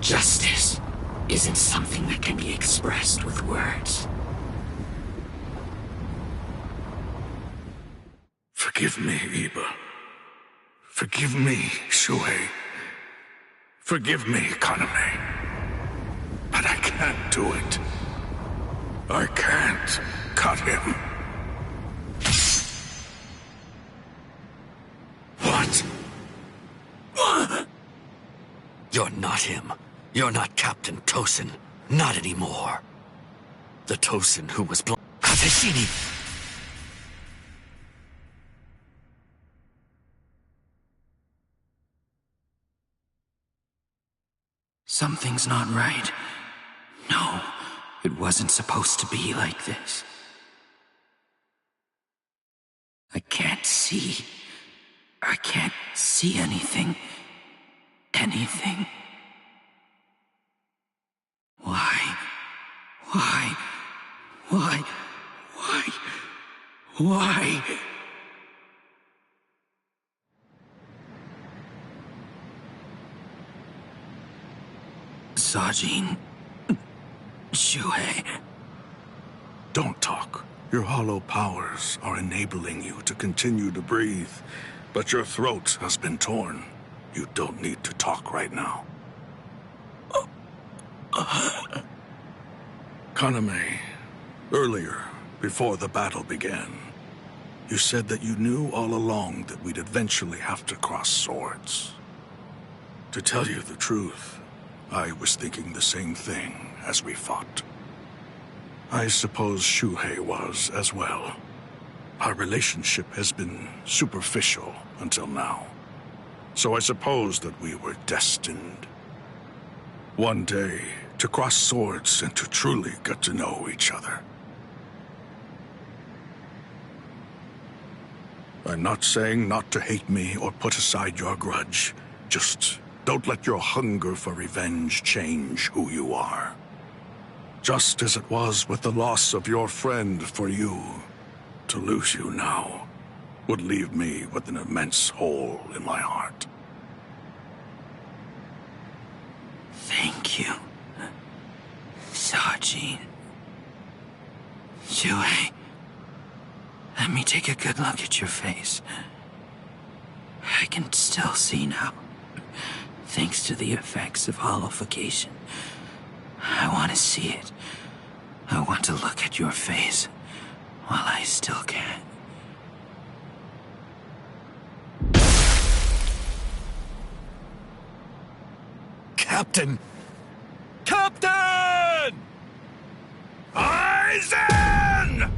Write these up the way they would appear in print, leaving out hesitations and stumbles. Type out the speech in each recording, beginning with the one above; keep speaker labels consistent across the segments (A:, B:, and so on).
A: Justice isn't something that can be expressed with words.
B: Forgive me, Iba. Forgive me, Shuhei. Forgive me, Kaname. But I can't do it. I can't cut him. What?
C: You're not him. You're not Captain Tosin. Not anymore. The Tosin who was blind. Kateshini!
A: Something's not right. No, it wasn't supposed to be like this. I can't see. I can't see anything. Anything. Why? Why? Why? Why? Why? Sajin. Shuhei.
B: Don't talk. Your hollow powers are enabling you to continue to breathe, but your throat has been torn. You don't need to talk right now. Kaname, earlier, before the battle began, you said that you knew all along that we'd eventually have to cross swords. To tell you the truth, I was thinking the same thing as we fought. I suppose Shuhei was as well. Our relationship has been superficial until now. So I suppose that we were destined. One day, to cross swords and to truly get to know each other. I'm not saying not to hate me or put aside your grudge. Just don't let your hunger for revenge change who you are. Just as it was with the loss of your friend for you, to lose you now would leave me with an immense hole in my heart.
A: Thank you, Sajin. Shuhei, let me take a good look at your face. I can still see now, thanks to the effects of hollowification. I want to see it. I want to look at your face while I still can.
C: Captain! Captain!
B: Aizen!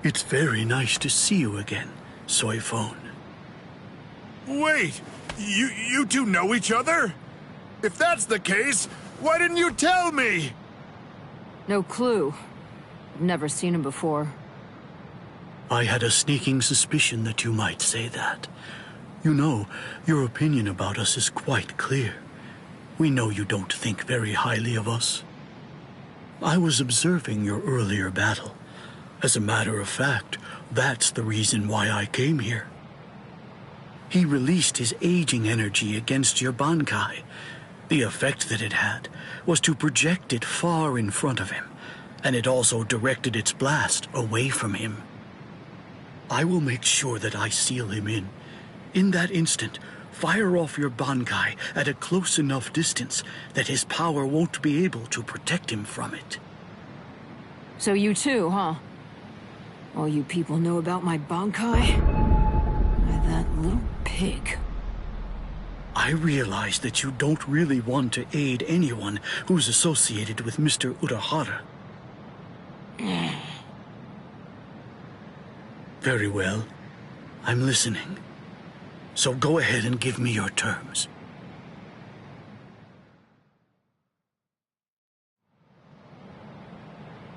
D: It's very nice to see you again, Soifone.
E: Wait! You two know each other? If that's the case, why didn't you tell me?
F: No clue. I've never seen him before.
D: I had a sneaking suspicion that you might say that. You know, your opinion about us is quite clear. We know you don't think very highly of us. I was observing your earlier battle. As a matter of fact, that's the reason why I came here. He released his aging energy against your Bankai. The effect that it had was to project it far in front of him, and it also directed its blast away from him. I will make sure that I seal him in. In that instant, fire off your Bankai at a close enough distance that his power won't be able to protect him from it.
F: So you too, huh? All you people know about my Bankai? By that little pig.
D: I realize that you don't really want to aid anyone who's associated with Mr. Urahara. Very well. I'm listening. So go ahead and give me your terms.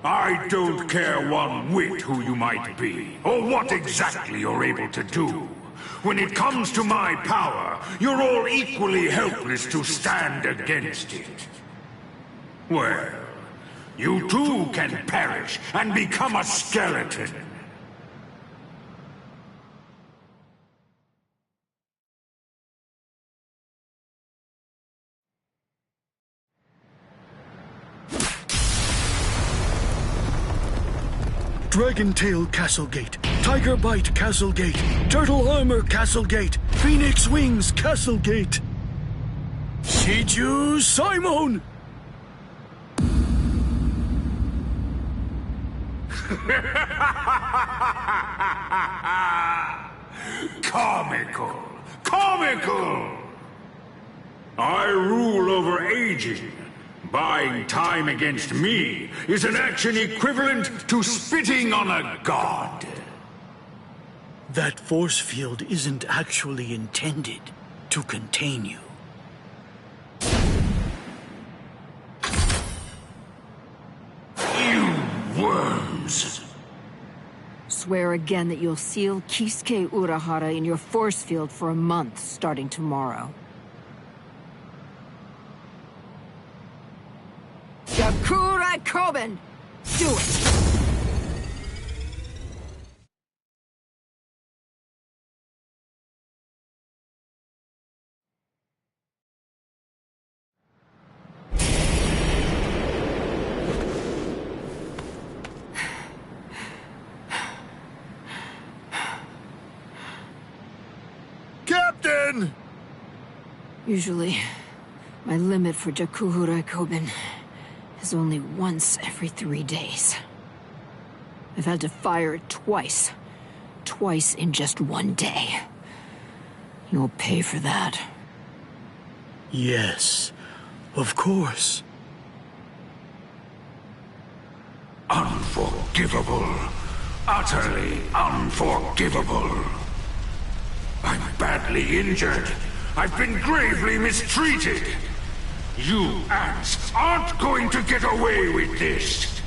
G: I don't care one whit who you might be, or what exactly you're able to do. When it comes to my power, you're all equally helpless to stand against it. Well, you too can perish and become a skeleton.
D: Dragon Tail Castle Gate, Tiger Bite Castle Gate, Turtle Armor Castle Gate, Phoenix Wings Castle Gate. Shiju Simon!
G: Comical! Comical! I rule over aging. Buying time against me is an action equivalent to spitting on a god.
D: That force field isn't actually intended to contain you.
G: You worms!
F: Swear again that you'll seal Kisuke Urahara in your force field for a month starting tomorrow. Yakura Koben! Do it!
E: Captain!
F: Usually, my limit for Jakura Koben is only once every 3 days. I've had to fire it twice. Twice in just 1 day. You'll pay for that.
D: Yes, of course.
G: Unforgivable. Utterly unforgivable. I'm badly injured. I've been gravely mistreated. You ants aren't going to get away with this.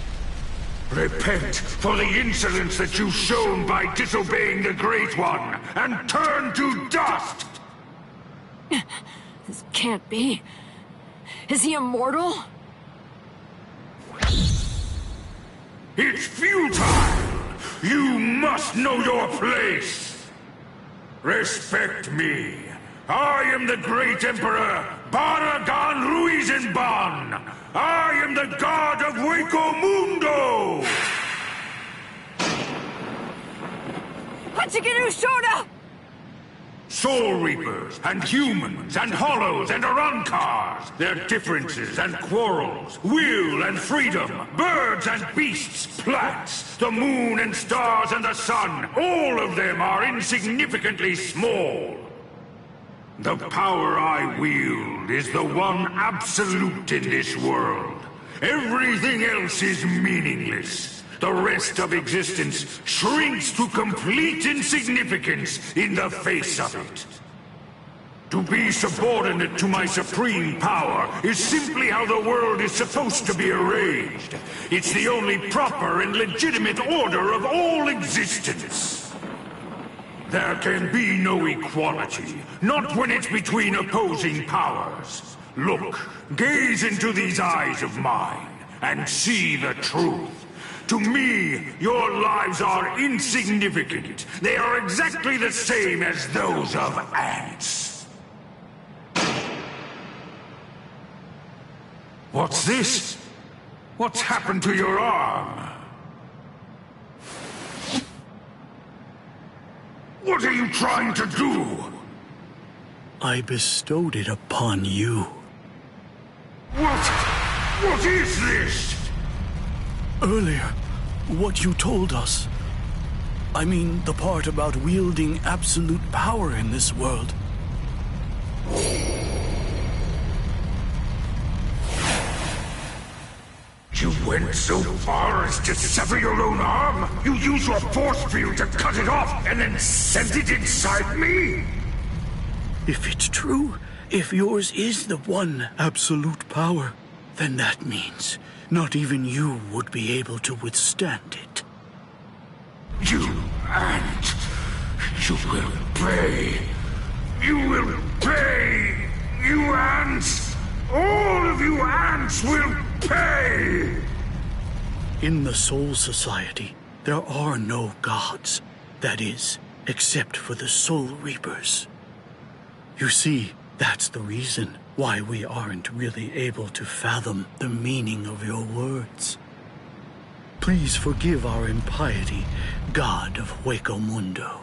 G: Repent for the insolence that you've shown by disobeying the Great One, and turn to dust!
F: This can't be. Is he immortal?
G: It's futile! You must know your place! Respect me. I am the great Emperor Baragan Ruizenban! I am the god of Hueco Mundo!
F: Hachigiru Shoda!
G: Soul Reapers, and humans, and hollows, and Arankars, their differences and quarrels, will and freedom, birds and beasts, plants, the moon and stars and the sun, all of them are insignificantly small. The power I wield is the one absolute in this world. Everything else is meaningless. The rest of existence shrinks to complete insignificance in the face of it. To be subordinate to my supreme power is simply how the world is supposed to be arranged. It's the only proper and legitimate order of all existence. There can be no equality, not when it's between opposing powers. Look, gaze into these eyes of mine, and see the truth. To me, your lives are insignificant. They are exactly the same as those of ants. What's this? What's happened to your arm? What are you trying to do?
D: I bestowed it upon you.
G: What is this?
D: Earlier, what you told us. I mean the part about wielding absolute power in this world.
G: You went so far as to sever your own arm? You used your force field to cut it off and then sent it inside me?
D: If it's true, if yours is the one absolute power, then that means not even you would be able to withstand it.
G: You ant. You will pay. You will pay. You ants. All of you ants will pay.
D: In the Soul Society, there are no gods. That is, except for the Soul Reapers. You see, that's the reason why we aren't really able to fathom the meaning of your words. Please forgive our impiety, God of Hueco Mundo.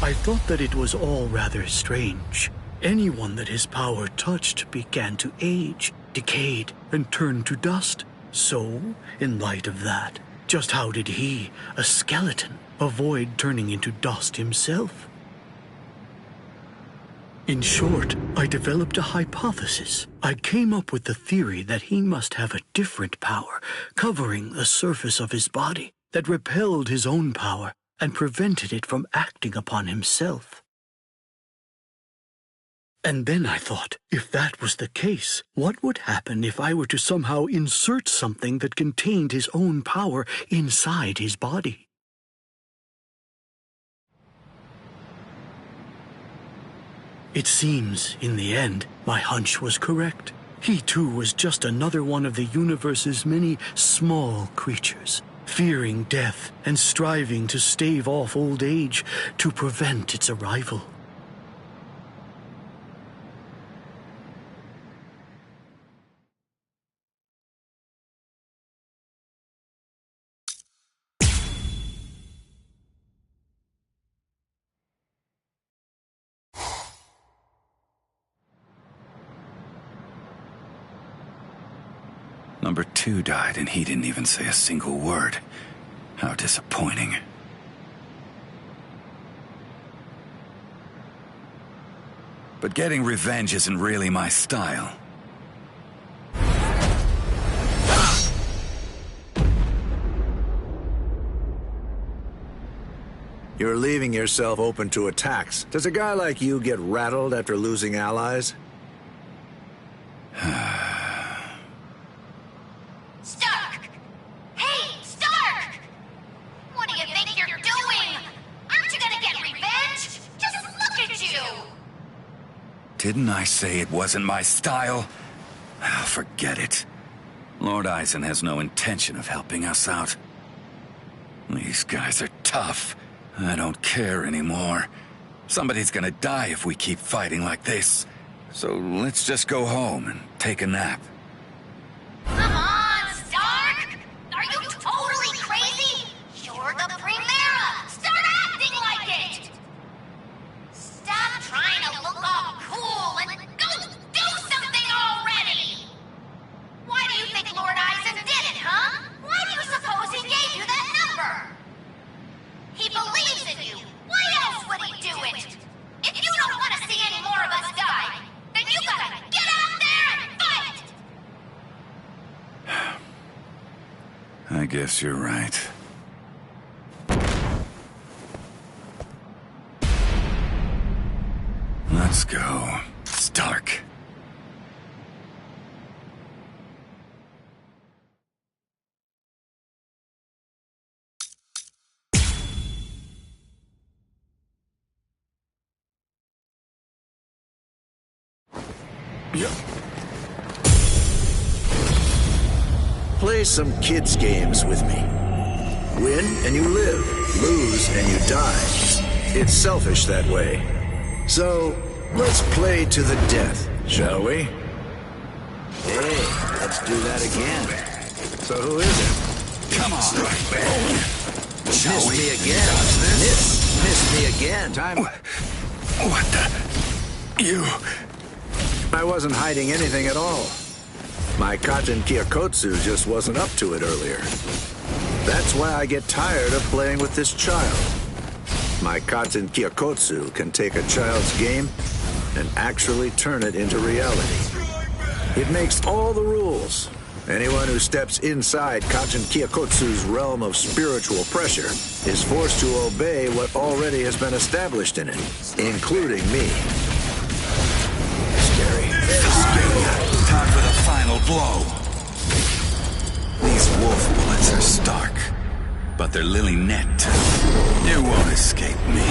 D: I thought that it was all rather strange. Anyone that his power touched began to age, decayed, and turn to dust. So, in light of that, just how did he, a skeleton, avoid turning into dust himself? In short, I developed a hypothesis. I came up with the theory that he must have a different power covering the surface of his body that repelled his own power and prevented it from acting upon himself. And then I thought, if that was the case, what would happen if I were to somehow insert something that contained his own power inside his body? It seems, in the end, my hunch was correct. He too was just another one of the universe's many small creatures, fearing death and striving to stave off old age to prevent its arrival.
A: Number 2 died and he didn't even say a single word. How disappointing. But getting revenge isn't really my style.
H: You're leaving yourself open to attacks. Does a guy like you get rattled after losing allies?
I: Stark! Hey, Stark! What do you think you're doing? Aren't you gonna get revenge? Just look at you!
A: Didn't I say it wasn't my style? Oh, forget it. Lord Eisen has no intention of helping us out. These guys are tough. I don't care anymore. Somebody's gonna die if we keep fighting like this. So let's just go home and take a nap.
I: Come on, Stark! Are you totally crazy? You're the Primera! Start acting like it! Stop trying to look all cool and go do something already! Why do you think Lord Eisen did it, huh? Why do you suppose he gave you that number? He believes in you. Why else would he do it? If you don't want to see any more of us die, then you gotta get out there and fight!
A: I guess you're right. Let's go. Stark.
H: Play some kids' games with me. Win and you live. Lose and you die. It's selfish that way. So, let's play to the death, shall we? Hey, let's do that again. So who is it?
A: Come on.
H: Miss me again. Miss me again. Time.
A: What the? You...
H: I wasn't hiding anything at all. My Katen Kyokotsu just wasn't up to it earlier. That's why I get tired of playing with this child. My Katen Kyokotsu can take a child's game and actually turn it into reality. It makes all the rules. Anyone who steps inside Katen Kyokotsu's realm of spiritual pressure is forced to obey what already has been established in it, including me. Scary. Very scary.
J: Time for the final blow. These wolf bullets are stark, but they're lily-necked. You won't escape me.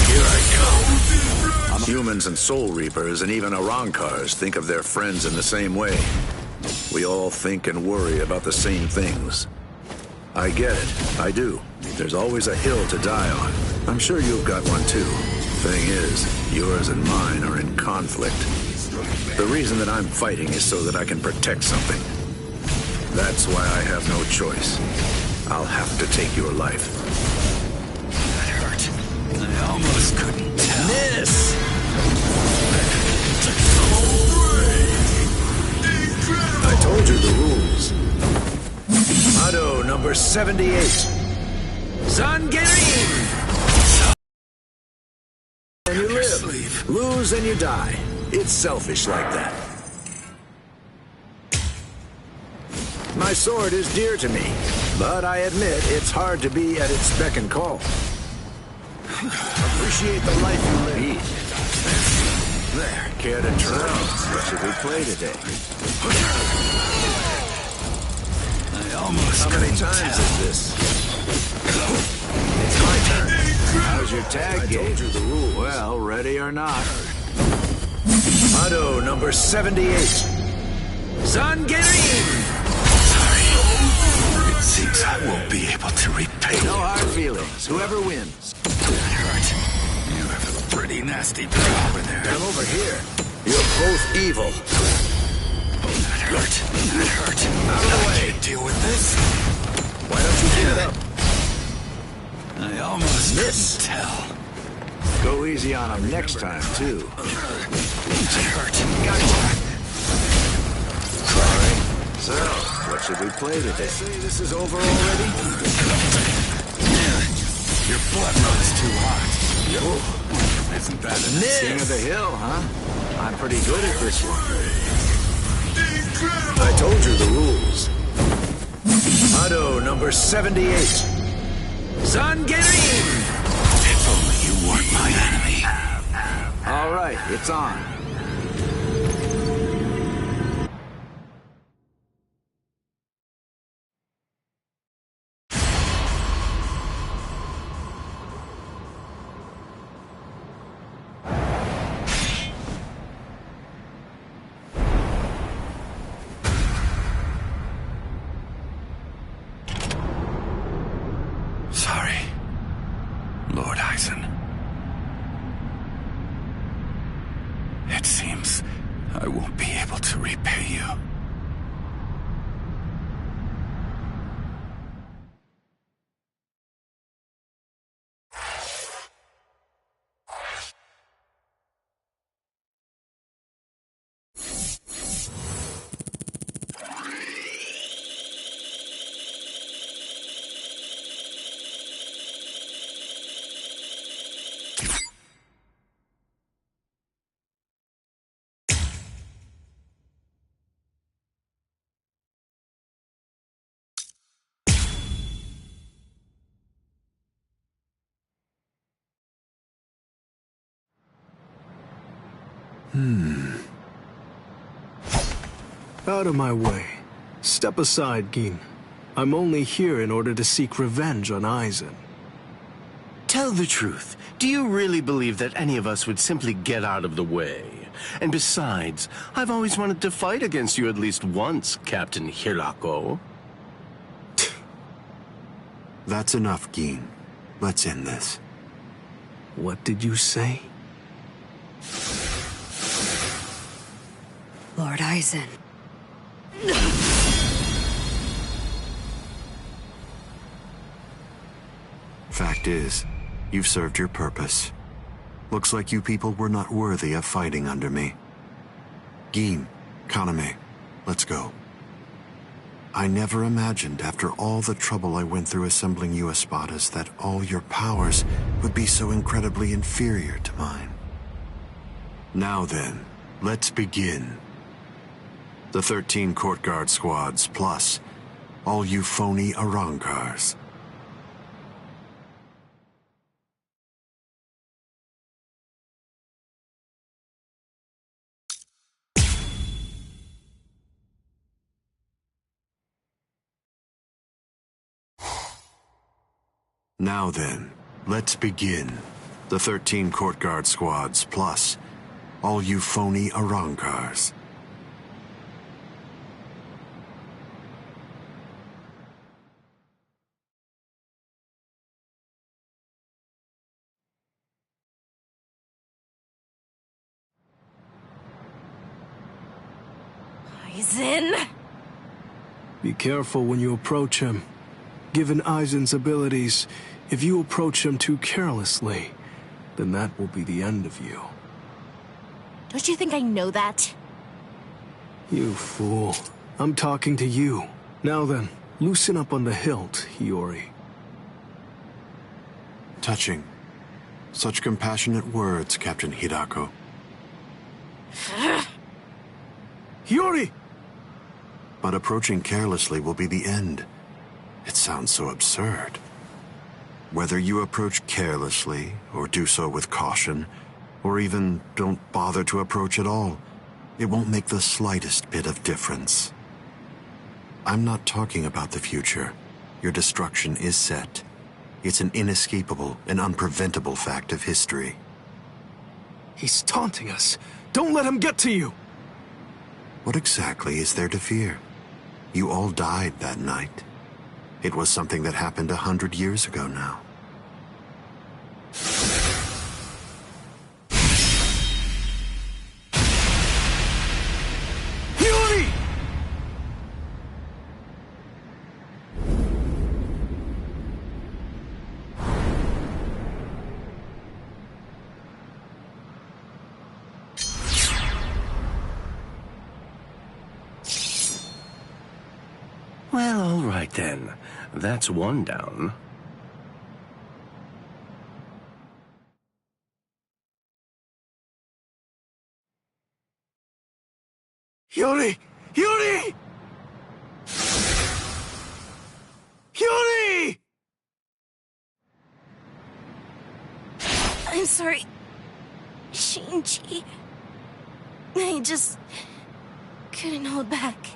J: Here I come.
H: Humans and Soul Reapers and even Arankars think of their friends in the same way. We all think and worry about the same things. I get it. I do. There's always a hill to die on. I'm sure you've got one too. Thing is, yours and mine are in conflict. The reason that I'm fighting is so that I can protect something. That's why I have no choice. I'll have to take your life.
J: That hurt. I almost couldn't tell.
H: Miss! I told you the rules. Motto number 78. Zangerin! And you live. Lose and you die. It's selfish like that. My sword is dear to me, but I admit it's hard to be at its beck and call. Appreciate the life you live. There, care to try? What should we play today?
J: I almost
H: How many
J: couldn't
H: times
J: tell.
H: is this? It's my turn. How's your tag game? I told you the rules. Well, ready or not. Motto number 78. Zangerin!
J: It seems I won't be able to repay you.
H: No hard feelings. Whoever wins.
J: That hurt. You have a pretty nasty blow over there.
H: Come over here. You're both evil.
J: That hurt. That hurt.
H: Out of the way.
J: I can't deal with this.
H: Why don't you give it up?
J: I almost
H: Miss.
J: couldn't tell.
H: Go easy on him next time, too.
J: That hurt.
H: Gotcha. Sorry. So, what should we play today? Say this is over already?
J: Your blood runs too hot. Isn't that a
H: King of the hill, huh? I'm pretty good at this one. I told you the rules. Motto number 78. Zangerin!
J: If only you weren't my enemy.
H: All right, it's on.
J: Sorry, Lord Eisen. It seems I won't be able to repay you.
K: Out of my way. Step aside, Gin. I'm only here in order to seek revenge on Eisen.
L: Tell the truth. Do you really believe that any of us would simply get out of the way? And besides, I've always wanted to fight against you at least once, Captain Hirako.
K: That's enough, Gin. Let's end this. What did you say?
F: Lord Eisen.
K: Fact is, you've served your purpose. Looks like you people were not worthy of fighting under me. Gin, Kaname, let's go.
M: I never imagined, after all the trouble I went through assembling you Espadas, that all your powers would be so incredibly inferior to mine. Now then, let's begin. The 13 court guard squads, plus all you phony Arankars. Now then, let's begin. The 13 court guard squads, plus all you phony Arankars.
N: Aizen!
K: Be careful when you approach him. Given Aizen's abilities, if you approach him too carelessly, then that will be the end of you.
N: Don't you think I know that?
K: You fool. I'm talking to you. Now then, loosen up on the hilt, Hiyori.
M: Touching. Such compassionate words, Captain Hidako.
K: Hiyori!
M: But approaching carelessly will be the end. It sounds so absurd. Whether you approach carelessly, or do so with caution, or even don't bother to approach at all, it won't make the slightest bit of difference. I'm not talking about the future. Your destruction is set. It's an inescapable and unpreventable fact of history.
K: He's taunting us. Don't let him get to you!
M: What exactly is there to fear? You all died that night. It was something that happened 100 years ago now.
K: Hiyori!
L: Well, all right then. That's one down.
K: Hiyori! Hiyori! Hiyori!
N: I'm sorry, Shinji. I just couldn't hold back.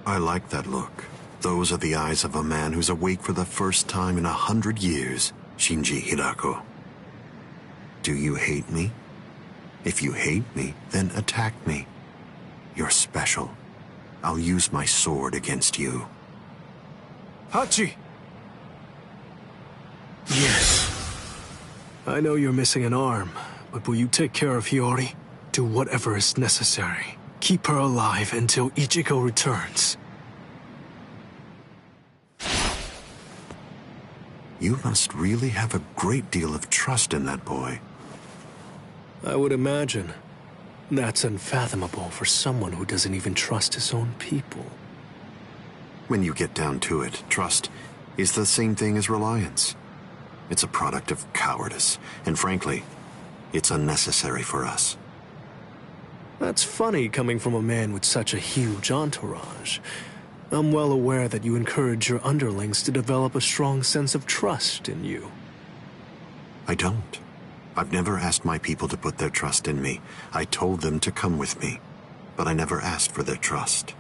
M: I like that look. Those are the eyes of a man who's awake for the first time in 100 years, Shinji Hidako. Do you hate me? If you hate me, then attack me. You're special. I'll use my sword against you.
K: Hachi! Yes. I know you're missing an arm, but will you take care of Hiyori? Do whatever is necessary. Keep her alive until Ichigo returns.
M: You must really have a great deal of trust in that boy.
K: I would imagine. That's unfathomable for someone who doesn't even trust his own people.
M: When you get down to it, trust is the same thing as reliance. It's a product of cowardice, and frankly, it's unnecessary for us.
K: That's funny coming from a man with such a huge entourage. I'm well aware that you encourage your underlings to develop a strong sense of trust in you.
M: I don't. I've never asked my people to put their trust in me. I told them to come with me, but I never asked for their trust.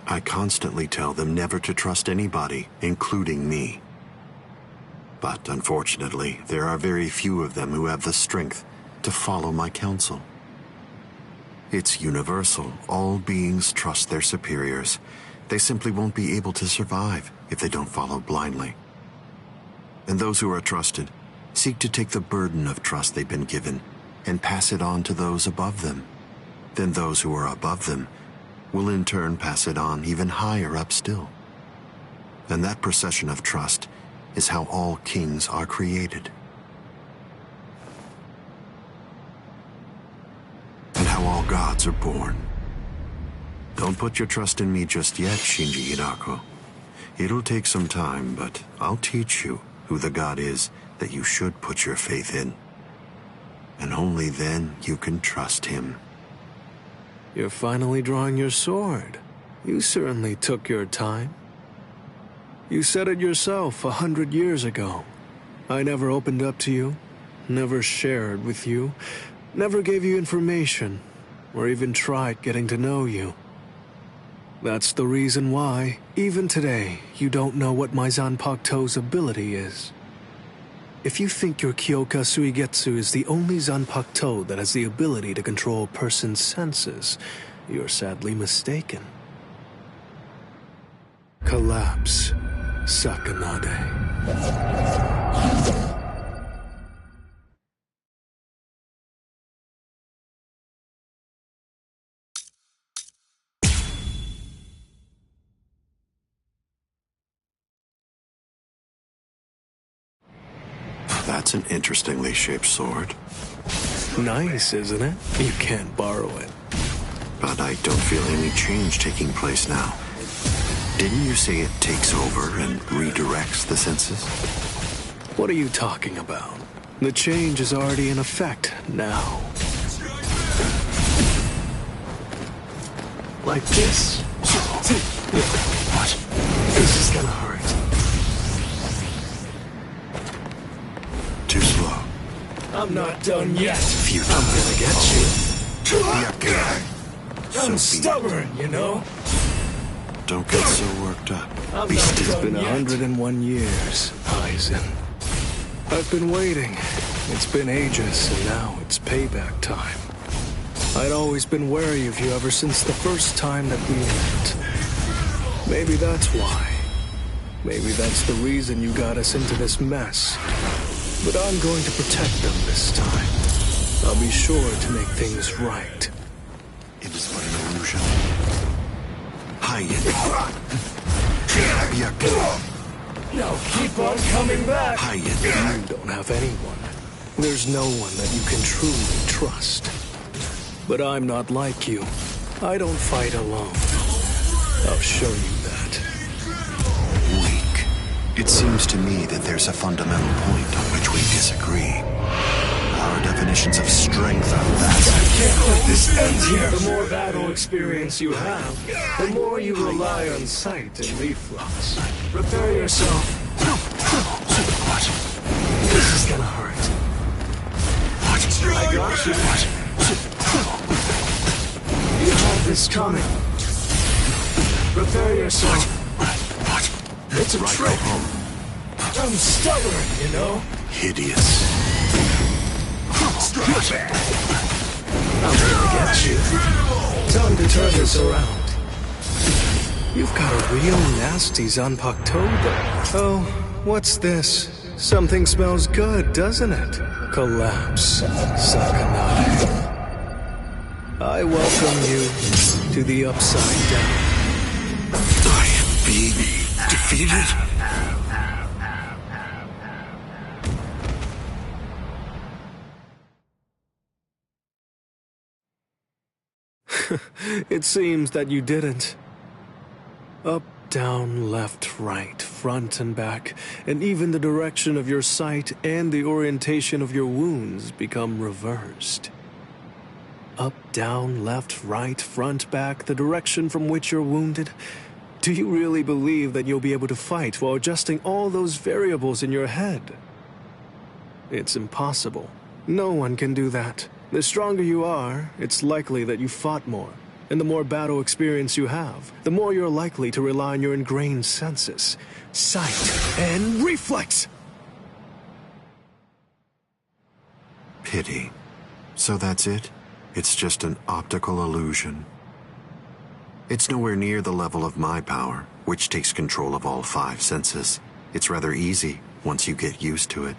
M: I constantly tell them never to trust anybody, including me. But unfortunately, there are very few of them who have the strength to follow my counsel. It's universal. All beings trust their superiors. They simply won't be able to survive if they don't follow blindly. And those who are trusted seek to take the burden of trust they've been given and pass it on to those above them. Then those who are above them will in turn pass it on even higher up still. And that procession of trust is how all kings are created. And how all gods are born. Don't put your trust in me just yet, Shinji Hirako. It'll take some time, but I'll teach you who the god is that you should put your faith in. And only then you can trust him.
K: You're finally drawing your sword. You certainly took your time. You said it yourself 100 years ago. I never opened up to you, never shared with you, never gave you information, or even tried getting to know you. That's the reason why, even today, you don't know what my Zanpakuto's ability is. If you think your Kyoka Suigetsu is the only Zanpakuto that has the ability to control a person's senses, you're sadly mistaken. Collapse, Sakanade.
M: That's an interestingly shaped sword.
K: Nice, isn't it? You can't borrow it.
M: But I don't feel any change taking place now. Didn't you say it takes over and redirects the senses?
K: What are you talking about? The change is already in effect now. Like this. What? This is gonna hurt.
M: Too slow.
K: I'm not done yet.
M: Futile.
K: I'm gonna get you.
M: So
K: I'm stubborn, you know?
M: Don't get so worked up.
K: It's been 101 years, Aizen. I've been waiting. It's been ages, and now it's payback time. I'd always been wary of you ever since the first time that we met. Maybe that's why. Maybe that's the reason you got us into this mess. But I'm going to protect them this time. I'll be sure to make things right.
M: It was but an illusion.
K: Now keep on coming back. You don't have anyone. There's no one that you can truly trust. But I'm not like you. I don't fight alone. I'll show you that.
M: Weak. It seems to me that there's a fundamental point on which we disagree. Our definitions of strength are vast.
K: I can't let this end here. The more battle experience you have, the more you rely on sight and reflex. Prepare yourself.
M: What?
K: This is gonna hurt.
M: What?
K: I got you. You have this coming. Prepare yourself.
M: What?
K: It's a trick. I'm stubborn, you know?
M: Hideous.
K: Stop it! I'm gonna get you. Time to turn this around. You've got a real nasty Zanpakuto there. Oh, what's this? Something smells good, doesn't it? Collapse, Sakanade. I welcome you to the Upside Down.
M: I am being defeated?
K: It seems that you didn't. Up, down, left, right, front and back, and even the direction of your sight and the orientation of your wounds become reversed. Up, down, left, right, front, back, the direction from which you're wounded. Do you really believe that you'll be able to fight while adjusting all those variables in your head? It's impossible. No one can do that. The stronger you are, it's likely that you fought more. And the more battle experience you have, the more you're likely to rely on your ingrained senses, sight, and reflex.
M: Pity. So that's it? It's just an optical illusion. It's nowhere near the level of my power, which takes control of all 5 senses. It's rather easy once you get used to it.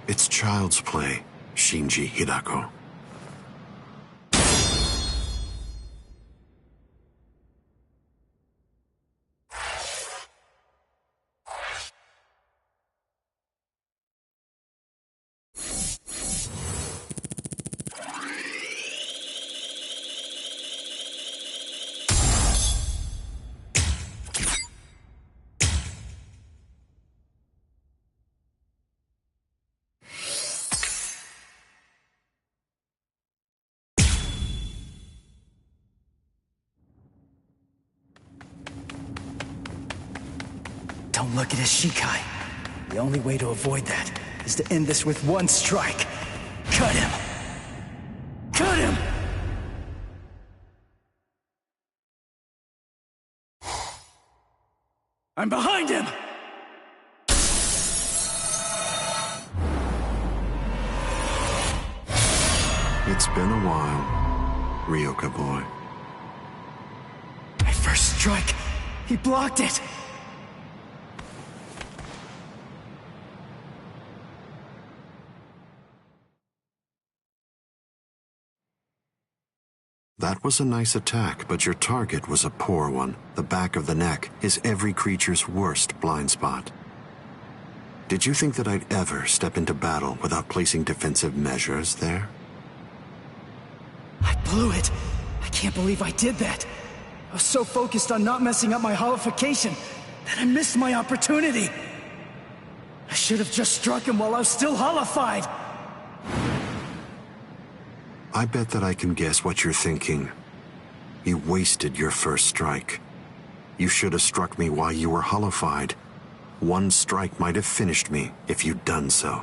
M: It's child's play, Shinji Hirako.
A: look at his Shikai. The only way to avoid that is to end this with one strike. Cut him! Cut him! I'm behind him!
M: It's been a while, Ryoka boy.
A: My first strike! He blocked it!
M: That was a nice attack, but your target was a poor one. The back of the neck is every creature's worst blind spot. Did you think that I'd ever step into battle without placing defensive measures there?
A: I blew it. I can't believe I did that. I was so focused on not messing up my holification that I missed my opportunity. I should have just struck him while I was still holified.
M: I bet that I can guess what you're thinking. You wasted your first strike. You should have struck me while you were holified. One strike might have finished me if you'd done so.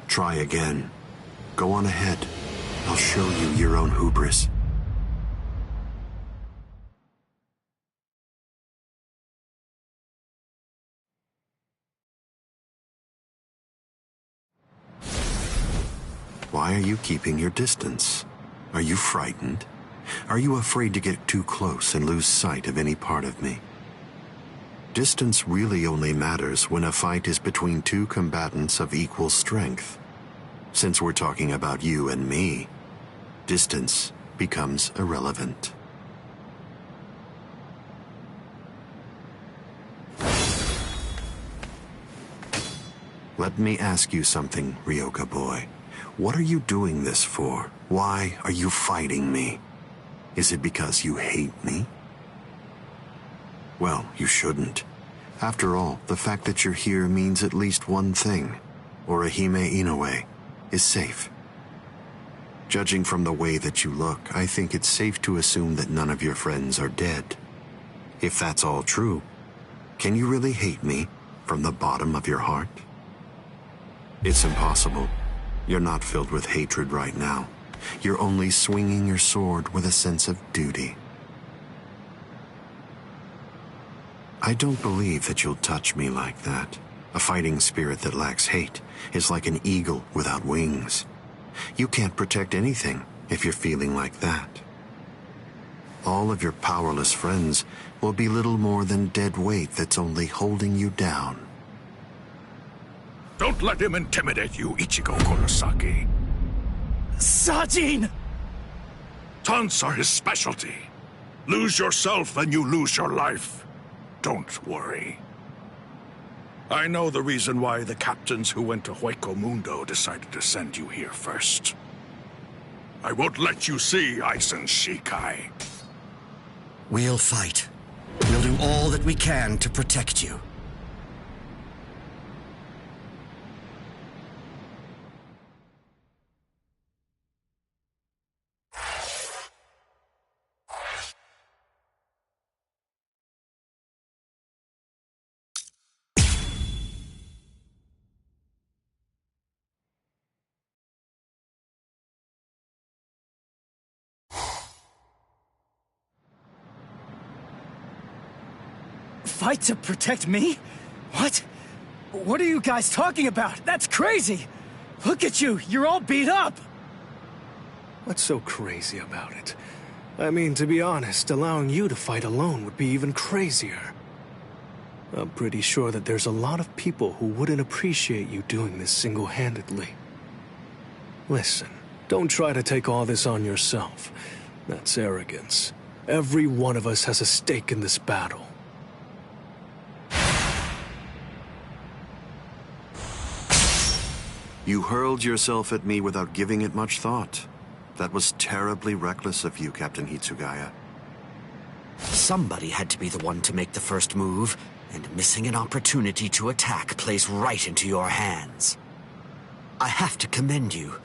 M: Try again. Go on ahead. I'll show you your own hubris. Why are you keeping your distance? Are you frightened? Are you afraid to get too close and lose sight of any part of me? Distance really only matters when a fight is between two combatants of equal strength. Since we're talking about you and me, distance becomes irrelevant. Let me ask you something, Ryoka boy. What are you doing this for? Why are you fighting me? Is it because you hate me? Well, you shouldn't. After all, the fact that you're here means at least one thing. Orihime Inoue is safe. Judging from the way that you look, I think it's safe to assume that none of your friends are dead. If that's all true, can you really hate me from the bottom of your heart? It's impossible. You're not filled with hatred right now. You're only swinging your sword with a sense of duty. I don't believe that you'll touch me like that. A fighting spirit that lacks hate is like an eagle without wings. You can't protect anything if you're feeling like that. All of your powerless friends will be little more than dead weight that's only holding you down.
B: Don't let him intimidate you, Ichigo Kurosaki.
A: Sajin!
B: Taunts are his specialty. Lose yourself and you lose your life. Don't worry. I know the reason why the captains who went to Hueco Mundo decided to send you here first. I won't let you see Aizen Shikai.
C: We'll fight. We'll do all that we can to protect you.
A: Fight to protect me? What? What are you guys talking about? That's crazy! Look at you, you're all beat up!
K: What's so crazy about it? I mean, to be honest, allowing you to fight alone would be even crazier. I'm pretty sure that there's a lot of people who wouldn't appreciate you doing this single-handedly. Listen, don't try to take all this on yourself. That's arrogance. Every one of us has a stake in this battle.
M: You hurled yourself at me without giving it much thought. That was terribly reckless of you, Captain Hitsugaya.
C: Somebody had to be the one to make the first move, and missing an opportunity to attack plays right into your hands. I have to commend you.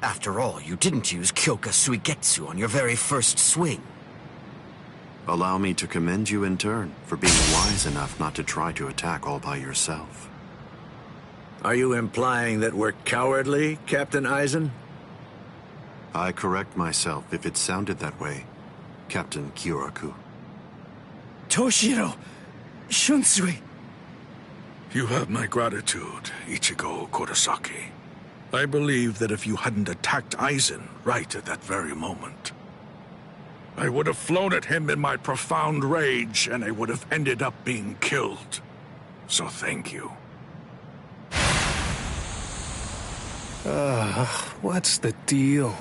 C: After all, you didn't use Kyoka Suigetsu on your very first swing.
M: Allow me to commend you in turn for being wise enough not to try to attack all by yourself.
O: Are you implying that we're cowardly, Captain Eisen?
M: I correct myself if it sounded that way, Captain Kyoraku.
A: Toshiro! Shunsui!
B: You have my gratitude, Ichigo Kurosaki. I believe that if you hadn't attacked Eisen right at that very moment, I would have flown at him in my profound rage, and I would have ended up being killed. So thank you.
K: What's the deal?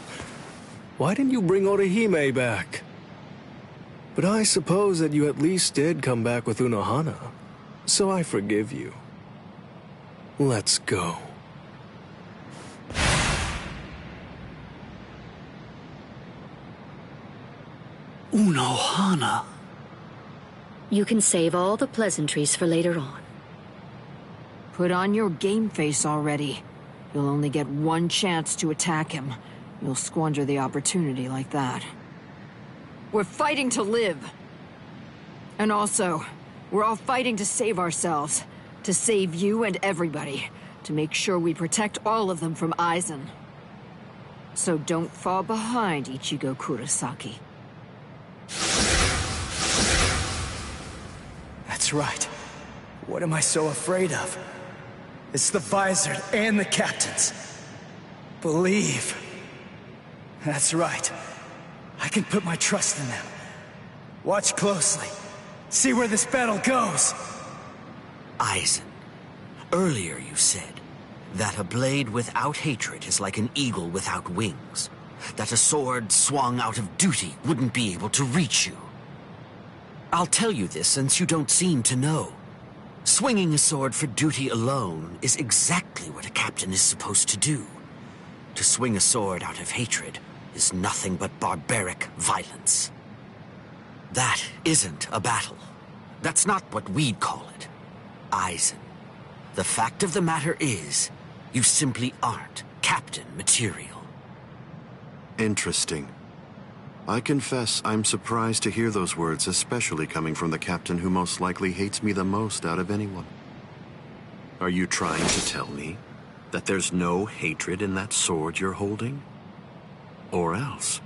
K: Why didn't you bring Orihime back? But I suppose that you at least did come back with Unohana, so I forgive you. Let's go.
D: Unohana.
P: You can save all the pleasantries for later on.
F: Put on your game face already. You'll only get one chance to attack him. You'll squander the opportunity like that. We're fighting to live. And also, we're all fighting to save ourselves. To save you and everybody. To make sure we protect all of them from Eisen. So don't fall behind, Ichigo Kurosaki.
A: That's right. What am I so afraid of? It's the Vizard and the captains. Believe. That's right. I can put my trust in them. Watch closely. See where this battle goes.
C: Eisen, earlier you said that a blade without hatred is like an eagle without wings. That a sword swung out of duty wouldn't be able to reach you. I'll tell you this since you don't seem to know. Swinging a sword for duty alone is exactly what a captain is supposed to do. To swing a sword out of hatred is nothing but barbaric violence. That isn't a battle. That's not what we'd call it. Eisen, the fact of the matter is, you simply aren't captain material.
M: Interesting. I confess I'm surprised to hear those words, especially coming from the captain who most likely hates me the most out of anyone. Are you trying to tell me that there's no hatred in that sword you're holding? Or else,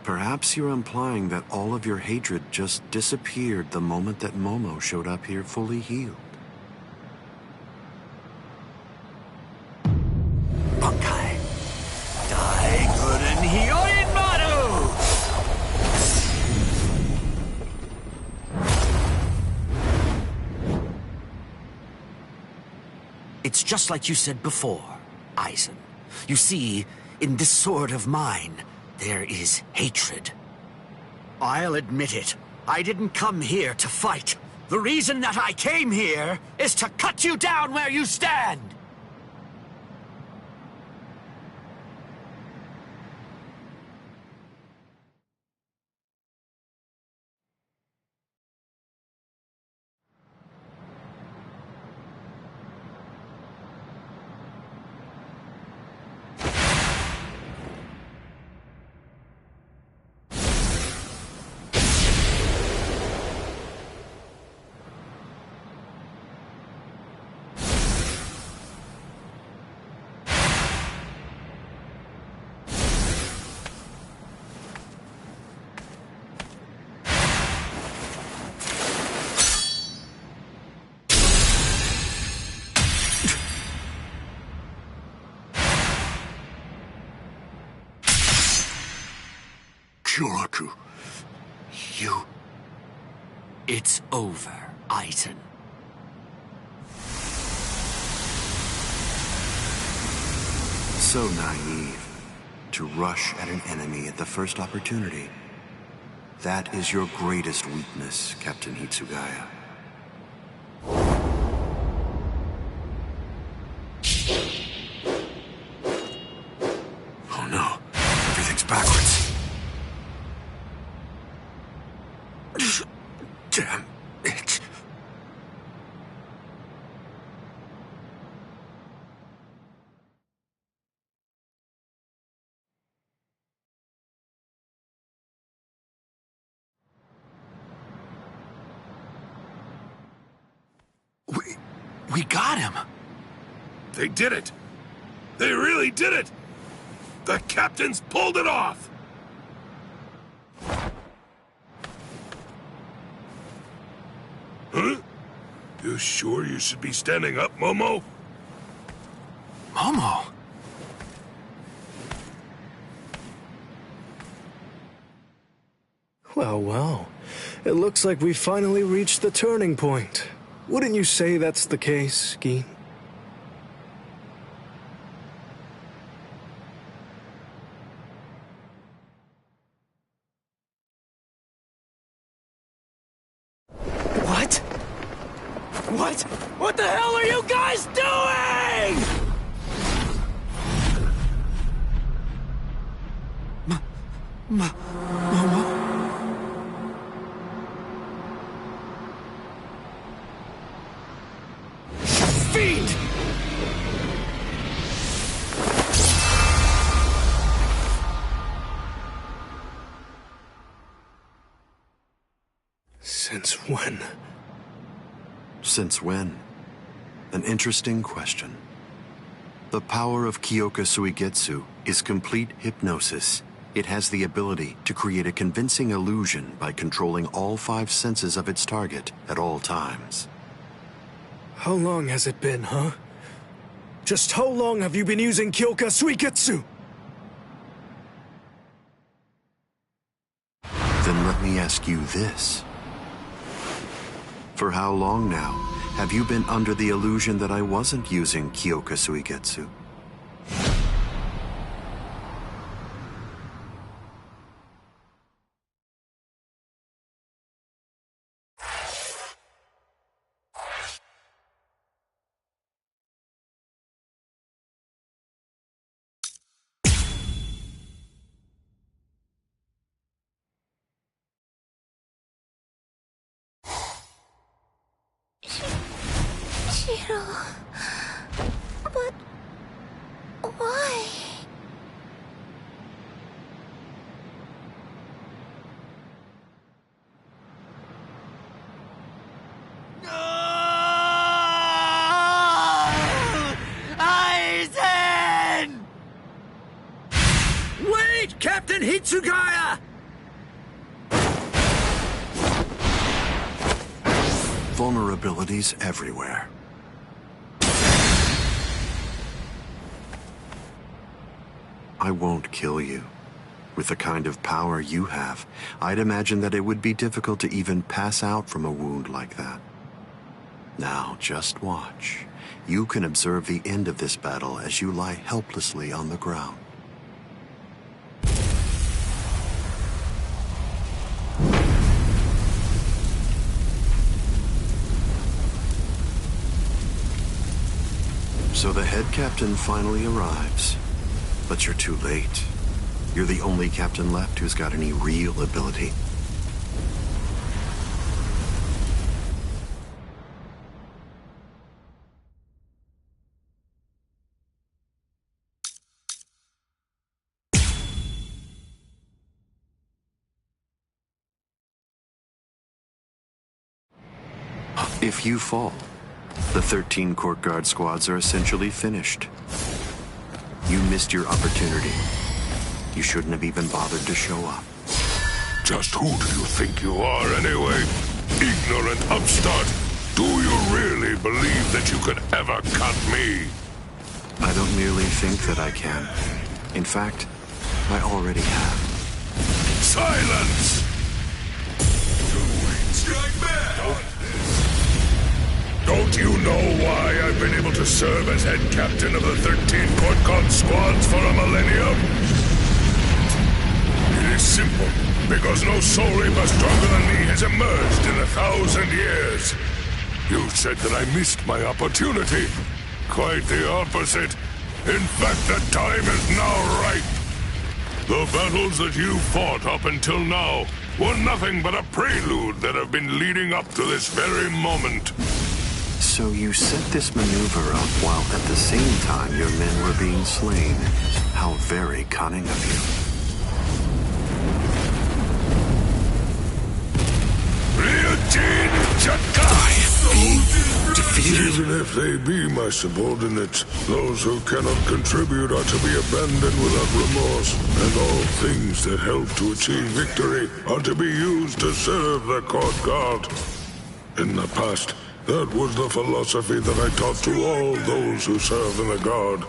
M: perhaps you're implying that all of your hatred just disappeared the moment that Momo showed up here fully healed.
C: Bunkai. Daikuren Hyoin Maru! It's just like you said before, Eisen. You see, in this sword of mine, there is hatred. I'll admit it. I didn't come here to fight. The reason that I came here is to cut you down where you stand!
M: Kyoraku, you...
C: It's over, Eisen.
M: So naive. To rush at an enemy at the first opportunity. That is your greatest weakness, Captain Hitsugaya. Oh no, everything's backwards. Damn it.
J: We got him!
B: They did it! They really did it! The captains pulled it off! Huh? You sure you should be standing up, Momo?
J: Momo?
K: Well, well. It looks like we finally reached the turning point. Wouldn't you say that's the case, Geen?
A: What? What? What the hell are you guys doing? Momo? Fiend!
K: Since when?
M: Since when? An interesting question. The power of Kyoka Suigetsu is complete hypnosis. It has the ability to create a convincing illusion by controlling all 5 senses of its target at all times.
K: How long has it been, huh? Just how long have you been using Kyoka Suigetsu?
M: Then let me ask you this. For how long now have you been under the illusion that I wasn't using Kyoka Suigetsu?
N: Shiro... But... why?
A: Aizen! Wait, Captain Hitsugaya!
M: Vulnerabilities everywhere. I won't kill you. With the kind of power you have, I'd imagine that it would be difficult to even pass out from a wound like that. Now, just watch. You can observe the end of this battle as you lie helplessly on the ground. So the head captain finally arrives. But you're too late. You're the only captain left who's got any real ability. If you fall, the 13 court guard squads are essentially finished. You missed your opportunity. You shouldn't have even bothered to show up.
B: Just who do you think you are, anyway? Ignorant upstart! Do you really believe that you could ever cut me?
M: I don't merely think that I can. In fact, I already have.
B: Silence! Strike back! Don't you know why I've been able to serve as head captain of the 13 court guard squads for a millennium? It is simple. Because no soul reaper stronger than me has emerged in 1,000 years. You said that I missed my opportunity. Quite the opposite. In fact, the time is now ripe. The battles that you fought up until now were nothing but a prelude that have been leading up to this very moment.
M: So you set this maneuver up while at the same time your men were being slain. How very cunning of you.
B: I am being defeated.
G: Even if they be my subordinates, those who cannot contribute are to be abandoned without remorse, and all things that help to achieve victory are to be used to serve the court guard. In the past, that was the philosophy that I taught to all those who serve in the guard.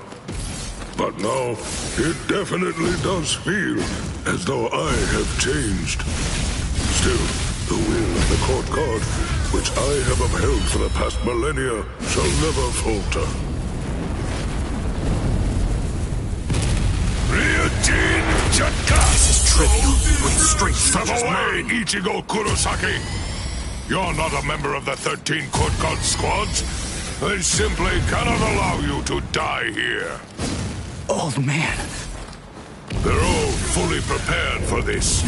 G: But now, it definitely does feel as though I have changed. Still, the will of the court guard, which I have upheld for the past millennia, shall never falter. Ryujin Jutka!
B: This is trivial, with straight
G: Step away, Ichigo Kurosaki! You're not a member of the 13 Court Guard squads. They simply cannot allow you to die here.
A: Old man.
G: They're all fully prepared for this.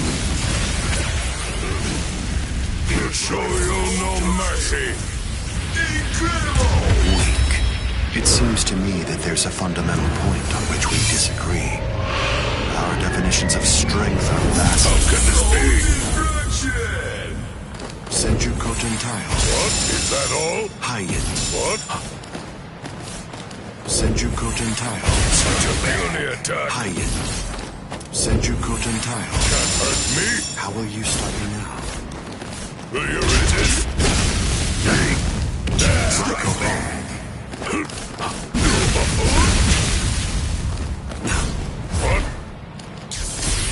G: To show you no mercy.
M: Weak. It seems to me that there's a fundamental point on which we disagree. Our definitions of strength are vast.
G: How can this be?
M: Senju Koten Tile.
G: What? Is that all?
M: Haiyan.
G: What?
M: Senju Koten Tile.
G: Such a puny attack.
M: Haiyan. Senju Koten Tile.
G: Can't hurt me.
M: How will you stop me now?
G: Will you resist?
M: Psycho Ball.
G: What?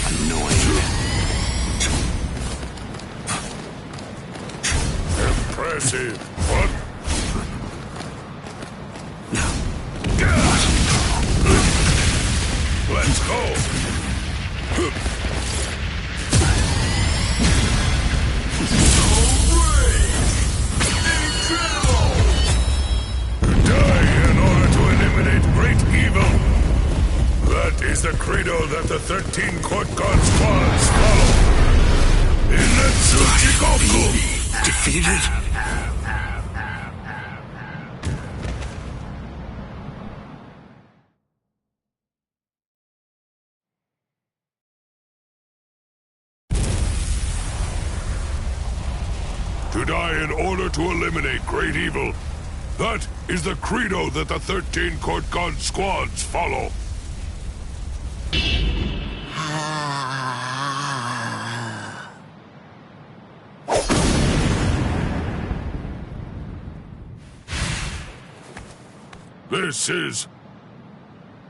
M: Annoying.
G: Impressive. What? Let's go. Die in order to eliminate great evil. That is the credo that the 13 court guard squads follow. Inetsu Jikoku.
B: Defeated?
G: To die in order to eliminate great evil. That is the credo that the 13 court guard squads follow. This is...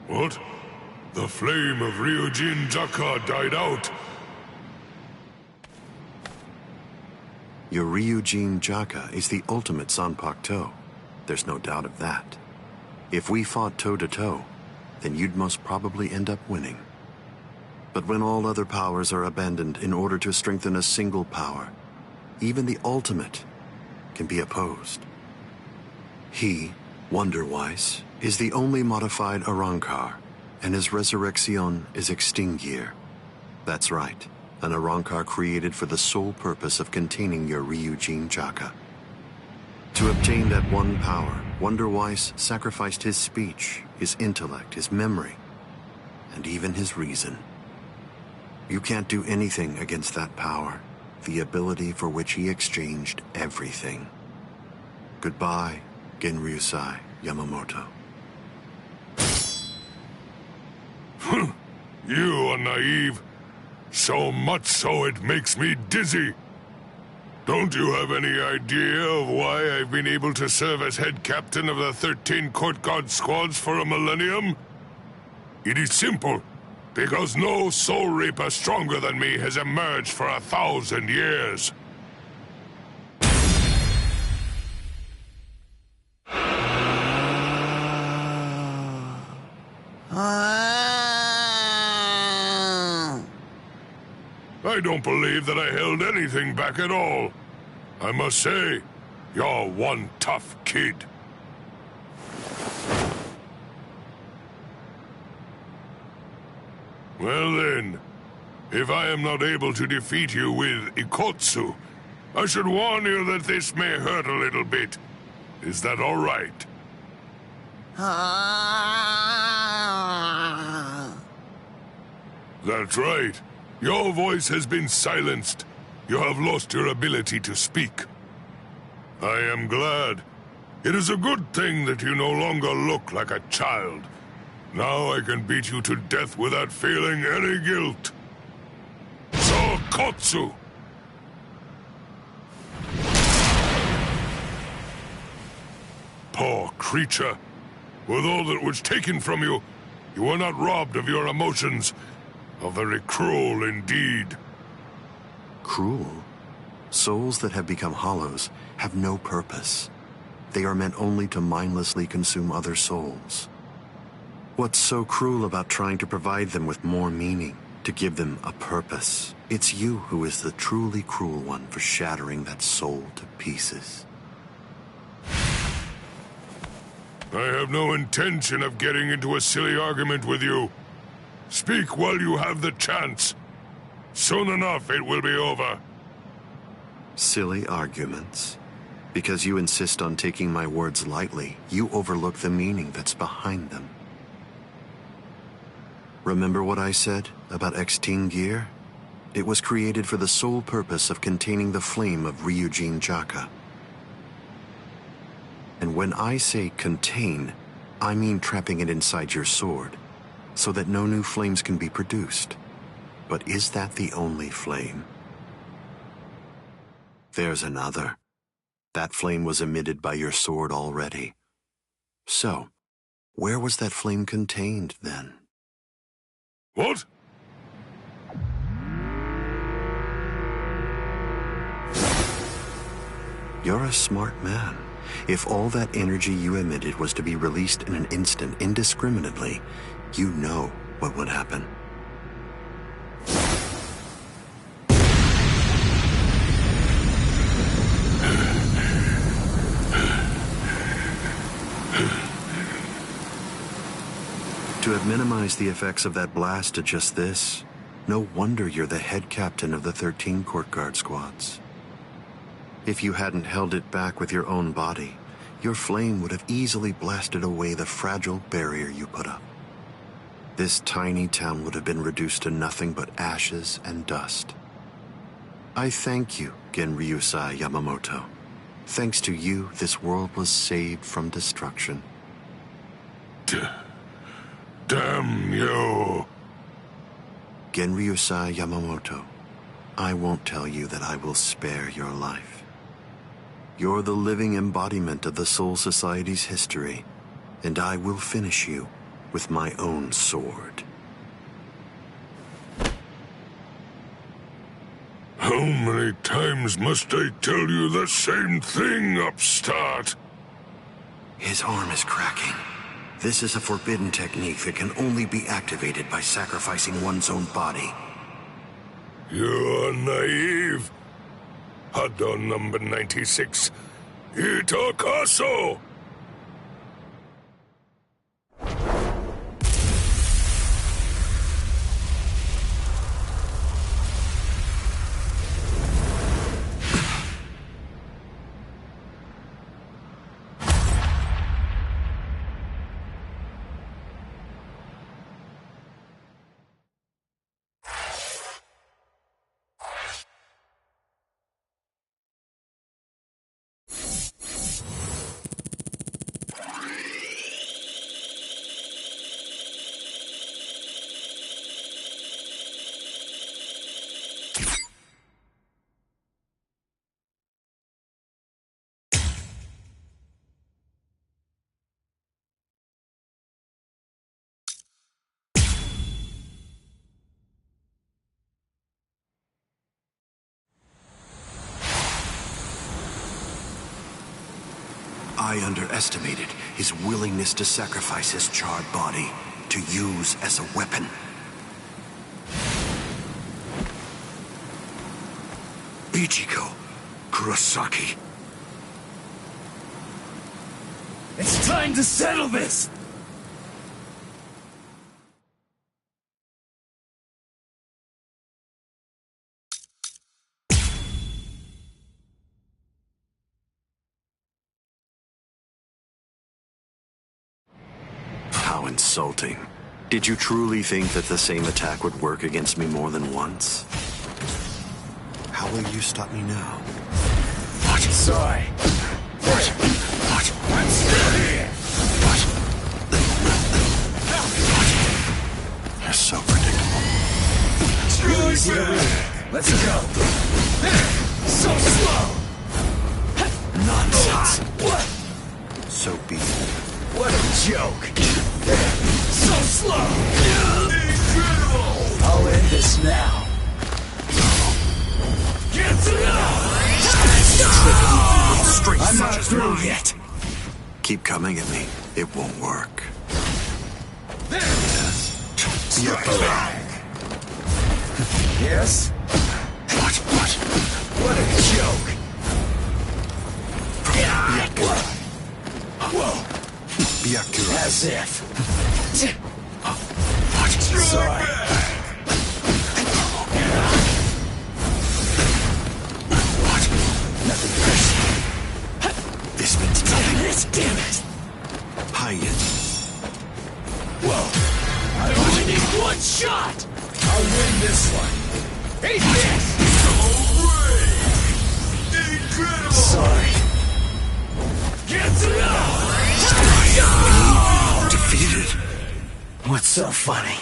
G: What? The flame of Ryujin Jaka died out.
M: Your Ryujin Jaka is the ultimate Zanpakuto. There's no doubt of that. If we fought toe-to-toe, then you'd most probably end up winning. But when all other powers are abandoned in order to strengthen a single power, even the ultimate can be opposed. He, Wonder-Weiss, is the only modified Arrancar, and his resurrection is Extinguir. That's right, an Arrancar created for the sole purpose of containing your Ryujin Jaka. To obtain that one power, Wonder-Weiss sacrificed his speech, his intellect, his memory, and even his reason. You can't do anything against that power, the ability for which he exchanged everything. Goodbye, Genryusai Yamamoto.
G: You are naive. So much so it makes me dizzy. Don't you have any idea of why I've been able to serve as head captain of the 13 court guard squads for a millennium? It is simple. Because no soul reaper stronger than me has emerged for 1,000 years. I don't believe that I held anything back at all. I must say, you're one tough kid. Well then, if I am not able to defeat you with Ikotsu, I should warn you that this may hurt a little bit. Is that all right? That's right. Your voice has been silenced. You have lost your ability to speak. I am glad. It is a good thing that you no longer look like a child. Now I can beat you to death without feeling any guilt. Kotsu! Poor creature. With all that was taken from you, you were not robbed of your emotions. How very cruel indeed.
M: Cruel? Souls that have become hollows have no purpose. They are meant only to mindlessly consume other souls. What's so cruel about trying to provide them with more meaning, to give them a purpose? It's you who is the truly cruel one for shattering that soul to pieces.
G: I have no intention of getting into a silly argument with you. Speak while you have the chance. Soon enough, it will be over.
M: Silly arguments? Because you insist on taking my words lightly, you overlook the meaning that's behind them. Remember what I said about X-Teen gear? It was created for the sole purpose of containing the flame of Ryujin Jaka. And when I say contain, I mean trapping it inside your sword, so that no new flames can be produced. But is that the only flame? There's another. That flame was emitted by your sword already. So, where was that flame contained then?
G: What?
M: You're a smart man. If all that energy you emitted was to be released in an instant indiscriminately, you know what would happen. To have minimized the effects of that blast to just this, no wonder you're the head captain of the 13 Court Guard squads. If you hadn't held it back with your own body, your flame would have easily blasted away the fragile barrier you put up. This tiny town would have been reduced to nothing but ashes and dust. I thank you, Genryusai Yamamoto. Thanks to you, this world was saved from destruction.
G: Damn you!
M: Genryusai Yamamoto, I won't tell you that I will spare your life. You're the living embodiment of the Soul Society's history, and I will finish you with my own sword.
G: How many times must I tell you the same thing, upstart?
M: His arm is cracking. This is a forbidden technique that can only be activated by sacrificing one's own body.
G: You're naive. Hado number 96. Itakaso!
M: I underestimated his willingness to sacrifice his charred body to use as a weapon. Ichiko Kurosaki.
A: It's time to settle this!
M: How insulting. Did you truly think that the same attack would work against me more than once? How will you stop me now?
A: Sorry.
J: What? I'm still here! What?
M: You're so predictable.
J: Too easy to read. Let's go! So slow!
M: Nonsense.
J: What?
M: So be it.
J: What a joke! So slow! Incredible! I'll end this now. Get to
M: Straight
J: I'm not
M: such as
J: through
M: mine.
J: yet.
M: Keep coming at me. It won't work.
J: Yes?
M: What?
J: What a joke! Whoa!
M: Byakuya.
J: As if.
M: What?
J: Sorry. Nothing personal.
M: This means nothing.
J: Damn it!
M: Hide it.
J: Whoa! I only need one shot! I'll win this one. Eat this! Incredible! Sorry. Get to
M: Defeated.
J: What's so funny?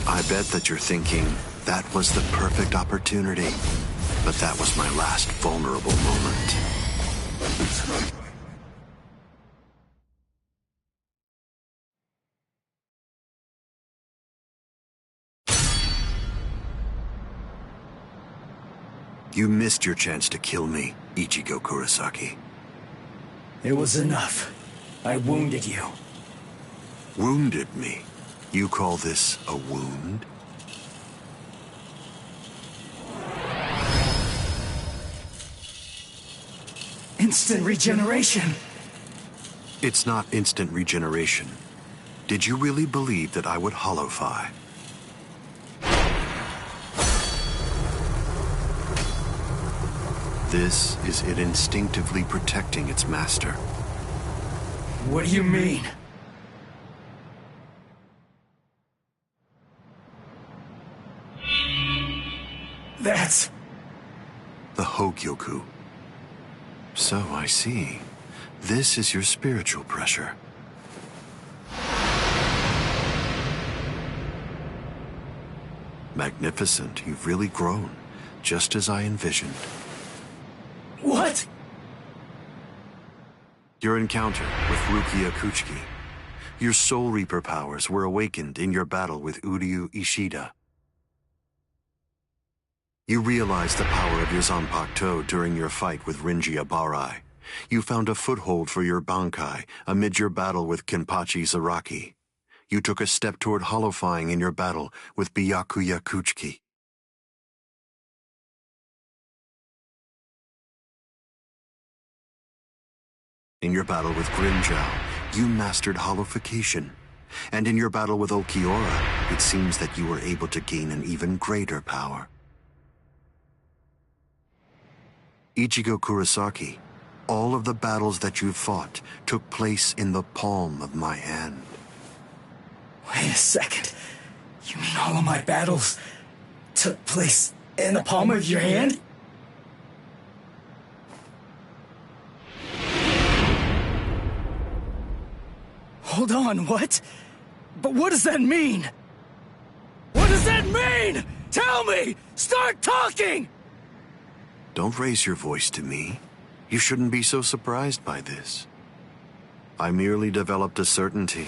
M: I bet that you're thinking, that was the perfect opportunity. But that was my last vulnerable moment. You missed your chance to kill me, Ichigo Kurosaki.
J: It was enough. I wounded you.
M: Wounded me? You call this a wound?
J: Instant regeneration.
M: It's not instant regeneration. Did you really believe that I would holofy? This is it instinctively protecting its master.
J: What do you mean? That's...
M: The Hogyoku. So I see. This is your spiritual pressure. Magnificent. You've really grown, just as I envisioned.
J: What?
M: Your encounter with Rukia Kuchiki. Your Soul Reaper powers were awakened in your battle with Uryu Ishida. You realized the power of your Zanpakuto during your fight with Rinji Abarai. You found a foothold for your Bankai amid your battle with Kenpachi Zaraki. You took a step toward holofying in your battle with Byakuya Kuchiki. In your battle with Grimjow, you mastered holofication. And in your battle with Ulquiorra, it seems that you were able to gain an even greater power. Ichigo Kurosaki, all of the battles that you've fought took place in the palm of my hand.
J: Wait a second. You mean all of my battles took place in the palm of your hand? Hold on, what? But what does that mean? What does that mean? Tell me! Start talking!
M: Don't raise your voice to me. You shouldn't be so surprised by this. I merely developed a certainty.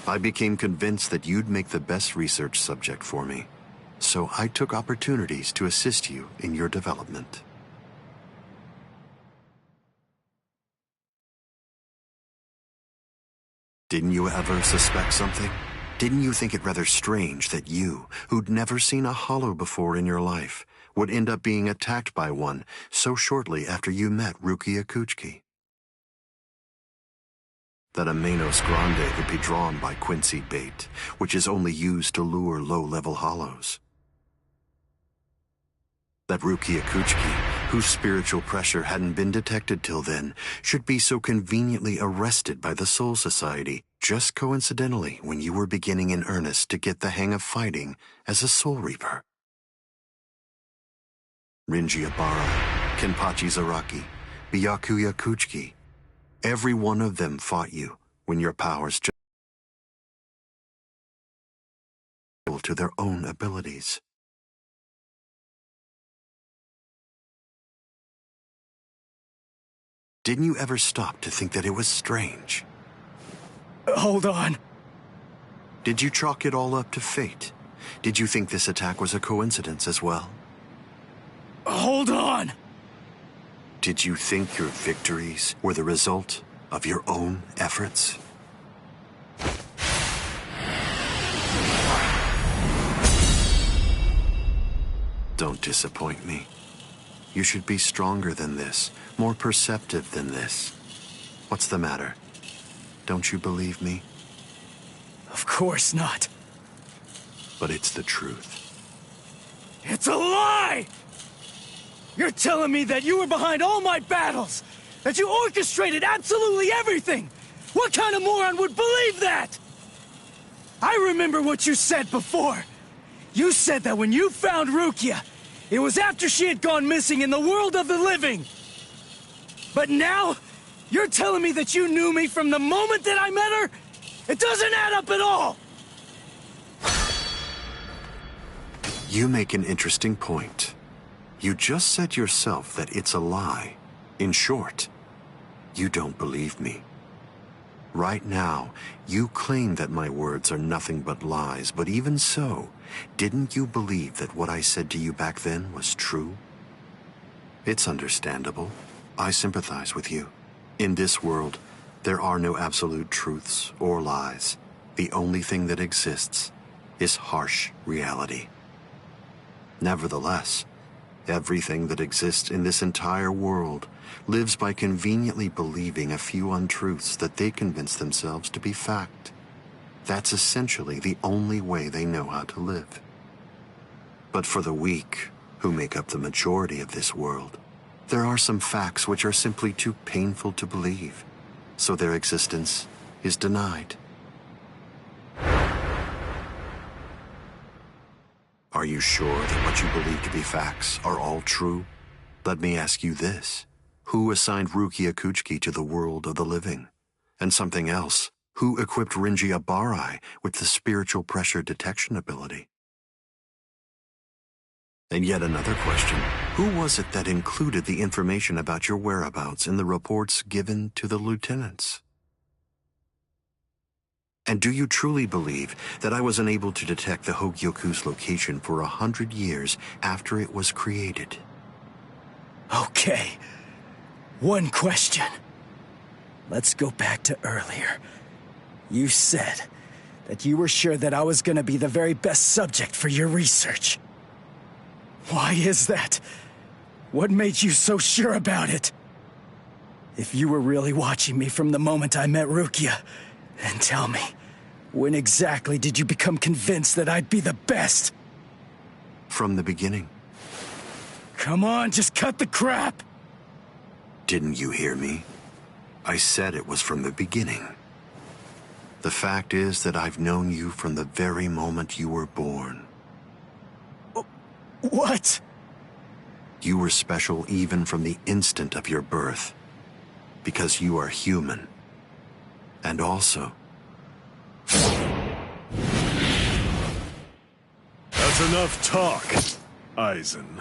M: I became convinced that you'd make the best research subject for me. So I took opportunities to assist you in your development. Didn't you ever suspect something? Didn't you think it rather strange that you, who'd never seen a hollow before in your life, would end up being attacked by one so shortly after you met Rukia Kuchiki? That a Manos Grande would be drawn by Quincy bait, which is only used to lure low-level hollows. That Rukia Kuchiki, whose spiritual pressure hadn't been detected till then, should be so conveniently arrested by the Soul Society, just coincidentally when you were beginning in earnest to get the hang of fighting as a Soul Reaper. Rinji Abarai, Kenpachi Zaraki, Byakuya Kuchiki. Every one of them fought you when your powers just to their own abilities. Didn't you ever stop to think that it was strange?
Q: Hold on.
M: Did you chalk it all up to fate? Did you think this attack was a coincidence as well?
Q: Hold on!
M: Did you think your victories were the result of your own efforts? Don't disappoint me. You should be stronger than this, more perceptive than this. What's the matter? Don't you believe me?
Q: Of course not.
M: But it's the truth.
Q: It's a lie! You're telling me that you were behind all my battles! That you orchestrated absolutely everything! What kind of moron would believe that? I remember what you said before. You said that when you found Rukia, it was after she had gone missing in the world of the living. But now, you're telling me that you knew me from the moment that I met her? It doesn't add up at all!
M: You make an interesting point. You just said yourself that it's a lie. In short, you don't believe me. Right now, you claim that my words are nothing but lies, but even so, didn't you believe that what I said to you back then was true? It's understandable. I sympathize with you. In this world, there are no absolute truths or lies. The only thing that exists is harsh reality. Nevertheless, everything that exists in this entire world lives by conveniently believing a few untruths that they convince themselves to be fact. That's essentially the only way they know how to live. But for the weak, who make up the majority of this world, there are some facts which are simply too painful to believe, so their existence is denied. Are you sure that what you believe to be facts are all true? Let me ask you this. Who assigned Rukia Kuchiki to the world of the living? And something else. Who equipped Rinji Abarai with the spiritual pressure detection ability? And yet another question. Who was it that included the information about your whereabouts in the reports given to the lieutenants? And do you truly believe that I was unable to detect the Hogyoku's location for 100 years after it was created?
Q: Okay. One question. Let's go back to earlier. You said that you were sure that I was gonna be the very best subject for your research. Why is that? What made you so sure about it? If you were really watching me from the moment I met Rukia, then tell me, when exactly did you become convinced that I'd be the best?
M: From the beginning.
Q: Come on, just cut the crap!
M: Didn't you hear me? I said it was from the beginning. The fact is that I've known you from the very moment you were born.
Q: What?
M: You were special even from the instant of your birth. Because you are human. And also...
E: That's enough talk, Eisen.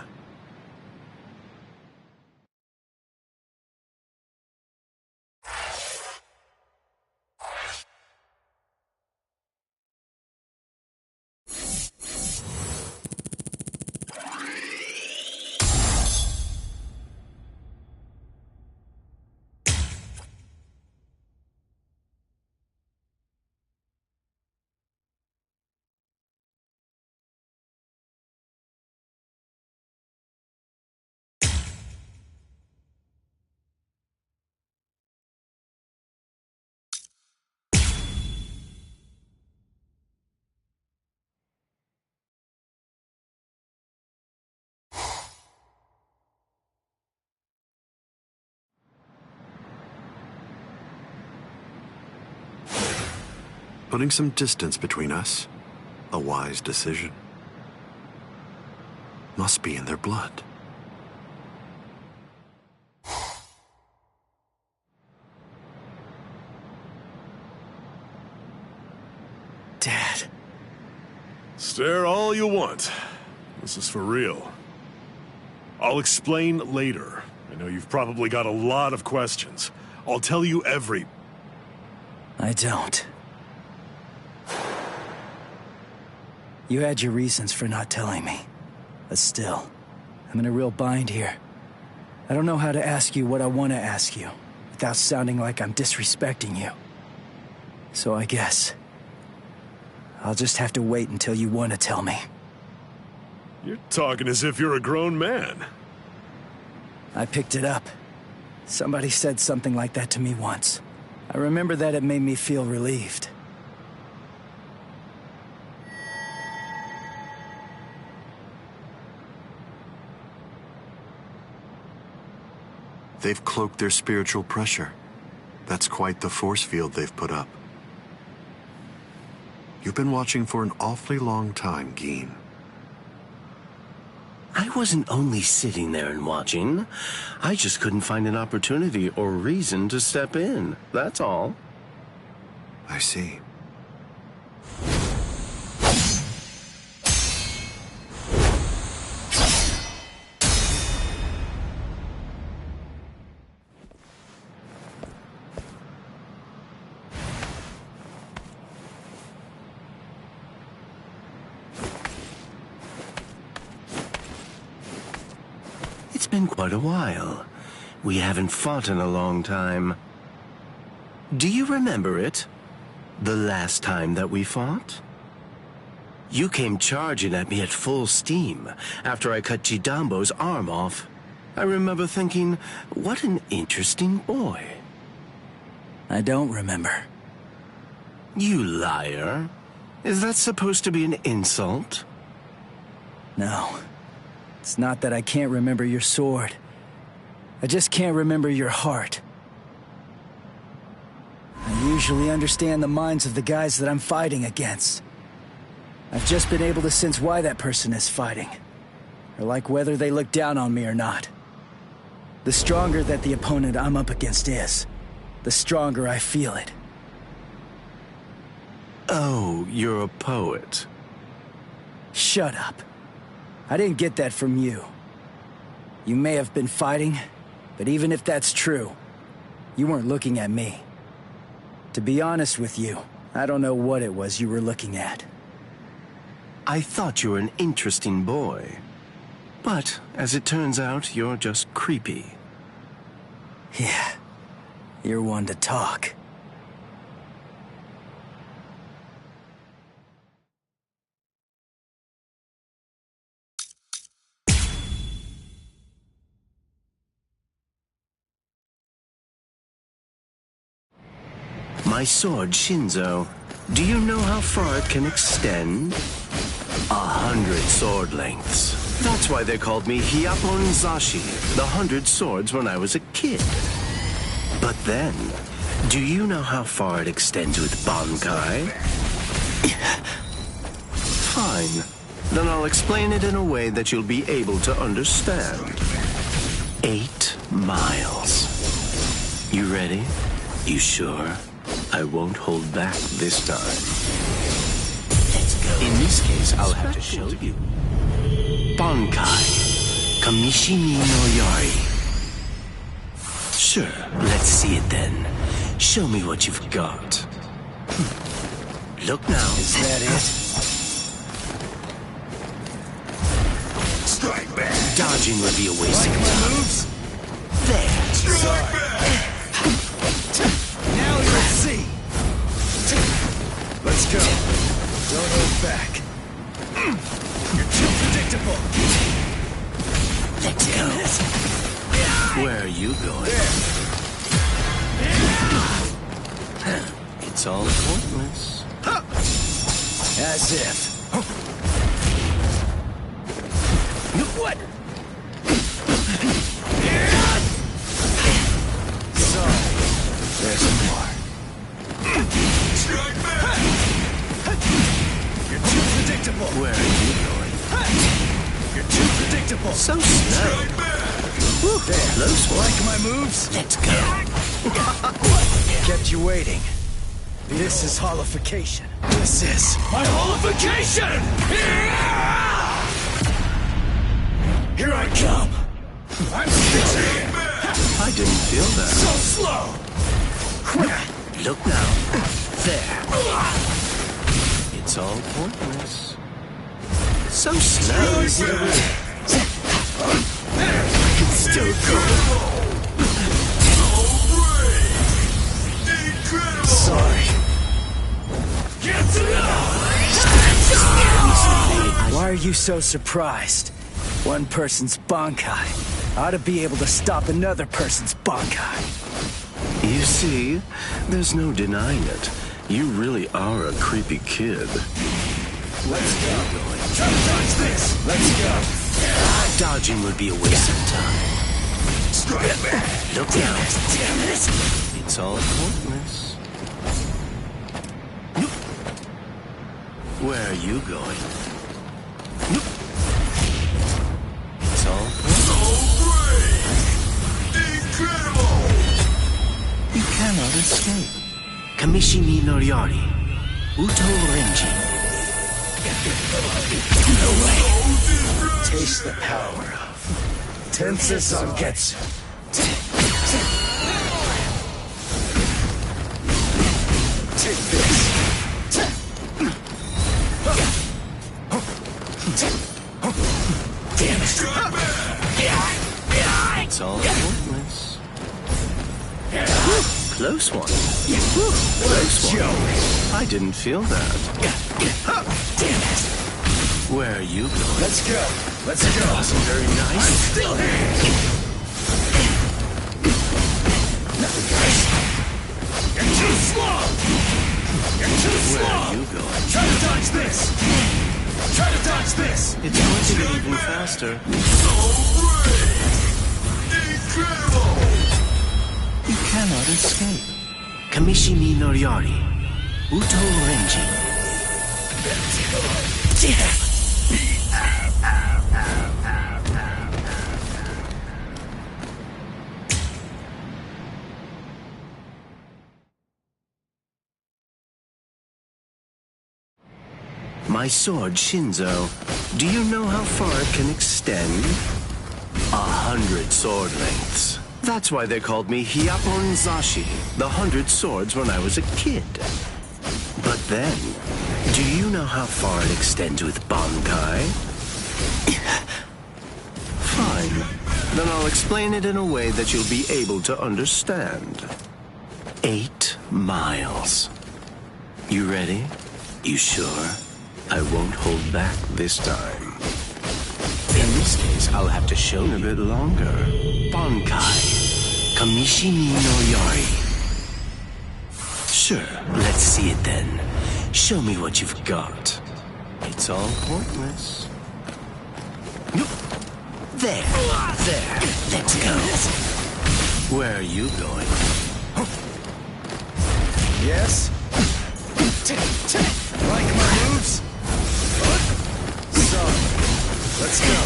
M: Putting some distance between us, a wise decision. Must be in their blood.
R: Stare all you want. This is for real. I'll explain later. I know you've probably got a lot of questions. I'll tell you every...
A: I don't. You had your reasons for not telling me. But still, I'm in a real bind here. I don't know how to ask you what I want to ask you, without sounding like I'm disrespecting you. So I guess... I'll just have to wait until you want to tell me.
R: You're talking as if you're a grown man.
A: I picked it up. Somebody said something like that to me once. I remember that it made me feel relieved.
M: They've cloaked their spiritual pressure. That's quite the force field they've put up. You've been watching for an awfully long time, Geen.
L: I wasn't only sitting there and watching. I just couldn't find an opportunity or reason to step in. That's all.
M: I see.
L: It's been quite a while. We haven't fought in a long time. Do you remember it? The last time that we fought? You came charging at me at full steam after I cut Chidambo's arm off. I remember thinking, what an interesting boy.
A: I don't remember.
L: You liar. Is that supposed to be an insult?
A: No. It's not that I can't remember your sword. I just can't remember your heart. I usually understand the minds of the guys that I'm fighting against. I've just been able to sense why that person is fighting. Or like whether they look down on me or not. The stronger that the opponent I'm up against is, the stronger I feel it.
L: Oh, you're a poet.
A: Shut up. I didn't get that from you. You may have been fighting, but even if that's true, you weren't looking at me. To be honest with you, I don't know what it was you were looking at.
L: I thought you were an interesting boy. But, as it turns out, you're just creepy.
A: Yeah, you're one to talk.
L: My sword, Shinzo. Do you know how far it can extend? 100 sword lengths. That's why they called me Hyapon Zashi, the 100 swords when I was a kid. But then, do you know how far it extends with Bankai? Fine. Then I'll explain it in a way that you'll be able to understand. 8 miles. You ready? You sure? I won't hold back this time. In this case, I'll have to show you. Bankai. Kamishimi no Yari. Sure, let's see it then. Show me what you've got. Look now.
A: Is that it?
L: Strike back. Dodging would be a waste of time. Moves? There.
Q: Strike back. Now you'll see. Let's go. Don't hold back. You're too predictable.
L: Let's go. Where are you going? It's all pointless.
A: As if.
Q: What?
A: So, there's more.
Q: Strike back! You're too predictable.
L: Where are you going?
Q: You're too predictable.
L: So slow.
A: There.
L: Close one.
Q: Like my moves?
L: Let's go.
A: Kept you waiting.
Q: This is holification. This is my holification! Here I come! I'm busy!
L: I didn't feel that.
Q: So slow!
L: Look now. There. It's all pointless. So slow.
Q: I can still go. Sorry. Why are you so surprised? One person's Bankai ought to be able to stop another person's Bankai.
L: You see, there's no denying it. You really are a creepy kid.
Q: Let's go. Try to dodge this. Let's go.
L: Dodging would be a waste of time. Look now.
Q: Damn it.
L: It's all pointless. Where are you going? It's all
G: Incredible!
L: You cannot escape. Kamishimi no Yari. Uto Renji.
Q: No way. Taste the power of Tensei Zangetsu. Take this. Damn it.
L: It's all pointless. Close one. Close one. I didn't feel that.
Q: Damn it.
L: Where are you going?
Q: Let's go. Let's go.
L: Wasn't very nice.
Q: I'm still here. Nothing, guys. You're too slow. You're too slow.
L: Where are you going?
Q: Try to dodge this. Try to dodge this.
L: It's going to get even faster.
G: Incredible!
L: You cannot escape. Kamishimi no Yari. Uto Renji. My sword, Shinzo. Do you know how far it can extend? 100 sword lengths. That's why they called me Hyapon Zashi, the 100 swords when I was a kid. But then, do you know how far it extends with Bankai? Fine. Then I'll explain it in a way that you'll be able to understand. 8 miles. You ready? You sure? I won't hold back this time. In this case, I'll have to show you a bit longer. Bankai. Kamishimi no Yari. Sure, let's see it then. Show me what you've got. It's all pointless. There. There. Let's go. Where are you going?
Q: Yes? Like my moves? So, let's go.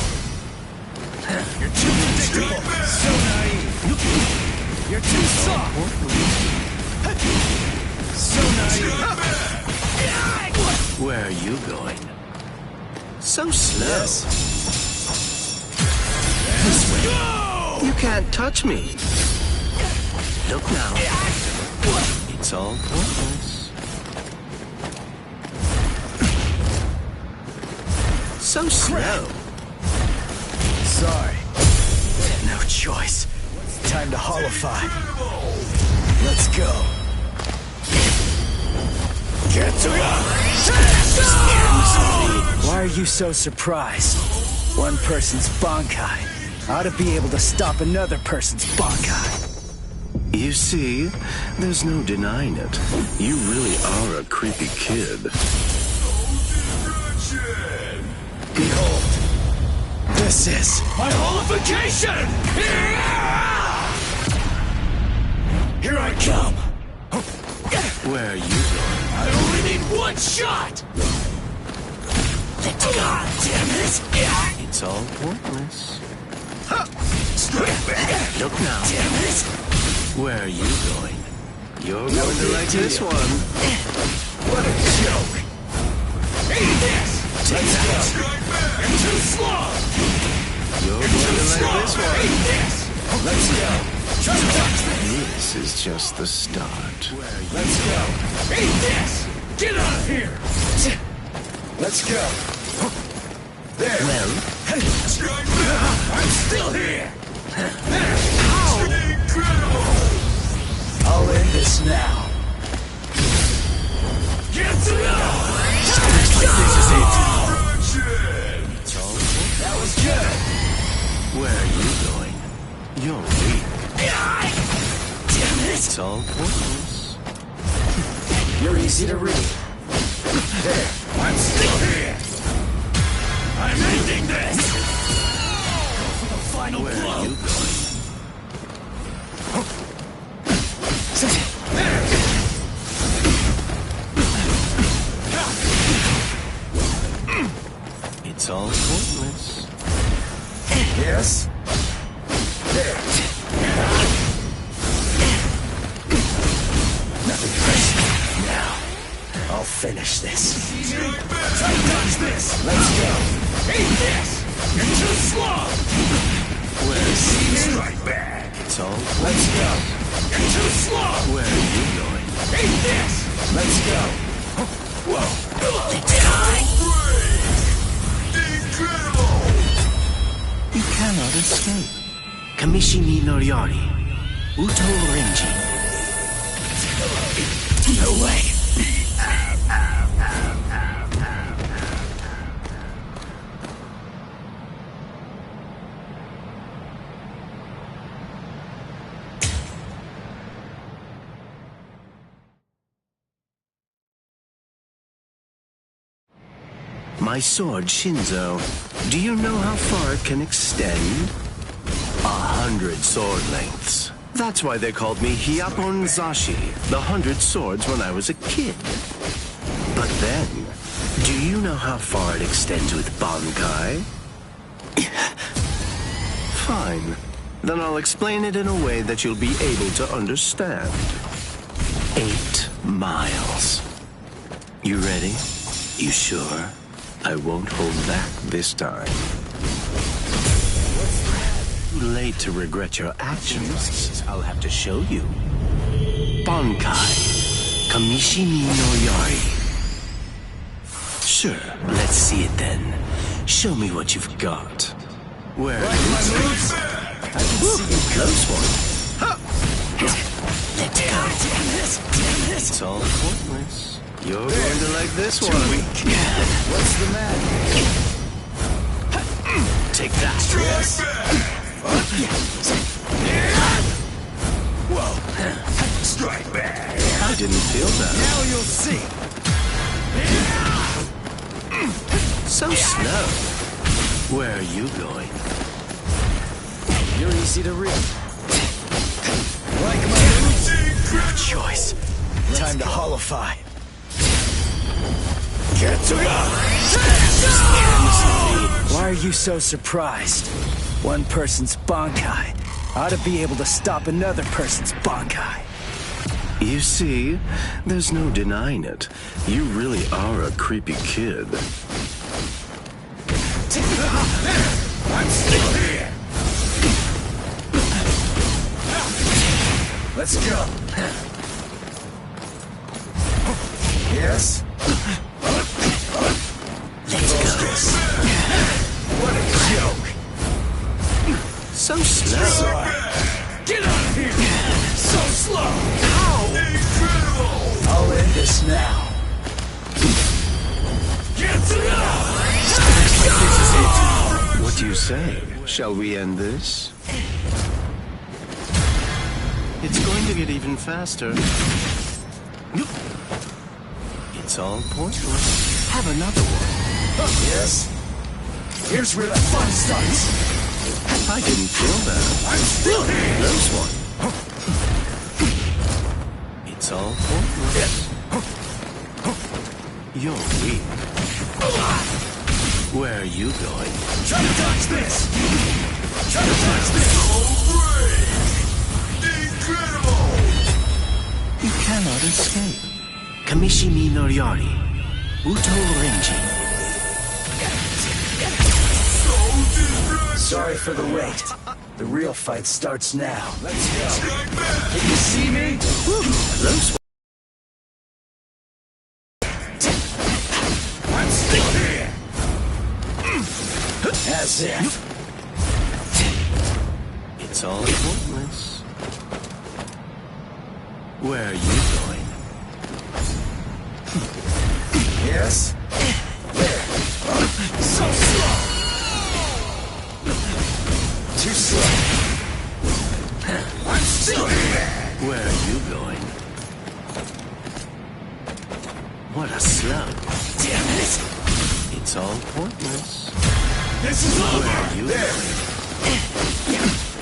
Q: You're too predictable. So naive. You're too soft. So naive.
L: Where are you going? So slow.
Q: Yes.
L: This way. You can't touch me. Look now. It's all pointless. So slow.
Q: Sorry. No choice. Time to holify. Let's go. Get to Why are you so surprised? One person's Bankai ought to be able to stop another person's Bankai.
L: You see, there's no denying it. You really are a creepy kid.
Q: Behold, this is my holification! Here I come!
L: Where are you going?
Q: I only need one shot! God damn it!
L: It's all pointless. Look now.
Q: Damn it!
L: Where are you going? You're going to like this one.
G: What a joke! Eat this! Let's go! You're too slow!
L: You're going to like this one.
G: Eat this! Let's go! Try to touch me!
L: This is just the start.
G: Let's go! Eat this! Get out of here! Let's go! There!
L: Well?
G: I'm still here! How? Incredible! I'll end this now. Get to know! This is it! That was good!
L: Where are you going? You're weak.
G: Damn it!
L: It's all pointless.
G: You're easy to read. There, I'm still here! I'm ending this! For the final
L: Where
G: blow!
L: are you going? It's all pointless.
G: Yes? There. Nothing pressing. Now, I'll finish this. Try to dodge this! Let's go! Eat this! You're too slow!
L: Where's
G: Strike back!
L: It's all
G: Let's go! You're too slow!
L: Where are you going?
G: Eat this! Let's go! Whoa! Incredible!
L: You cannot escape. Kamishimi no Yari. Uto Renji.
G: No way!
L: My sword, Shinzo. Do you know how far it can extend? 100 sword lengths. That's why they called me Hyapon Zashi, the 100 swords when I was a kid. But then, do you know how far it extends with Bankai? Fine. Then I'll explain it in a way that you'll be able to understand. 8 miles. You ready? You sure? I won't hold back this time. Too late to regret your actions. I'll have to show you. Bankai. Kamishimi no Yari. Sure, let's see it then. Show me what you've got. Where are you?
G: I can see you.
L: Close one.
G: Let's go. Damn it!
L: It's all pointless. You're going to like this one.
G: What's the matter?
L: Take that.
G: Yes. Whoa. Strike back.
L: I didn't feel that.
G: Now you'll see.
L: So slow. Where are you going?
G: You're easy to read. Like my moves? No choice. Time to holofy. Get to go! Why are you so surprised? One person's Bankai ought to be able to stop another person's Bankai.
L: You see, there's no denying it. You really are a creepy kid.
G: I'm still here! Let's go! Yes?
L: Let's go.
G: What a joke!
L: So slow.
G: Get out of here! So slow! How? Incredible! I'll end this now. Get to
L: What do you say? Shall we end this? It's going to get even faster. It's all pointless. Have another one.
G: Yes? Here's where the fun starts.
L: I didn't feel that.
G: I'm still here!
L: Close one. It's all pointless. You're weak. Where are you going?
G: Try to dodge this! Try to dodge this! Oh, great! Incredible!
L: You cannot escape. Kamishimi no Yari. Uto Renji.
Q: Sorry for the wait. The real fight starts now. Let's go. Can you see me?
L: Close.
Q: I'm still here. As if.
L: It's all pointless. Where are you going?
Q: Yes? There. So slow. Too slow. I'm still here.
L: Where are you going? What a slug.
Q: Damn it.
L: It's all pointless.
Q: This is over.
L: Where are you
Q: there.
L: going?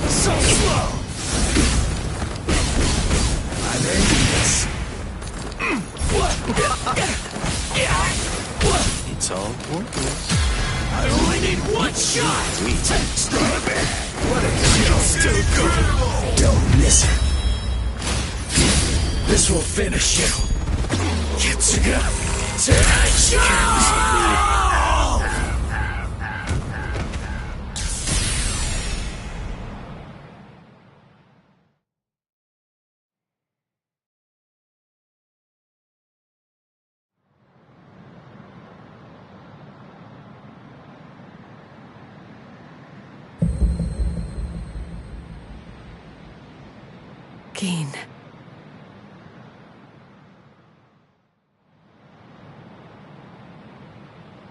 Q: So slow. I'm ending this.
L: It's all pointless.
Q: I only need one shot!
L: Sweet.
Q: Start back! What a kill! Still good! Don't miss it! This will finish you! Kitsuga! Tencho!
F: Keen.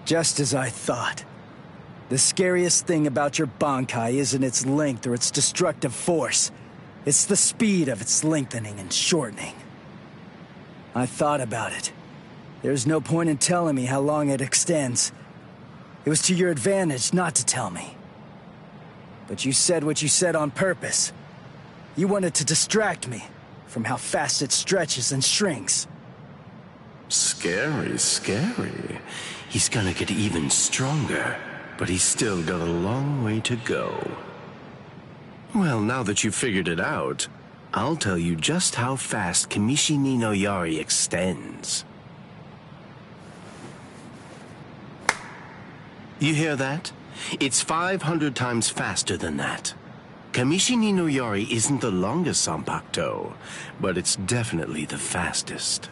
Q: Just as I thought. The scariest thing about your Bankai isn't its length or its destructive force. It's the speed of its lengthening and shortening. I thought about it. There's no point in telling me how long it extends. It was to your advantage not to tell me. But you said what you said on purpose. You wanted to distract me from how fast it stretches and shrinks.
L: Scary, scary. He's gonna get even stronger, but he's still got a long way to go. Well, now that you've figured it out, I'll tell you just how fast Kamishimi no Yari extends. You hear that? It's 500 times faster than that. Kamishimi no Yari isn't the longest Zanpakuto, but it's definitely the fastest.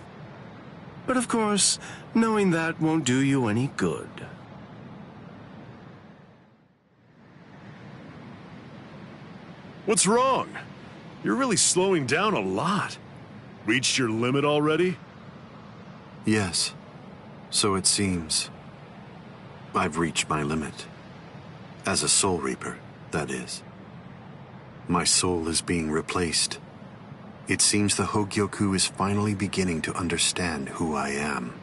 L: But of course, knowing that won't do you any good.
R: What's wrong? You're really slowing down a lot. Reached your limit already?
M: Yes. So it seems. I've reached my limit. As a Soul Reaper, that is. My soul is being replaced. It seems the Hogyoku is finally beginning to understand who I am.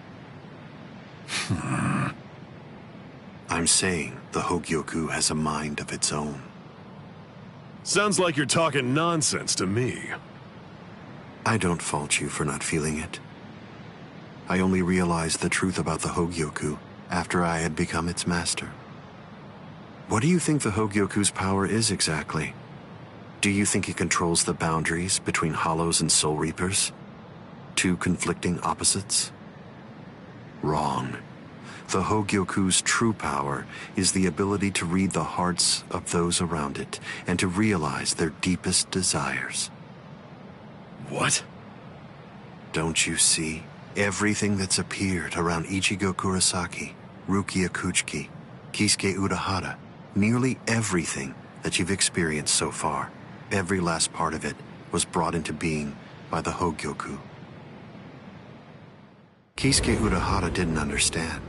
M: I'm saying the Hogyoku has a mind of its own.
R: Sounds like you're talking nonsense to me.
M: I don't fault you for not feeling it. I only realized the truth about the Hogyoku after I had become its master. What do you think the Hogyoku's power is exactly? Do you think it controls the boundaries between Hollows and Soul Reapers? Two conflicting opposites? Wrong. The Hogyoku's true power is the ability to read the hearts of those around it and to realize their deepest desires.
R: What?
M: Don't you see? Everything that's appeared around Ichigo Kurosaki, Rukia Kuchiki, Kisuke Urahara, nearly everything that you've experienced so far, every last part of it was brought into being by the Hogyoku. Kisuke Urahara didn't understand.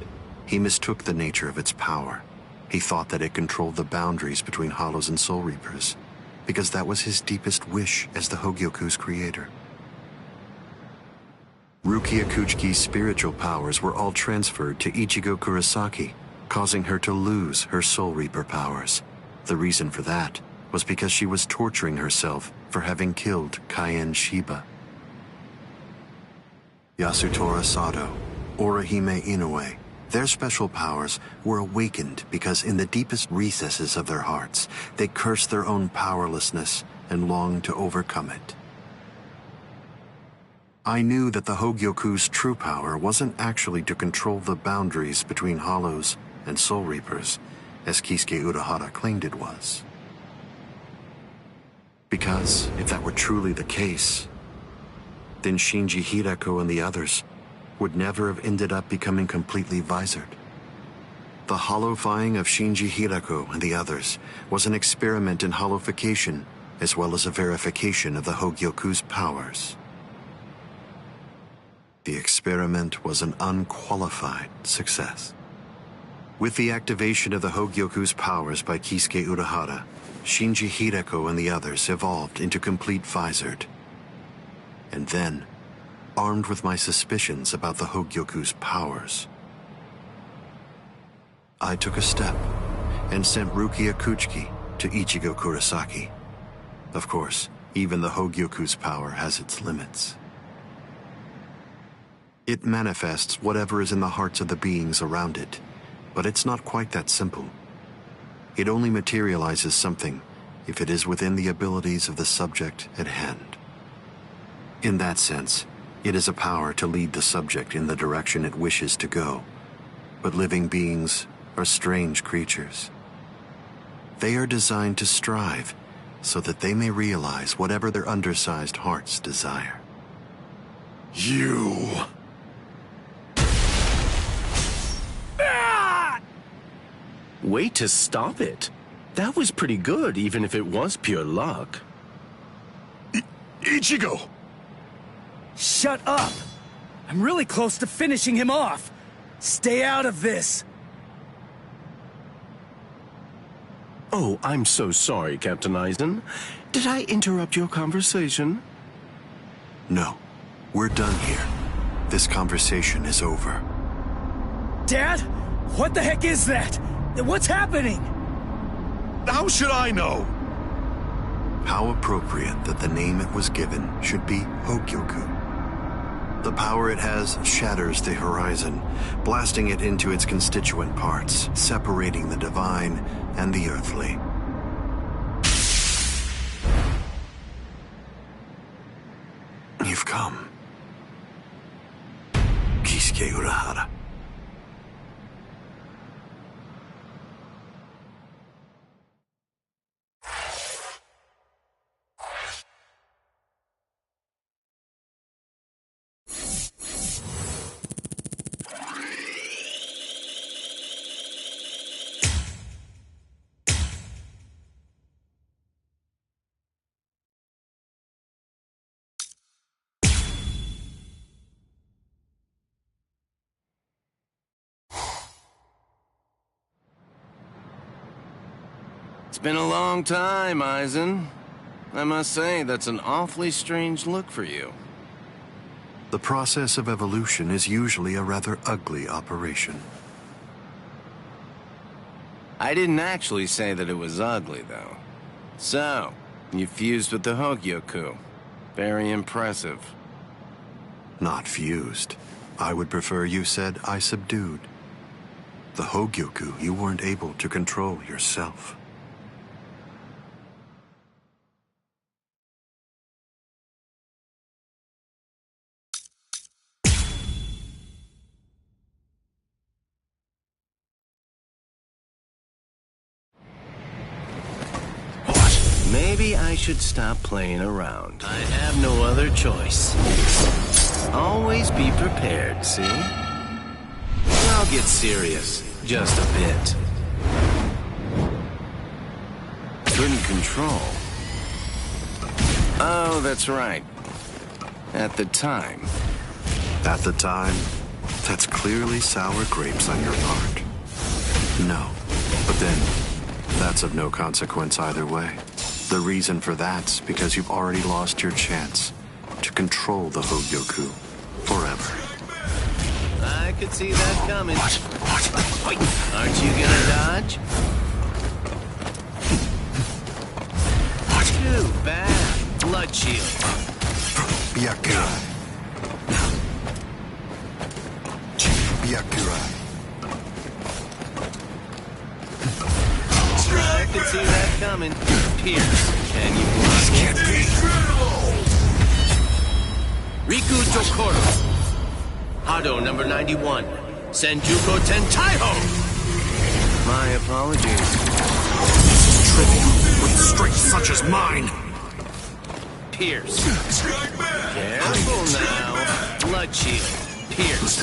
M: He mistook the nature of its power. He thought that it controlled the boundaries between Hollows and Soul Reapers, because that was his deepest wish as the Hogyoku's creator. Rukia Kuchiki's spiritual powers were all transferred to Ichigo Kurosaki, causing her to lose her Soul Reaper powers. The reason for that was because she was torturing herself for having killed Kaien Shiba. Yasutora Sato, Orihime Inoue, their special powers were awakened because in the deepest recesses of their hearts, they cursed their own powerlessness and longed to overcome it. I knew that the Hogyoku's true power wasn't actually to control the boundaries between Hollows and Soul Reapers, as Kisuke Urahara claimed it was. Because if that were truly the case, then Shinji Hirako and the others would never have ended up becoming completely visored. The hollowifying of Shinji Hirako and the others was an experiment in hollowification, as well as a verification of the Hogyoku's powers. The experiment was an unqualified success. With the activation of the Hogyoku's powers by Kisuke Urahara, Shinji Hirako and the others evolved into complete visored. And then, armed with my suspicions about the Hogyoku's powers, I took a step and sent Rukia Kuchiki to Ichigo Kurosaki. Of course, even the Hogyoku's power has its limits. It manifests whatever is in the hearts of the beings around it, but it's not quite that simple. It only materializes something if it is within the abilities of the subject at hand. In that sense, it is a power to lead the subject in the direction it wishes to go. But living beings are strange creatures. They are designed to strive so that they may realize whatever their undersized hearts desire.
R: You...
L: Way to stop it. That was pretty good, even if it was pure luck.
R: Ichigo!
Q: Shut up! I'm really close to finishing him off. Stay out of this.
L: Oh, I'm so sorry, Captain Eisen. Did I interrupt your conversation?
M: No. We're done here. This conversation is over.
Q: Dad? What the heck is that? What's happening?
R: How should I know?
M: How appropriate that the name it was given should be Hogyoku. The power it has shatters the horizon, blasting it into its constituent parts, separating the divine and the earthly. You've come. Kisuke Urahara.
L: It's been a long time, Eisen. I must say, that's an awfully strange look for you.
M: The process of evolution is usually a rather ugly operation.
L: I didn't actually say that it was ugly, though. So, you fused with the Hogyoku. Very impressive.
M: Not fused. I would prefer you said I subdued. The Hogyoku you weren't able to control yourself.
L: Maybe I should stop playing around. I have no other choice. Always be prepared, see? I'll get serious, just a bit. Couldn't control. Oh, that's right. At the time.
M: At the time? That's clearly sour grapes on your part. No. But then, that's of no consequence either way. The reason for that's because you've already lost your chance to control the Hogyoku forever.
L: I could see that coming. What? Aren't you gonna dodge? Too bad. Blood shield.
M: Byakurai. Byakurai.
L: I could see that coming. Pierce, can you block it? Riku Dokoro. Hado number 91. Senjuko Tentaiho! My apologies.
B: This is trivial with strength such as mine.
L: Pierce. Careful now. Blood shield. Pierce.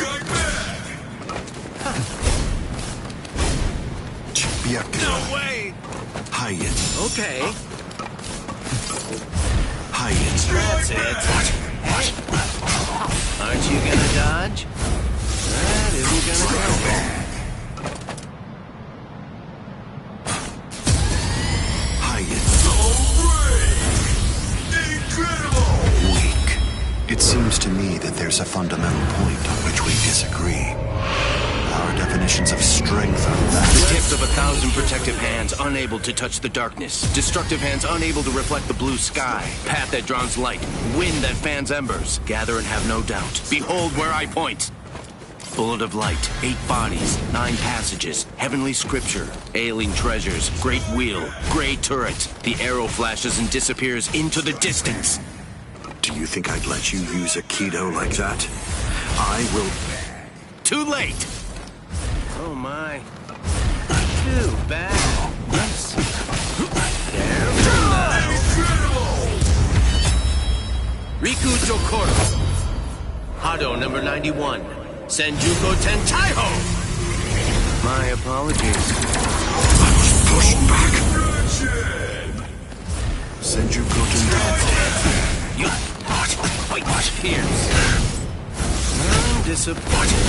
M: No
L: way!
M: Hayen.
L: Okay.
M: Hayen.
L: That's it. Aren't you gonna dodge? That isn't gonna help.
M: Hayen. Weak. It seems to me that there's a fundamental point on which we disagree. Our definitions of strength are
L: The
M: vast.
L: tips of 1,000 protective hands unable to touch the darkness. Destructive hands unable to reflect the blue sky. Path that draws light. Wind that fans embers. Gather and have no doubt. Behold where I point. Bullet of light. 8 bodies. 9 passages. Heavenly scripture. Ailing treasures. Great wheel. Gray turret. The arrow flashes and disappears into the distance.
M: Do you think I'd let you use a Kido like that? I will...
L: Too late! Oh my. Too bad. Yes. Careful now. Riku Dokoro. Hado number 91. Senjuko Tentaiho! My apologies.
B: I was pushed back.
M: Senjuko Tentaiho.
L: You Pierce. I'm disappointed.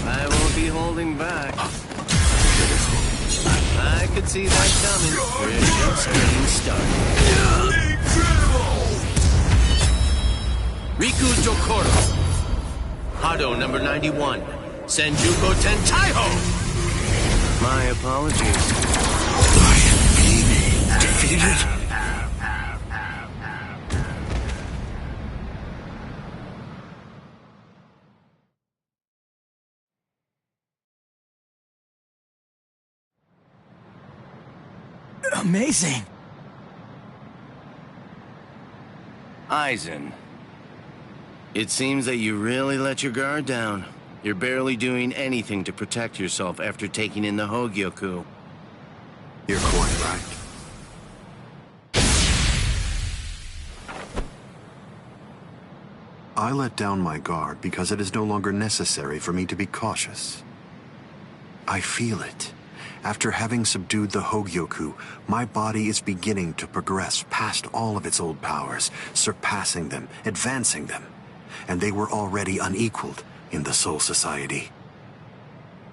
L: I won't be holding back. I could see that coming. We're just getting started. Riku Dokoro. Hado number 91. Senjuko Tentaiho! My apologies.
B: I am being defeated.
Q: Amazing.
L: Aizen. It seems that you really let your guard down. You're barely doing anything to protect yourself after taking in the Hogyoku.
M: You're quite right. I let down my guard because it is no longer necessary for me to be cautious. I feel it. After having subdued the Hogyoku, my body is beginning to progress past all of its old powers, surpassing them, advancing them. And they were already unequaled in the Soul Society.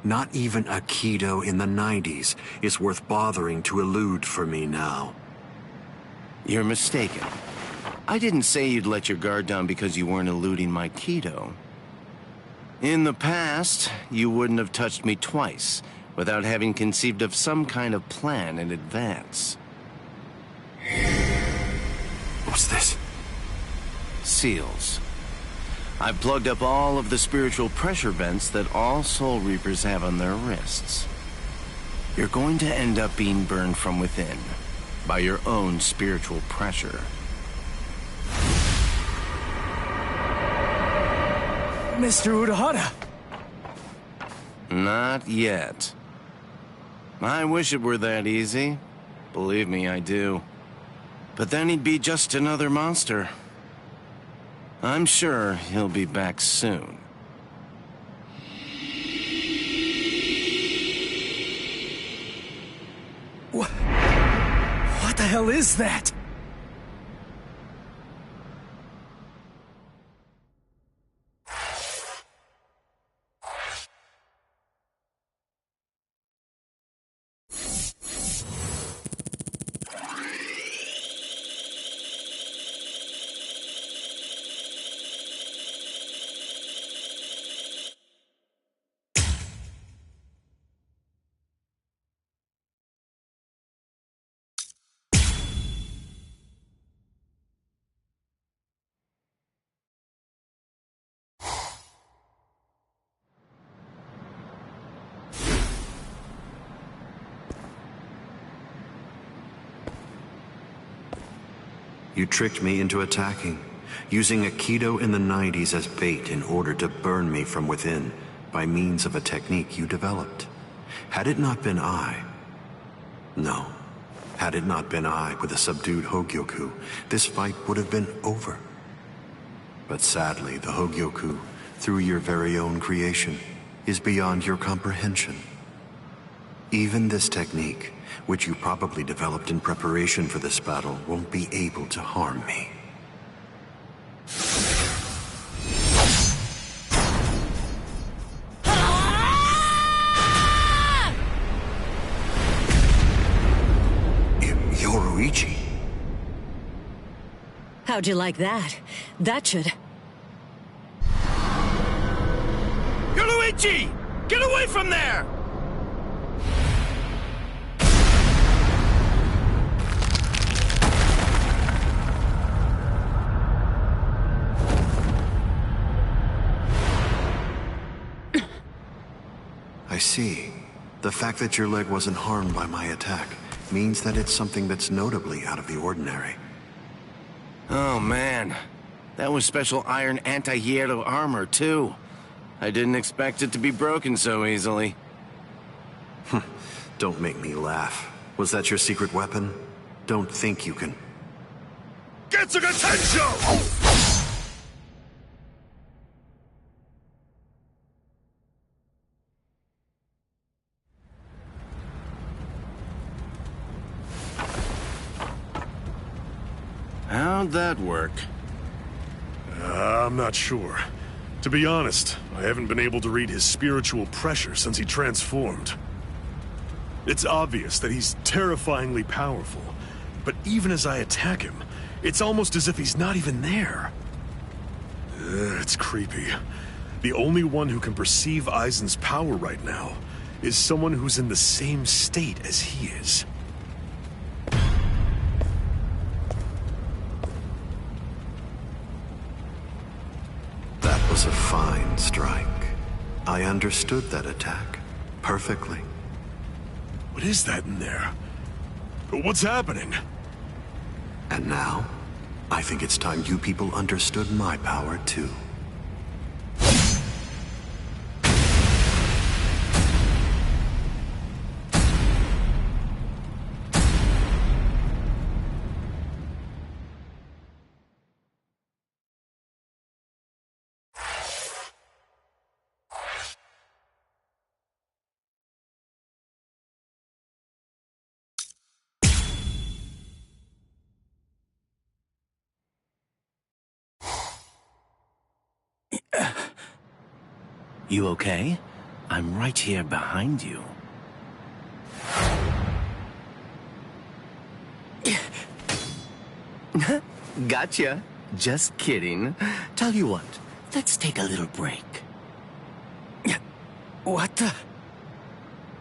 M: Not even a Kido in the 90s is worth bothering to elude for me now.
L: You're mistaken. I didn't say you'd let your guard down because you weren't eluding my Kido. In the past, you wouldn't have touched me twice without having conceived of some kind of plan in advance.
M: What's this?
L: Seals. I've plugged up all of the spiritual pressure vents that all Soul Reapers have on their wrists. You're going to end up being burned from within by your own spiritual pressure.
Q: Mr. Urahara.
L: Not yet. I wish it were that easy. Believe me, I do. But then he'd be just another monster. I'm sure he'll be back soon.
Q: What the hell is that?
M: You tricked me into attacking. using Aikido in the 90s as bait in order to burn me from within by means of a technique you developed. Had it not been I... No. Had it not been I with a subdued Hogyoku, this fight would have been over. But sadly, the Hogyoku, through your very own creation, is beyond your comprehension. Even this technique, which you probably developed in preparation for this battle, won't be able to harm me. Yoruichi.
P: How'd you like that? That should...
Q: Yoruichi! Get away from there!
M: I see. The fact that your leg wasn't harmed by my attack means that it's something that's notably out of the ordinary.
L: Oh, man. That was special iron anti-hierro armor, too. I didn't expect it to be broken so easily.
M: Don't make me laugh. Was that your secret weapon? Don't think you can...
E: Get some attention!
L: How'd that work?
R: I'm not sure. To be honest, I haven't been able to read his spiritual pressure since he transformed. It's obvious that he's terrifyingly powerful, but even as I attack him, it's almost as if he's not even there. It's creepy. The only one who can perceive Aizen's power right now is someone who's in the same state as he is.
M: That was a fine strike. I understood that attack perfectly.
R: What is that in there? What's happening?
M: And now, I think it's time you people understood my power too.
L: You okay? I'm right here behind you. Gotcha. Just kidding. Tell you what, let's take a little break. What the?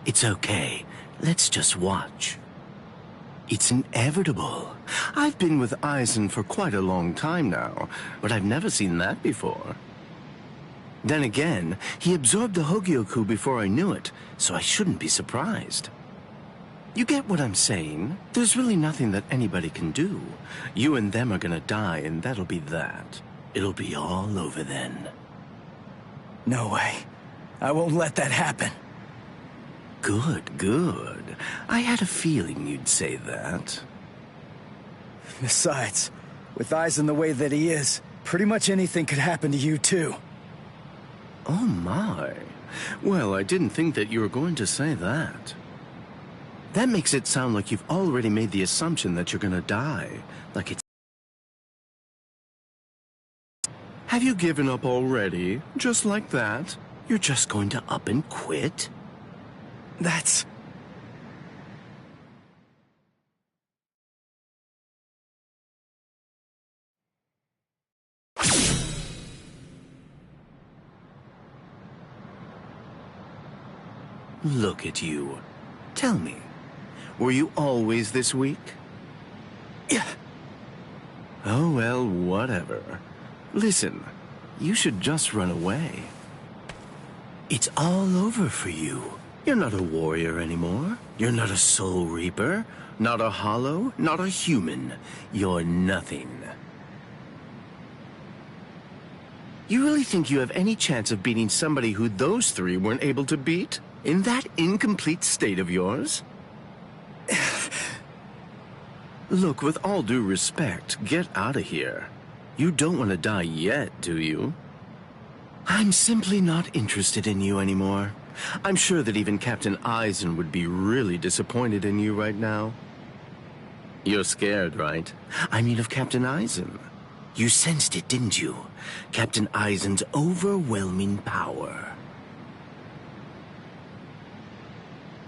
L: It's okay. Let's just watch. It's inevitable. I've been with Aizen for quite a long time now, but I've never seen that before. Then again, he absorbed the Hogyoku before I knew it, so I shouldn't be surprised. You get what I'm saying? There's really nothing that anybody can do. You and them are gonna die, and that'll be that. It'll be all over then.
Q: No way. I won't let that happen.
L: Good, good. I had a feeling you'd say that.
Q: Besides, with Aizen the way that he is, pretty much anything could happen to you too.
L: Oh my. Well, I didn't think that you were going to say that. That makes it sound like you've already made the assumption that you're gonna die. Like it's... Have you given up already? Just like that? You're just going to up and quit?
Q: That's...
L: Look at you. Tell me, were you always this weak?
Q: Yeah.
L: Oh, well, whatever. Listen, you should just run away. It's all over for you. You're not a warrior anymore. You're not a soul reaper, not a hollow, not a human. You're nothing. You really think you have any chance of beating somebody who those three weren't able to beat? In that incomplete state of yours? Look, with all due respect, get out of here. You don't want to die yet, do you? I'm simply not interested in you anymore. I'm sure that even Captain Eisen would be really disappointed in you right now. You're scared, right? I mean of Captain Eisen. You sensed it, didn't you? Captain Eisen's overwhelming power.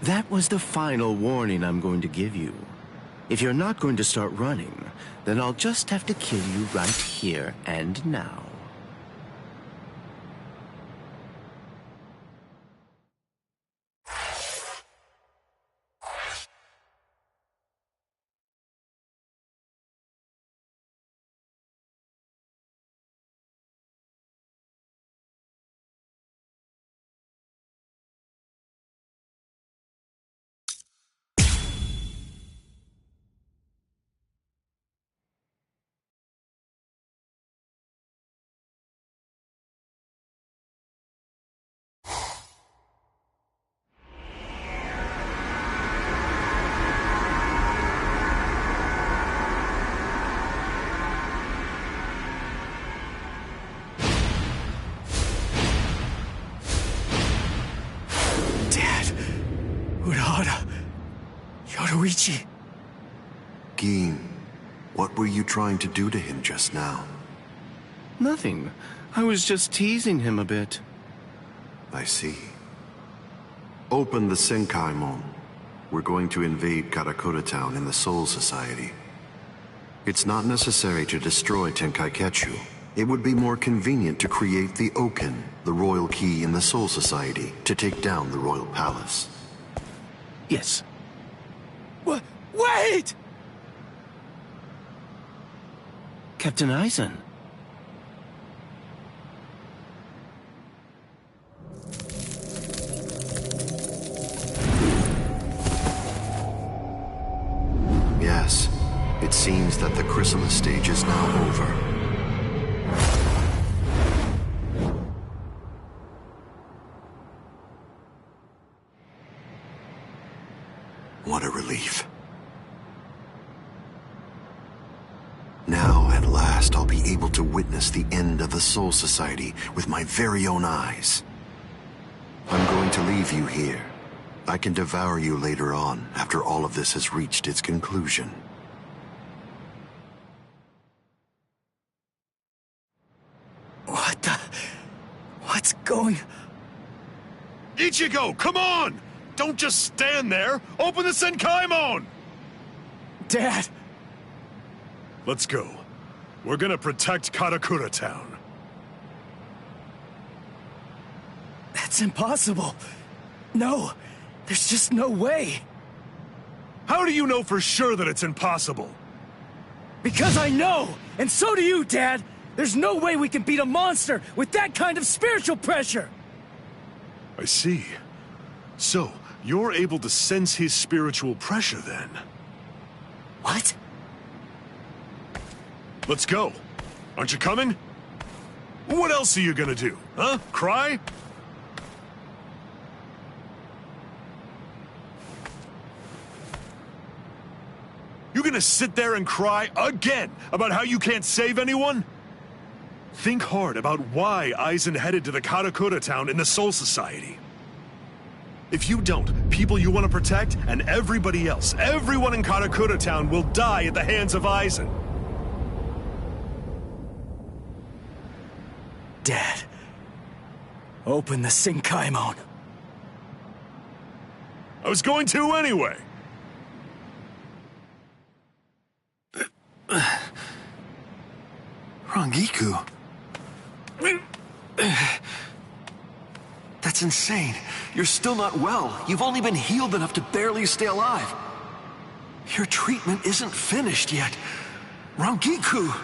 L: That was the final warning I'm going to give you. If you're not going to start running, then I'll just have to kill you right here and now.
M: Yoruichi. Gin, what were you trying to do to him just now?
L: Nothing. I was just teasing him a bit.
M: I see. Open the Senkaimon. We're going to invade Karakura Town in the Soul Society. It's not necessary to destroy Tenkaiketsu. It would be more convenient to create the Oken, the royal key in the Soul Society, to take down the royal palace.
L: Yes.
Q: Wait!
L: Captain Eisen.
M: Yes, it seems that the chrysalis stage is now over. What a relief. Now, at last, I'll be able to witness the end of the Soul Society with my very own eyes. I'm going to leave you here. I can devour you later on, after all of this has reached its conclusion.
Q: What's going...
R: Ichigo, come on! Don't just stand there! Open the Senkaimon!
Q: Dad!
R: Let's go. We're gonna protect Karakura Town.
Q: That's impossible. No, there's just no way.
R: How do you know for sure that it's impossible?
Q: Because I know! And so do you, Dad! There's no way we can beat a monster with that kind of spiritual pressure!
R: I see. So, you're able to sense his spiritual pressure, then?
Q: What?
R: Let's go. Aren't you coming? What else are you gonna do, huh? Cry? You gonna sit there and cry again about how you can't save anyone? Think hard about why Eisen headed to the Karakura Town in the Soul Society. If you don't, people you want to protect and everybody else, everyone in Karakura Town will die at the hands of Eisen.
Q: Dad, open the Senkaimon.
R: I was going to anyway.
M: Rangiku. That's insane. You're still not well. You've only been healed enough to barely stay alive. Your treatment isn't finished yet. Rangiku!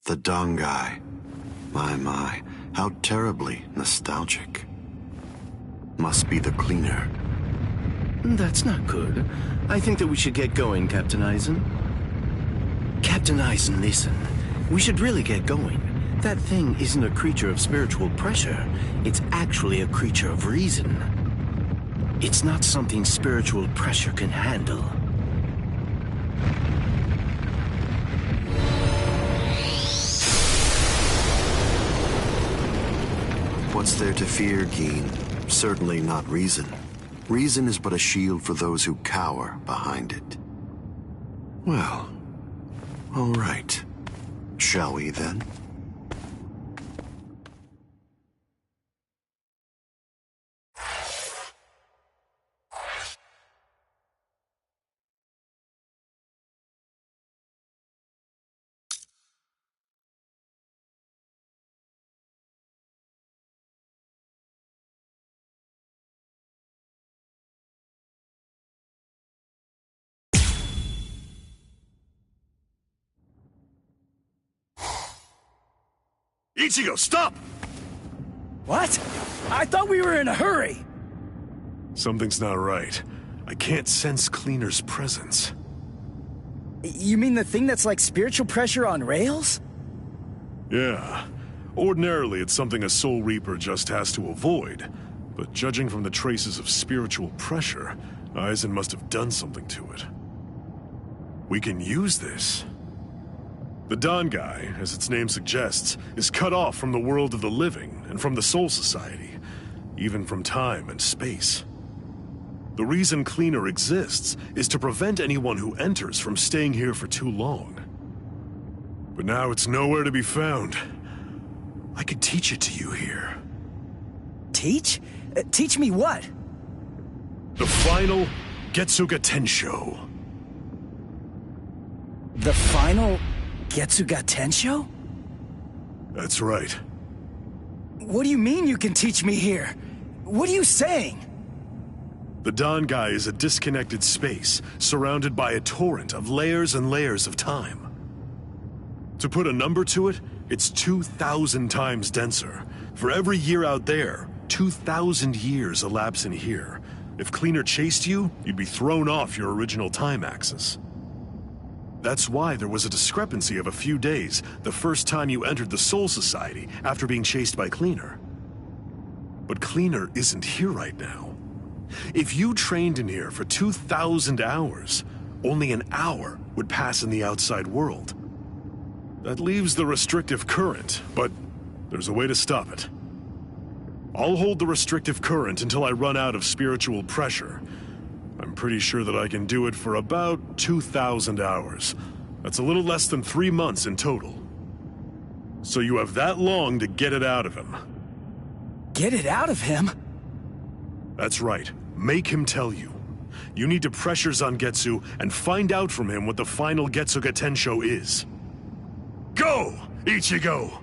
M: The Dangai. My, how terribly nostalgic. Must be the cleaner.
L: That's not good. I think that we should get going, Captain Eisen. Captain Captain Eisen, listen. We should really get going. That thing isn't a creature of spiritual pressure. It's actually a creature of reason. It's not something spiritual pressure can handle.
M: What's there to fear, Geen? Certainly not reason. Reason is but a shield for those who cower behind it. Well, all right. Shall we then?
R: Ichigo, stop!
Q: What? I thought we were in a hurry.
R: Something's not right. I can't sense Cleaner's presence.
Q: You mean the thing that's like spiritual pressure on rails?
R: Yeah. Ordinarily, it's something a Soul Reaper just has to avoid. But judging from the traces of spiritual pressure, Eisen must have done something to it. We can use this. The Dangai, as its name suggests, is cut off from the world of the living and from the Soul Society, even from time and space. The reason Cleaner exists is to prevent anyone who enters from staying here for too long. But now it's nowhere to be found. I could teach it to you here.
Q: Teach? Teach me what?
R: The final Getsuga Tensho.
Q: The final Getsuga Tensho?
R: That's right.
Q: What do you mean you can teach me here? What are you saying?
R: The Dangai is a disconnected space, surrounded by a torrent of layers and layers of time. To put a number to it, it's 2,000 times denser. For every year out there, 2,000 years elapse in here. If Cleaner chased you, you'd be thrown off your original time axis. That's why there was a discrepancy of a few days the first time you entered the Soul Society after being chased by Cleaner. But Cleaner isn't here right now. If you trained in here for 2,000 hours, only an hour would pass in the outside world. That leaves the restrictive current, but there's a way to stop it. I'll hold the restrictive current until I run out of spiritual pressure. I'm pretty sure that I can do it for about 2,000 hours. That's a little less than 3 months in total. So you have that long to get it out of him.
Q: Get it out of him?
R: That's right. Make him tell you. You need to pressure Zangetsu and find out from him what the final Getsuga Tensho is. Go, Ichigo!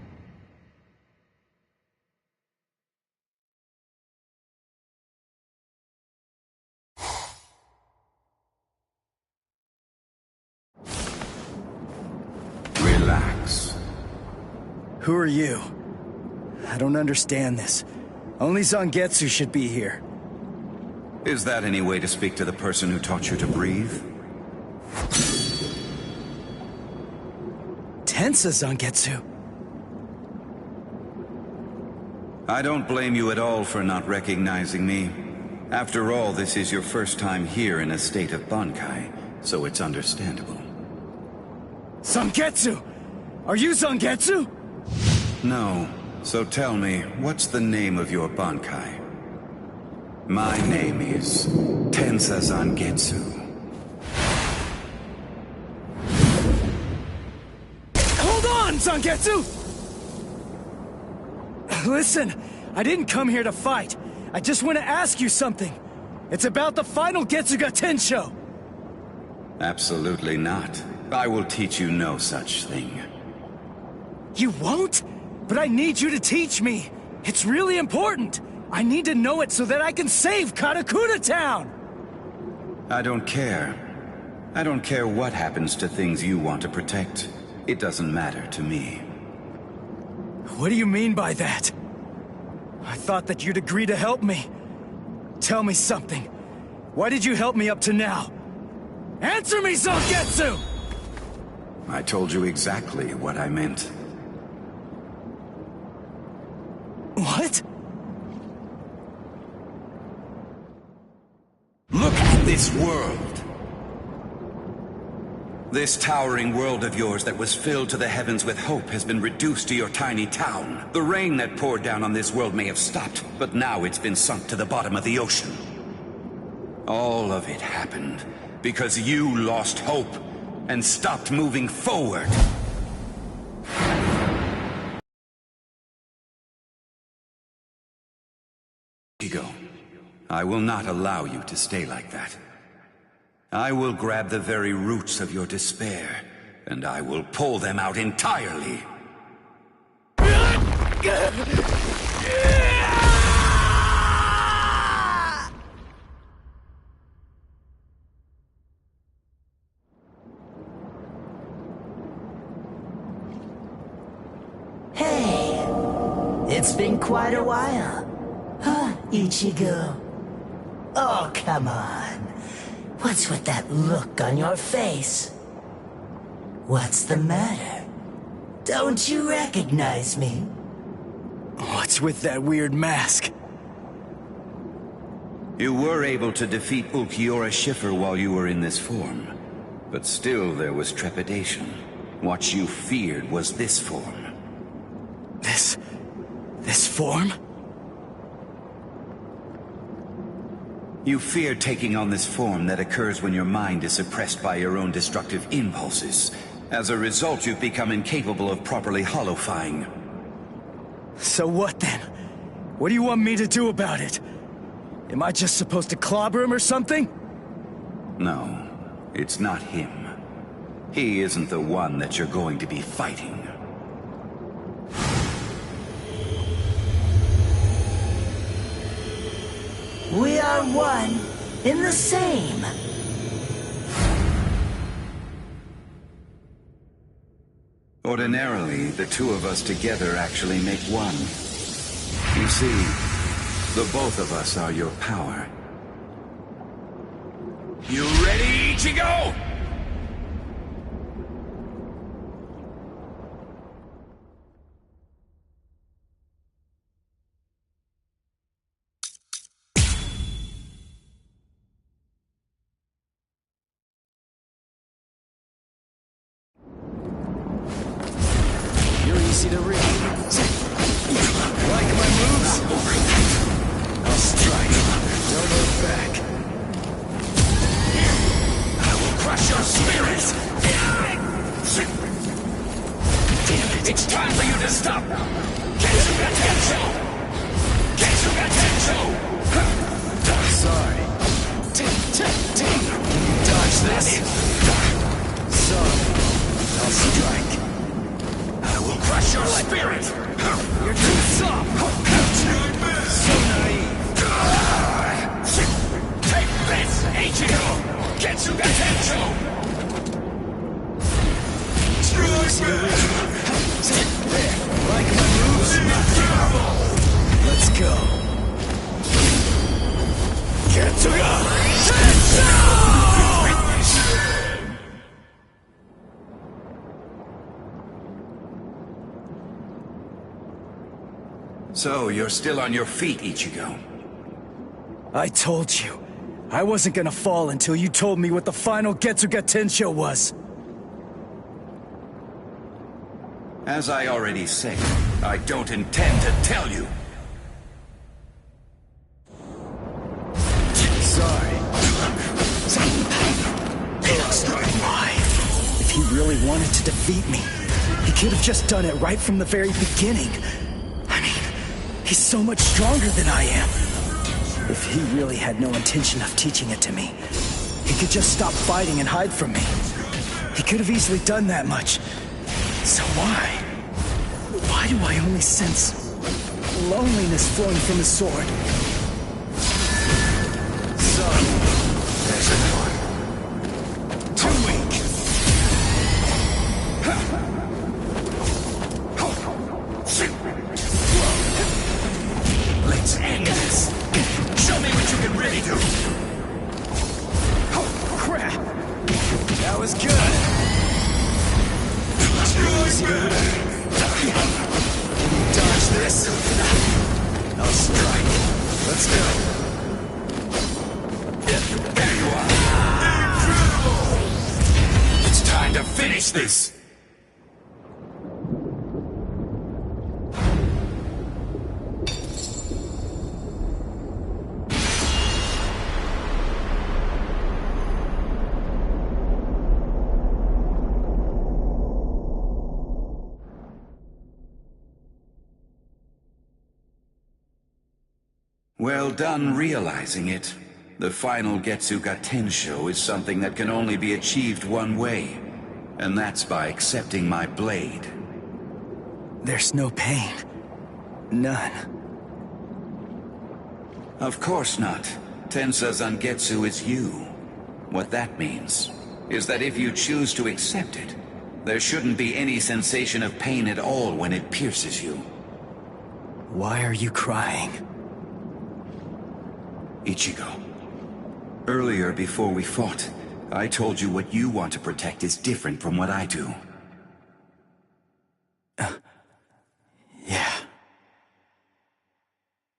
J: Relax.
Q: Who are you? I don't understand this. Only Zangetsu should be here.
J: Is that any way to speak to the person who taught you to breathe?
Q: Tensa Zangetsu.
J: I don't blame you at all for not recognizing me. After all, this is your first time here in a state of Bankai, so it's understandable.
Q: Zangetsu! Are you Zangetsu?
J: No. So tell me, what's the name of your Bankai? My name is Tensa Zangetsu.
Q: Hold on, Zangetsu! Listen, I didn't come here to fight. I just want to ask you something. It's about the final Getsuga Tensho.
J: Absolutely not. I will teach you no such thing.
Q: You won't? But I need you to teach me. It's really important. I need to know it so that I can save Karakura Town.
J: I don't care. I don't care what happens to things you want to protect. It doesn't matter to me.
Q: What do you mean by that? I thought that you'd agree to help me. Tell me something. Why did you help me up to now? Answer me, Zangetsu!
J: I told you exactly what I meant.
Q: What?
J: Look at this world! This towering world of yours that was filled to the heavens with hope has been reduced to your tiny town. The rain that poured down on this world may have stopped, but now it's been sunk to the bottom of the ocean. All of it happened because you lost hope and stopped moving forward. Ichigo, I will not allow you to stay like that. I will grab the very roots of your despair, and I will pull them out entirely.
S: Hey, it's been quite a while. Huh, Ichigo? Oh, come on. What's with that look on your face? What's the matter? Don't you recognize me?
Q: What's with that weird mask?
J: You were able to defeat Ulquiorra Schiffer while you were in this form. But still there was trepidation. What you feared was this form.
Q: This form?
J: You fear taking on this form that occurs when your mind is suppressed by your own destructive impulses. As a result, you've become incapable of properly holofying.
Q: So what then? What do you want me to do about it? Am I just supposed to clobber him or something?
J: No, it's not him. He isn't the one that you're going to be fighting.
S: We are one in the same.
J: Ordinarily, the two of us together actually make one. You see, the both of us are your power. You ready, Ichigo?
Q: Easy to read. Like my moves? I'll strike. Don't look back.
G: I will crush your spirit! Damn it! It's time for you to stop! Getsugatencho! Getsugatencho!
Q: Sorry. Can you dodge this? Sorry. I'll strike.
G: I will crush your spirit!
Q: You're too soft! So naive!
G: Take this, Ichigo! Getsugatencho!
Q: There, like my moves? Let's go. Getsugatencho!
J: So, you're still on your feet, Ichigo.
Q: I told you. I wasn't gonna fall until you told me what the final Getsugatencho was.
J: As I already said, I don't intend to tell you.
Q: Sorry. Why? If he really wanted to defeat me, he could have just done it right from the very beginning. I mean, he's so much stronger than I am. If he really had no intention of teaching it to me, he could just stop fighting and hide from me. He could have easily done that much. So why? Why do I only sense loneliness flowing from his sword? So, there's another one. Too weak.
G: Let's end this. Show me what you can really do.
Q: Crap. That was good.
J: finish this! Well done realizing it. The final Getsuga Tensho is something that can only be achieved one way, and that's by accepting my blade.
Q: There's no pain. None.
J: Of course not. Tensa Zangetsu is you. What that means is that if you choose to accept it, there shouldn't be any sensation of pain at all when it pierces you.
Q: Why are you crying?
J: Ichigo, earlier before we fought, I told you what you want to protect is different from what I do.
Q: Yeah.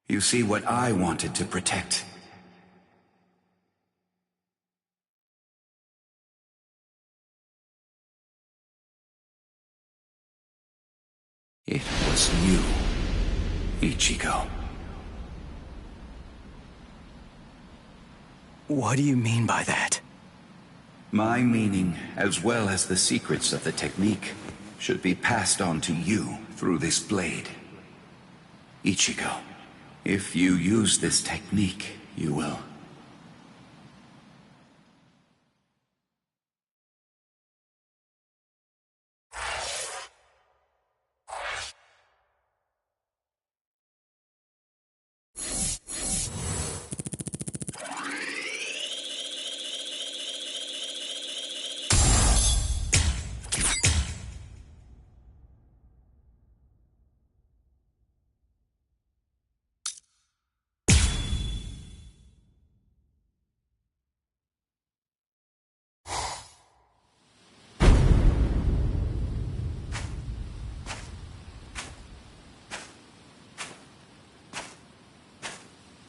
J: You see, what I wanted to protect. It was you, Ichigo.
Q: What do you mean by that?
J: My meaning, as well as the secrets of the technique, should be passed on to you through this blade. Ichigo, if you use this technique, you will.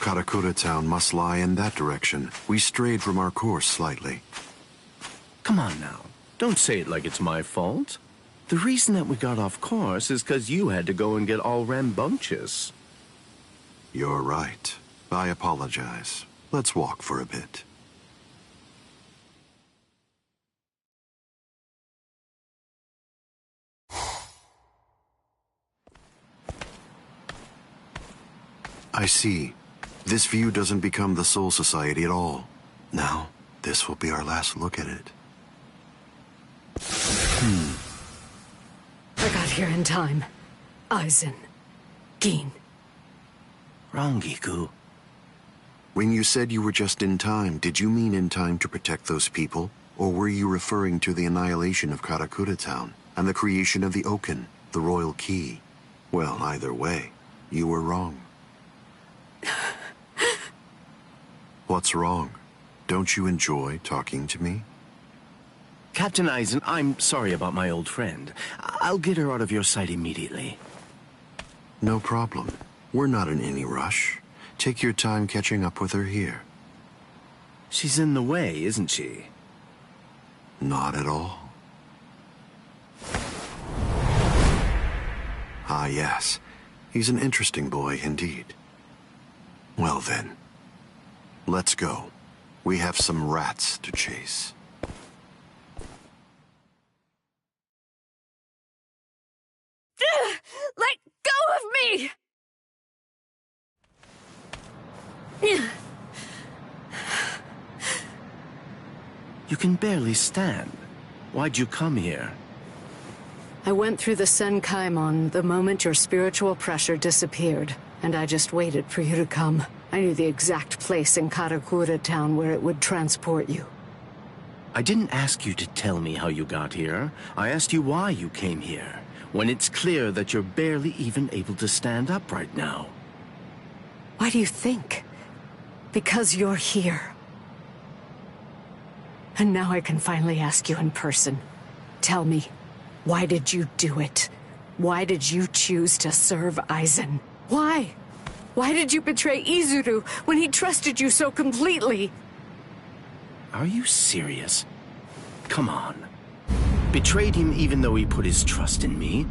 M: Karakura Town must lie in that direction. We strayed from our course slightly.
L: Come on now. Don't say it like it's my fault. The reason that we got off course is because you had to go and get all rambunctious.
M: You're right. I apologize. Let's walk for a bit. I see. This view doesn't become the Soul Society at all. Now, this will be our last look at it.
P: I got here in time. Aizen. Gin.
L: Rangiku.
M: When you said you were just in time, did you mean in time to protect those people? Or were you referring to the annihilation of Karakura Town and the creation of the Oken, the Royal Key? Well, either way, you were wrong. What's wrong? Don't you enjoy talking to me?
L: Captain Aizen, I'm sorry about my old friend. I'll get her out of your sight immediately.
M: No problem. We're not in any rush. Take your time catching up with her here.
L: She's in the way, isn't she?
M: Not at all. Ah, yes. He's an interesting boy indeed. Well then, let's go. We have some rats to chase.
P: Let go of me!
L: You can barely stand. Why'd you come here?
P: I went through the Senkaimon the moment your spiritual pressure disappeared, and I just waited for you to come. I knew the exact place in Karakura Town where it would transport you.
L: I didn't ask you to tell me how you got here. I asked you why you came here, when it's clear that you're barely even able to stand up right now.
P: Why do you think? Because you're here. And now I can finally ask you in person. Tell me, why did you do it? Why did you choose to serve Aizen? Why? Why did you betray Izuru when he trusted you so completely?
L: Are you serious? Come on. Betrayed him even though he put his trust in me.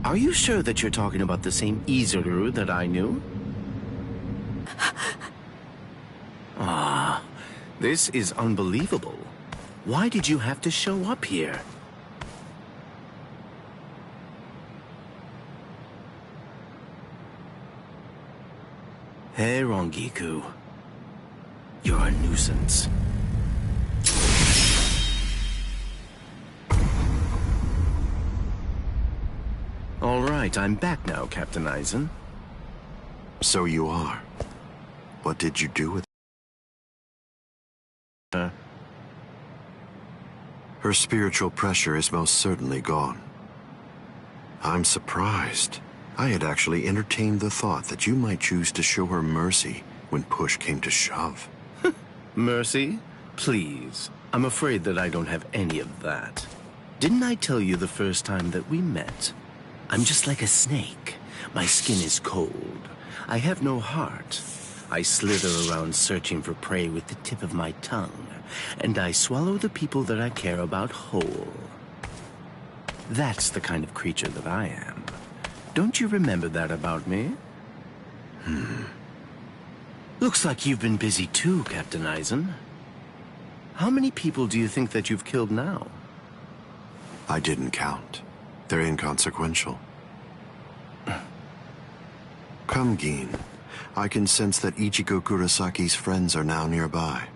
L: Are you sure that you're talking about the same Izuru that I knew? Ah, this is unbelievable. Why did you have to show up here? Hey, Rongiku. You're a nuisance. All right, I'm back now, Captain Eisen.
M: So you are. What did you do with
L: her?
M: Her spiritual pressure is most certainly gone. I'm surprised. I had actually entertained the thought that you might choose to show her mercy when push came to shove.
L: Mercy? Please. I'm afraid that I don't have any of that. Didn't I tell you the first time that we met? I'm just like a snake. My skin is cold. I have no heart. I slither around searching for prey with the tip of my tongue, and I swallow the people that I care about whole. That's the kind of creature that I am. Don't you remember that about me? Looks like you've been busy too, Captain Eisen. How many people do you think that you've killed now?
M: I didn't count. They're inconsequential. Come, Gin. I can sense that Ichigo Kurasaki's friends are now nearby.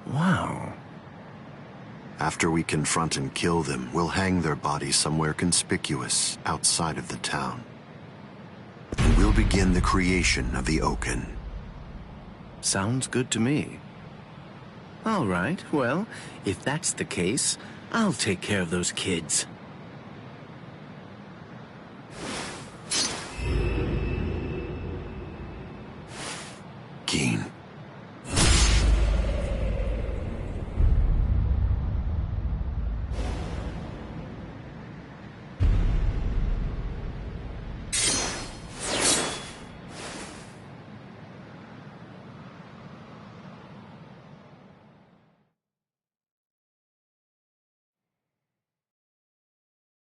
L: Wow.
M: After we confront and kill them, we'll hang their bodies somewhere conspicuous outside of the town. And we'll begin the creation of the Oaken.
L: Sounds good to me. All right, well, if that's the case, I'll take care of those kids.
M: Gin.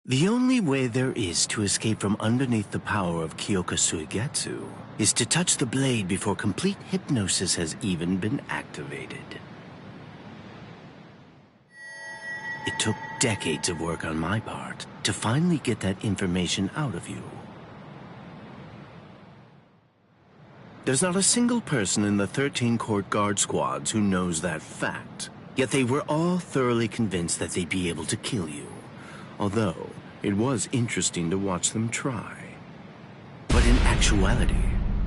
L: The only way there is to escape from underneath the power of Kyoka Suigetsu is to touch the blade before complete hypnosis has even been activated. It took decades of work on my part to finally get that information out of you. There's not a single person in the 13 court guard squads who knows that fact, yet they were all thoroughly convinced that they'd be able to kill you. Although, it was interesting to watch them try. But in actuality,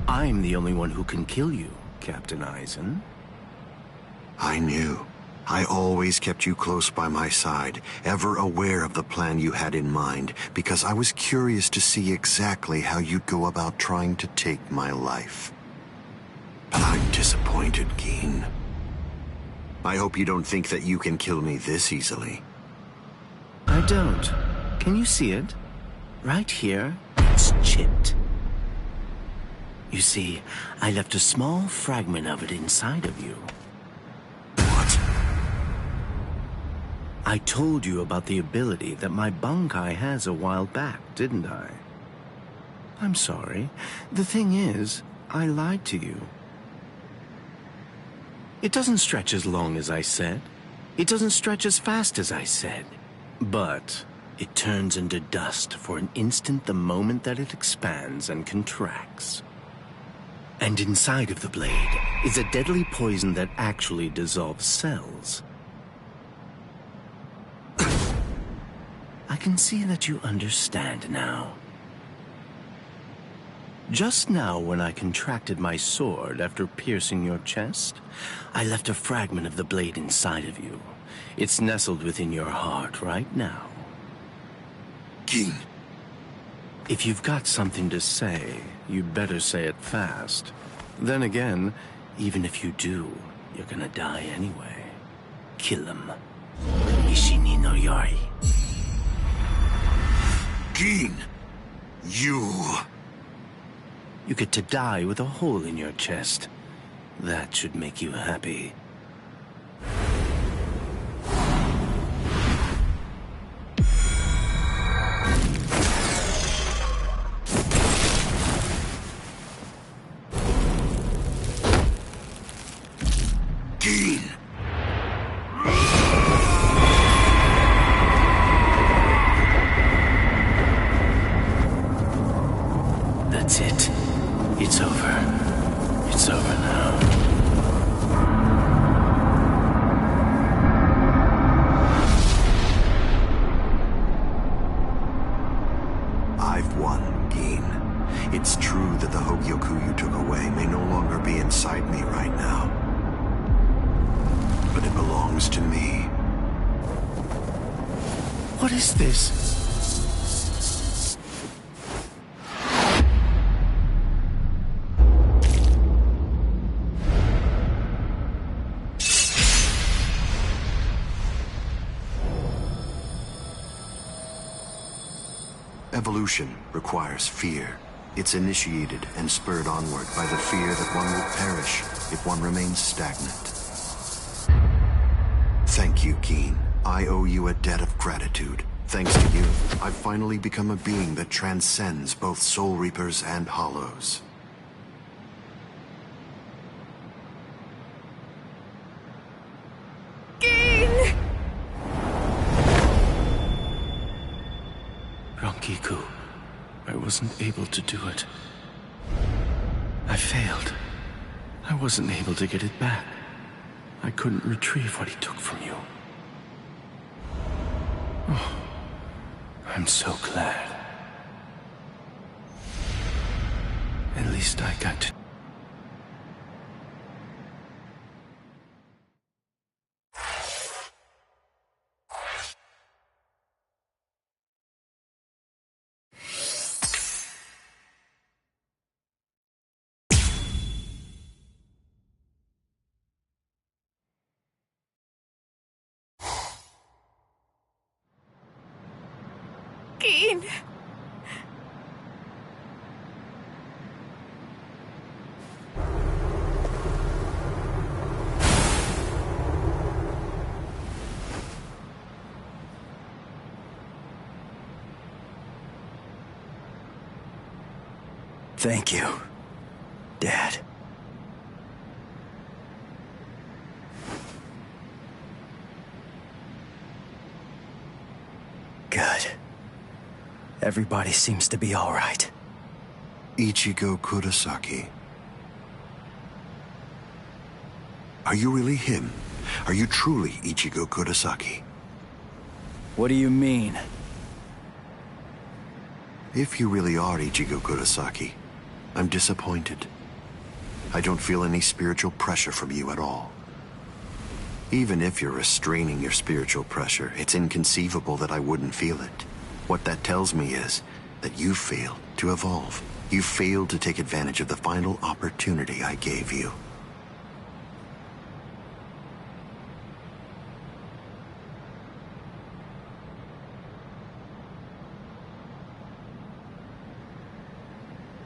L: I'm the only one who can kill you, Captain Eisen.
M: I knew. I always kept you close by my side, ever aware of the plan you had in mind, because I was curious to see exactly how you'd go about trying to take my life. But I'm disappointed, Gin. I hope you don't think that you can kill me this easily.
L: I don't. Can you see it? Right here, it's chipped. You see, I left a small fragment of it inside of you.
M: What?
L: I told you about the ability that my Bankai has a while back, didn't I? I'm sorry. The thing is, I lied to you. It doesn't stretch as long as I said. It doesn't stretch as fast as I said. But it turns into dust for an instant the moment that it expands and contracts. And inside of the blade is a deadly poison that actually dissolves cells. I can see that you understand now. Just now, when I contracted my sword after piercing your chest, I left a fragment of the blade inside of you. It's nestled within your heart right now.
M: Gin.
L: If you've got something to say, you'd better say it fast. Then again, even if you do, you're gonna die anyway. Kill him. Ishini no Yori.
M: Gin! You
L: get to die with a hole in your chest. That should make you happy.
J: Keen.
A: That's it. It's over. It's over now.
M: I've won, Geen. It's true that the Hogyoku you took away may no longer be inside me right now. But it belongs to me.
A: What is this?
M: Evolution requires fear. It's initiated and spurred onward by the fear that one will perish if one remains stagnant. Thank you, Geen. I owe you a debt of gratitude. Thanks to you, I've finally become a being that transcends both Soul Reapers and Hollows.
P: Geen!
A: Rankiku, I wasn't able to do it. I failed. I wasn't able to get it back. I couldn't retrieve what he took from you. Oh, I'm so glad. At least I got to...
P: Geen!
A: Thank you, Dad. Good. Everybody seems to be all right.
M: Ichigo Kurosaki. Are you really him? Are you truly Ichigo Kurosaki?
A: What do you mean?
M: If you really are Ichigo Kurosaki, I'm disappointed. I don't feel any spiritual pressure from you at all. Even if you're restraining your spiritual pressure, it's inconceivable that I wouldn't feel it. What that tells me is that you failed to evolve. You failed to take advantage of the final opportunity I gave you.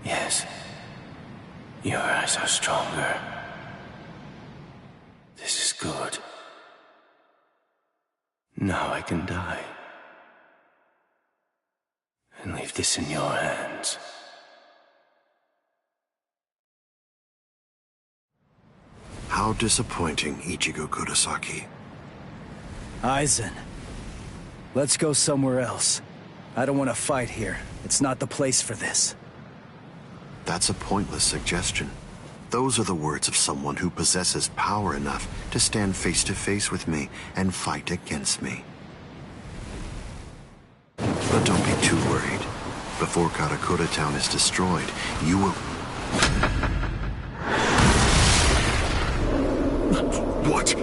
A: Yes. Your eyes are stronger. This is good. Now I can die. And leave this in your hands.
M: How disappointing, Ichigo Kurosaki.
A: Aizen, let's go somewhere else. I don't want to fight here. It's not the place for this.
M: That's a pointless suggestion. Those are the words of someone who possesses power enough to stand face to face with me and fight against me. But don't be too worried. Before Karakura Town is destroyed, you will... What?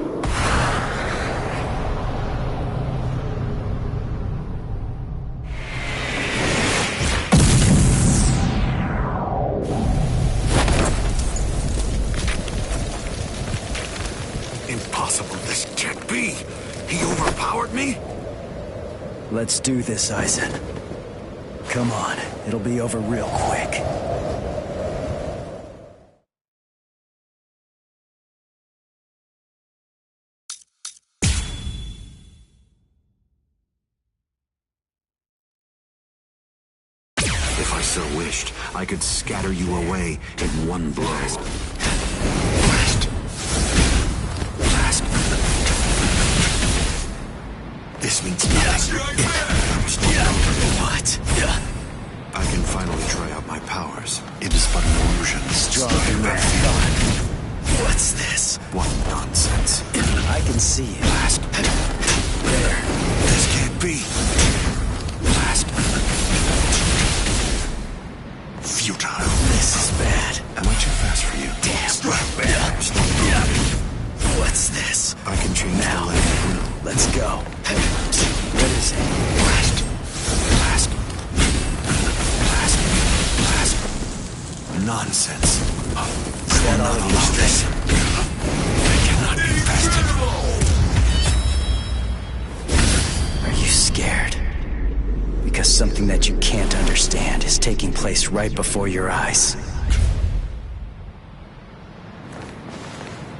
M: Impossible, this can't be! He overpowered me?
A: Let's do this, Aizen. Come on, it'll be over real quick.
M: If I so wished, I could scatter you away in one blow.
A: see it. Blast. There.
H: This can't be.
A: Blast.
H: Futile.
A: This is bad.
H: Am I too fast for you?
A: Damn. What's this?
H: I can change
A: now.
H: The land.
A: Let's go. What is it? Blast. Blast. Blast. Blast.
H: Nonsense.
A: I will not allow this.
H: I cannot be bested.
A: Are you scared? Because something that you can't understand is taking place right before your eyes.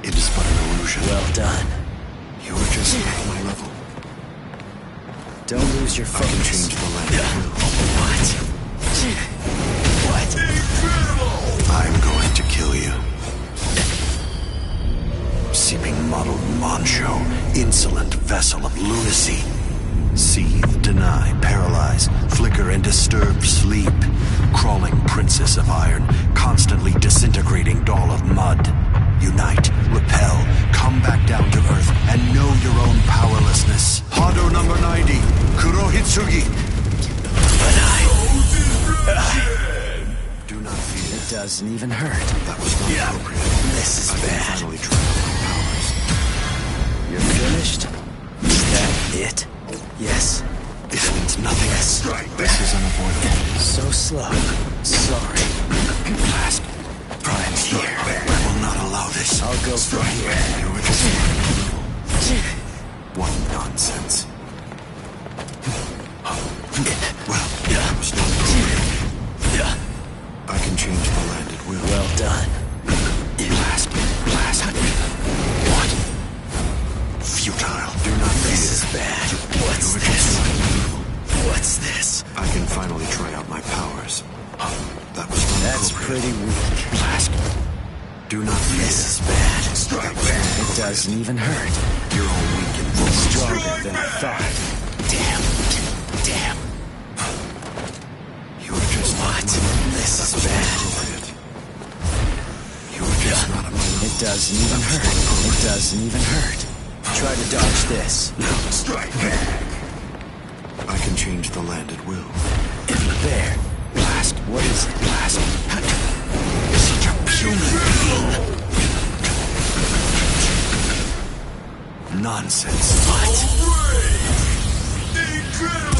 H: It is but an illusion.
A: Well done.
H: You are just at my level.
A: Don't lose your focus.
H: I can change the land.
A: What? What?
H: I'm going to kill you. Seeping mottled Moncho, insolent vessel of lunacy. Seethe, deny, paralyze, flicker and disturb sleep. Crawling princess of iron, constantly disintegrating doll of mud. Unite, repel, come back down to earth, and know your own powerlessness. Hado number 90, Kurohitsugi.
A: But
H: do not fear.
A: It doesn't even hurt.
H: That was not appropriate.
A: This is
H: I
A: bad.
H: can finally try out my powers.
A: You're finished? Is that it? Yes.
H: This means nothing.
A: Yes.
H: This is unavoidable.
A: So slow. Sorry. Blast. I'm here.
H: I will not allow this.
A: I'll go from here.
H: You are just what nonsense. Well, that was not appropriate. I can change the land at will.
A: Well done. Blast. Blast. What?
H: Futile. Do not fear.
A: This is bad. What's this? What's this?
H: I can finally try out my powers. That was not
A: That's pretty weak. Blast.
H: Do not fear.
A: This is bad. It doesn't even hurt.
H: You're all weak and vulnerable.
A: Stronger than I thought. Damn. Damn.
H: You are just
A: what? This is bad.
H: You are just not a man.
A: It doesn't even hurt. It doesn't even hurt. Try to dodge this.
H: Strike back. I can change the land at will.
A: There. Blast. What is it? Blast. Such a human being.
H: Nonsense.
A: What?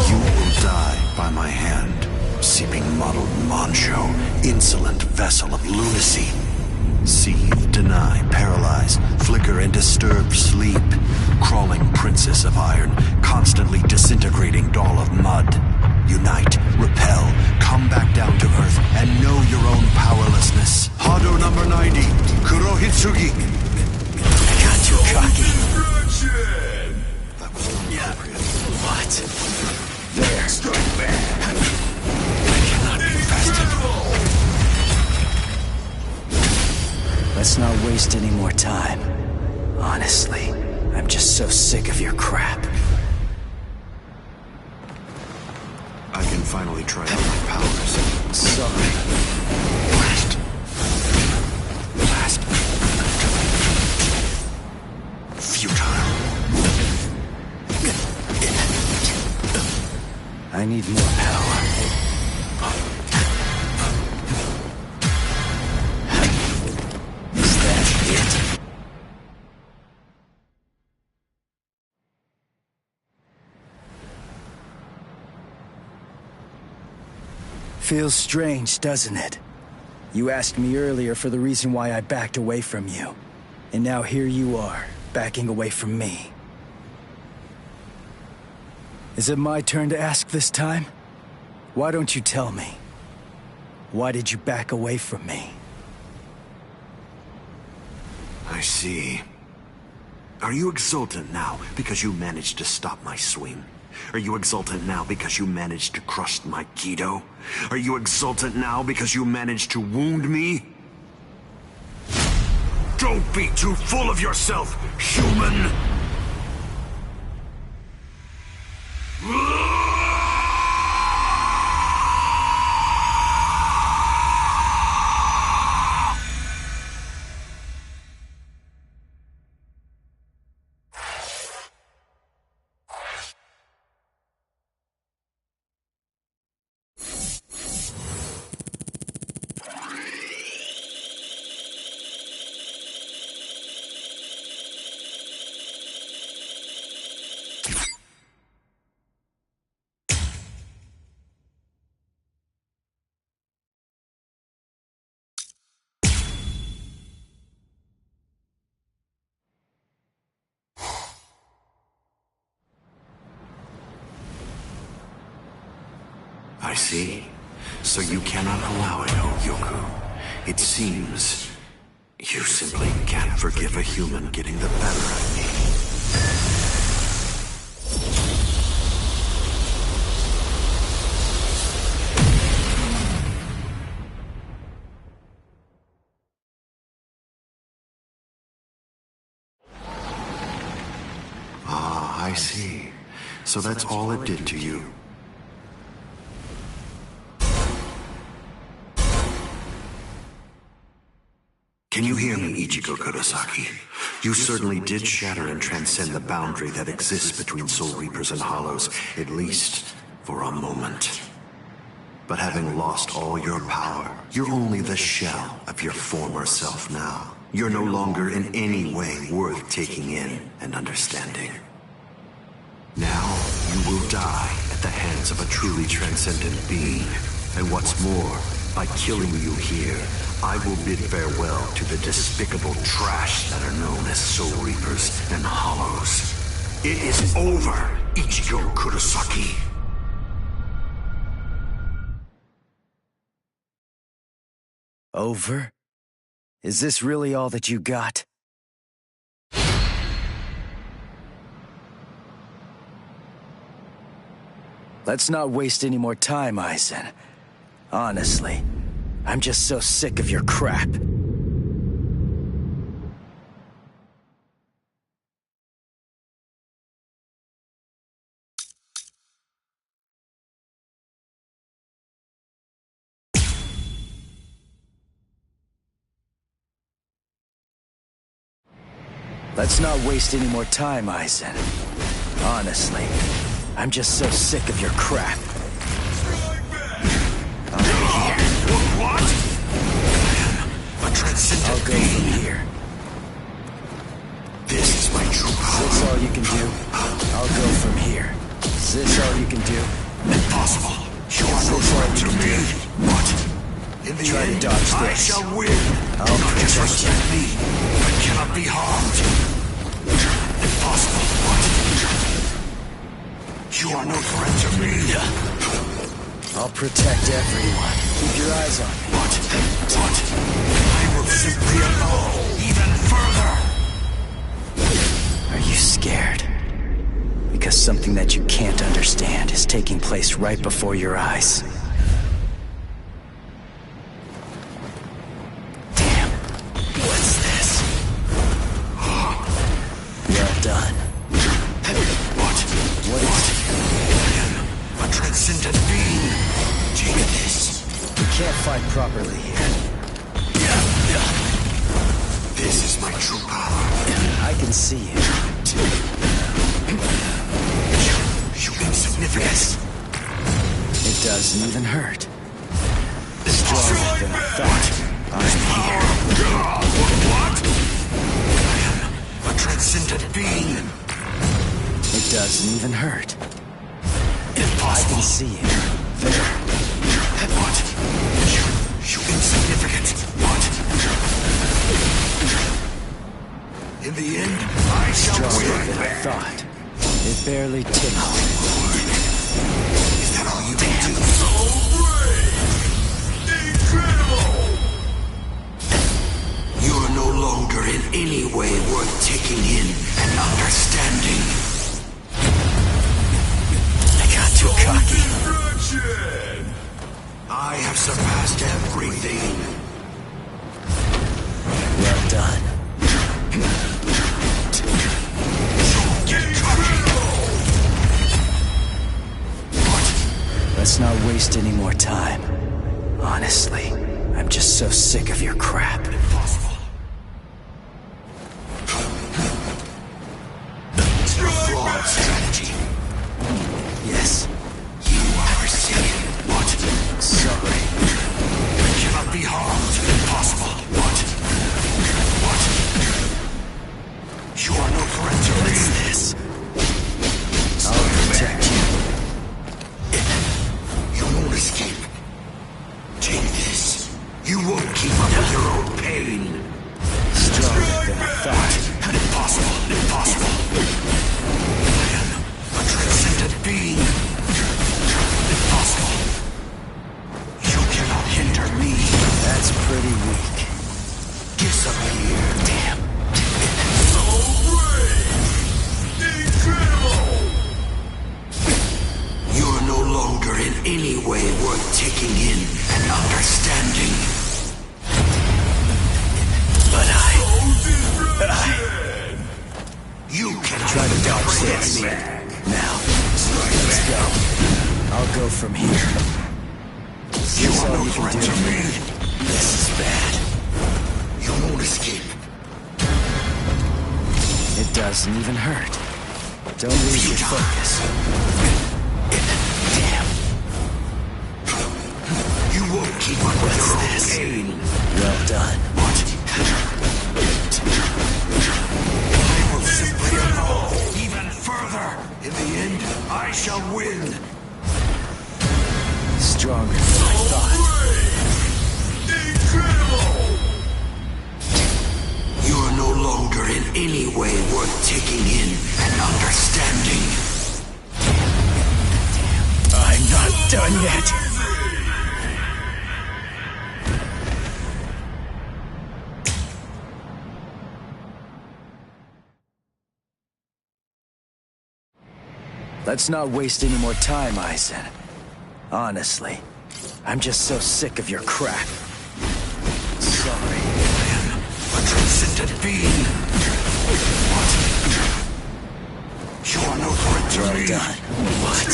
H: You will die by my hand. Seeping mottled Moncho, insolent vessel of lunacy. Seethe, deny, paralyze, flicker and disturb sleep. Crawling princess of iron, constantly disintegrating doll of mud. Unite, repel, come back down to earth, and know your own powerlessness. Hado number 90, Kurohitsugi.
A: I got too cocky.
H: That was not appropriate.
A: What? There.
H: Strike back. I cannot be bested.
A: Let's not waste any more time. Honestly, I'm just so sick of your crap.
H: I can finally try out my powers.
A: Sorry. Blast. Blast.
H: Futile.
A: I need more power. Is that it? Feels strange, doesn't it? You asked me earlier for the reason why I backed away from you. And now here you are, backing away from me. Is it my turn to ask this time? Why don't you tell me? Why did you back away from me?
H: I see. Are you exultant now because you managed to stop my swing? Are you exultant now because you managed to crush my Kido? Are you exultant now because you managed to wound me? Don't be too full of yourself, human!
M: I see. So you cannot allow it, Yoku. It seems you simply can't forgive a human getting the better of me. Ah, I see. So that's all it did to you. Can you hear me, Ichigo Kurosaki? You certainly did shatter and transcend the boundary that exists between Soul Reapers and Hollows, at least for a moment. But having lost all your power, you're only the shell of your former self now. You're no longer in any way worth taking in and understanding. Now, you will die at the hands of a truly transcendent being. And what's more, by killing you here, I will bid farewell to the despicable trash that are known as Soul Reapers and Hollows. It is over, Ichigo Kurosaki.
T: Over? Is this really all that you got? Let's not waste any more time, Aizen. Honestly, I'm just so sick of your crap. Let's not waste any more time, Aizen. Honestly, I'm just so sick of your crap. I'll be here.
H: What? A transcendent
T: I'll go from here.
H: This is my true power.
T: Is this all you can do? I'll go from here. Is this all you can do?
H: Impossible. You are no threat to me. What? In the
T: Try
H: end,
T: to dodge
H: I
T: this.
H: shall win.
T: I'll
H: Not just
T: protect you.
H: respect me, but cannot be harmed. Impossible. What? You are no threat to me.
T: I'll protect everyone. Keep your eyes on me.
H: What? I will simply evolve even further.
T: Are you scared? Because something that you can't understand is taking place right before your eyes. Damn. What's this? Well done. What is it?
H: A transcendent being. Take this.
T: You can't fight properly here.
H: This is my true power.
T: I can see it.
H: You insignificant.
T: It doesn't even hurt. Stronger than I thought. I'm here.
H: What? I am a transcendent being.
T: It doesn't even hurt.
H: Impossible.
T: I can see it. There.
H: What? You insignificant. What? In the end, I shall
T: Stronger
H: win.
T: than I thought. It barely tickled.
H: Is that all you can do?
E: So brave! Incredible!
H: You are no longer in any way worth taking in and understanding.
T: I got too cocky.
E: Destruction!
H: I have surpassed everything.
T: Well done. Let's not waste any more time. Honestly, I'm just so sick of your crap.
H: Impossible. It's a flawed strategy.
T: Yes.
H: You are receiving what?
T: Sorry.
H: I cannot be harmed. Impossible. What? What? You are no threat to me.
T: What's this? I'll protect you.
H: You won't escape. Take this. You won't keep up with your own pain.
T: doesn't even hurt. Don't lose your focus.
C: Damn. You won't keep up with your own pain.
T: Well done.
C: What? I will simply evolve even further. In the end, I shall win.
T: Stronger than I thought.
C: Incredible! You are no longer in any way worth taking in and understanding.
T: I'm not done yet. Let's not waste any more time, Aizen. Honestly, I'm just so sick of your crap. Sorry.
C: A transcendent being. What? You are no threat to me.
T: Done.
C: What?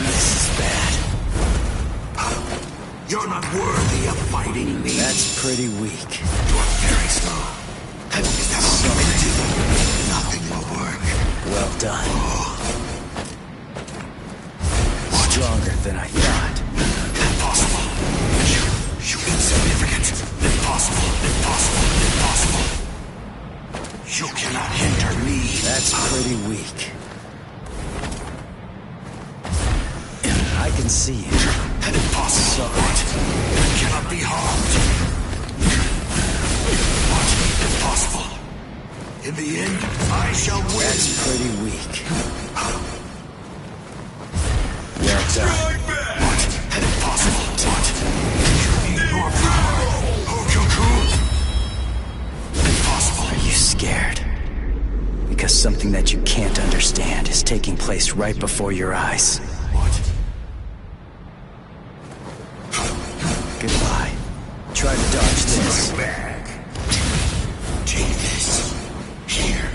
C: This is bad. You're not worthy of fighting me.
T: That's pretty weak.
C: You are very slow. Is that all you can do? Nothing will work.
T: Well done. Stronger than I thought.
C: Impossible. You insignificant. Impossible. Impossible. Impossible. You cannot hinder me.
T: That's pretty weak. I can see it.
C: Impossible. What? You cannot be harmed. What? Impossible. In the end, I shall win.
T: That's pretty weak. Well done.
C: What? Impossible. What? You need more power. Hojoku. Impossible.
T: Are you scared? Because something that you can't understand is taking place right before your eyes.
C: What?
T: Goodbye. Try to dodge this.
C: Back. Take this. Here.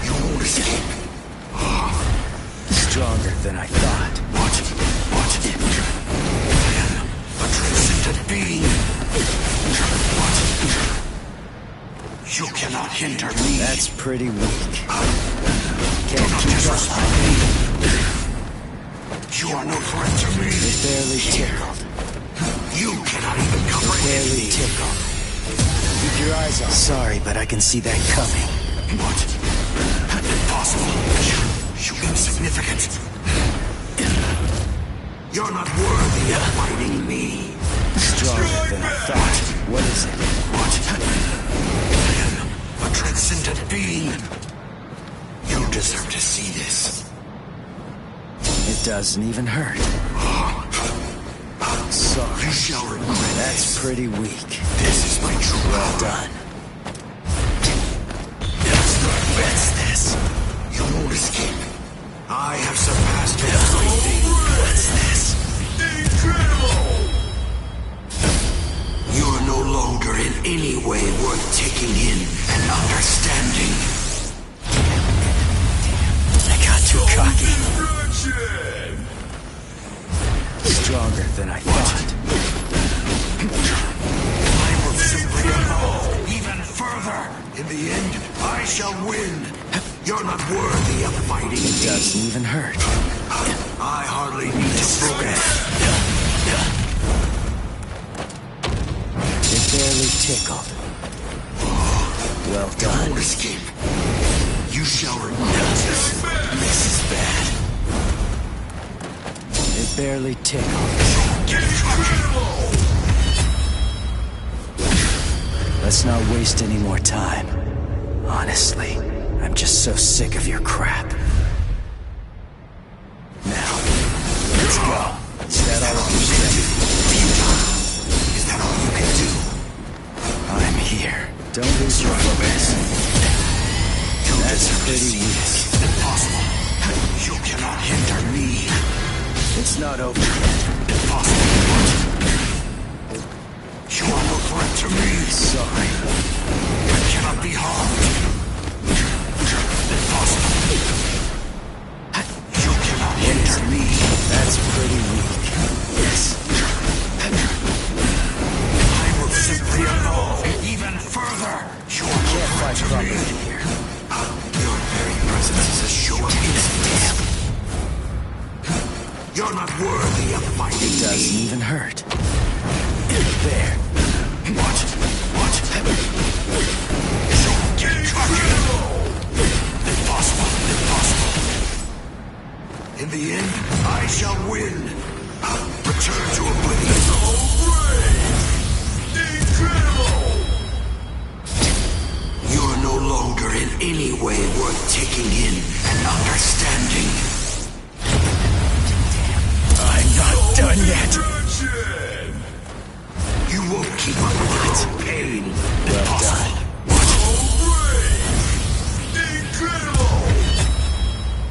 C: You won't escape.
T: Stronger than I thought.
C: What? I am a transcendent being. What? You cannot hinder me.
T: That's pretty weak.
C: Do not disrespect me. You are no threat to me.
T: You're barely tickled.
C: You cannot even comprehend
T: Barely
C: me.
T: tickled. Keep your eyes on. Sorry, but I can see that coming.
C: What? Impossible. You insignificant. You're not worthy of fighting me.
T: Stronger than I thought. What is it?
C: What? I am a transcendent being. You deserve to see this.
T: It doesn't even hurt. Sorry.
C: You shall regret
T: That's
C: this.
T: pretty weak.
C: This is my true
T: Well
C: power.
T: done.
C: What's this? You won't escape. I have surpassed everything. What's this? Incredible! You are no longer in any way worth taking in and understanding.
T: I got too cocky. Stronger than I thought.
C: I will simply evolve even further. In the end, I shall win. You're not worthy of fighting me.
T: It doesn't even hurt.
C: I hardly need to focus.
T: It barely tickled. Well
C: You
T: done.
C: won't escape. You shall regret this. This is bad.
T: It barely tickled. Let's not waste any more time. Honestly, I'm just so sick of your crap. Now, let's go. Is that all you can do?
C: Is that all you can do?
T: I'm here. Don't lose your focus. That's pretty weak.
C: Impossible. You cannot hinder me.
T: It's not over yet.
C: Impossible. You are no threat to me.
T: Sorry.
C: You cannot be harmed. Impossible. You cannot hinder me.
T: That's pretty weak. Yes.
C: I will simply evolve even further. You are no
T: Can't
C: threat
T: fight
C: to
T: properly
C: me.
T: here.
C: Your
H: You're not worthy of fighting.
T: It doesn't even hurt. There.
H: Watch. Impossible. In the end, I shall win. Return to oblivion. You're no longer in any way worth taking in and understanding.
T: I'm not done yet.
H: You won't keep up with its pain.
T: Well done.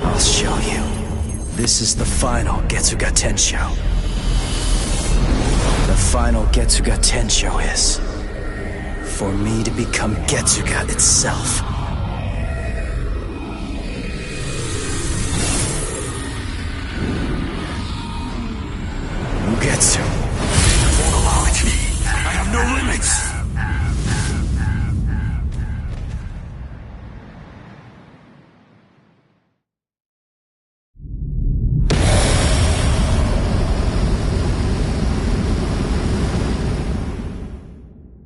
T: I'll show you. This is the final Getsuga Tensho. The final Getsuga Tensho is for me to become Getsuga itself. Mugetsu.
H: I won't allow it. I have no limits.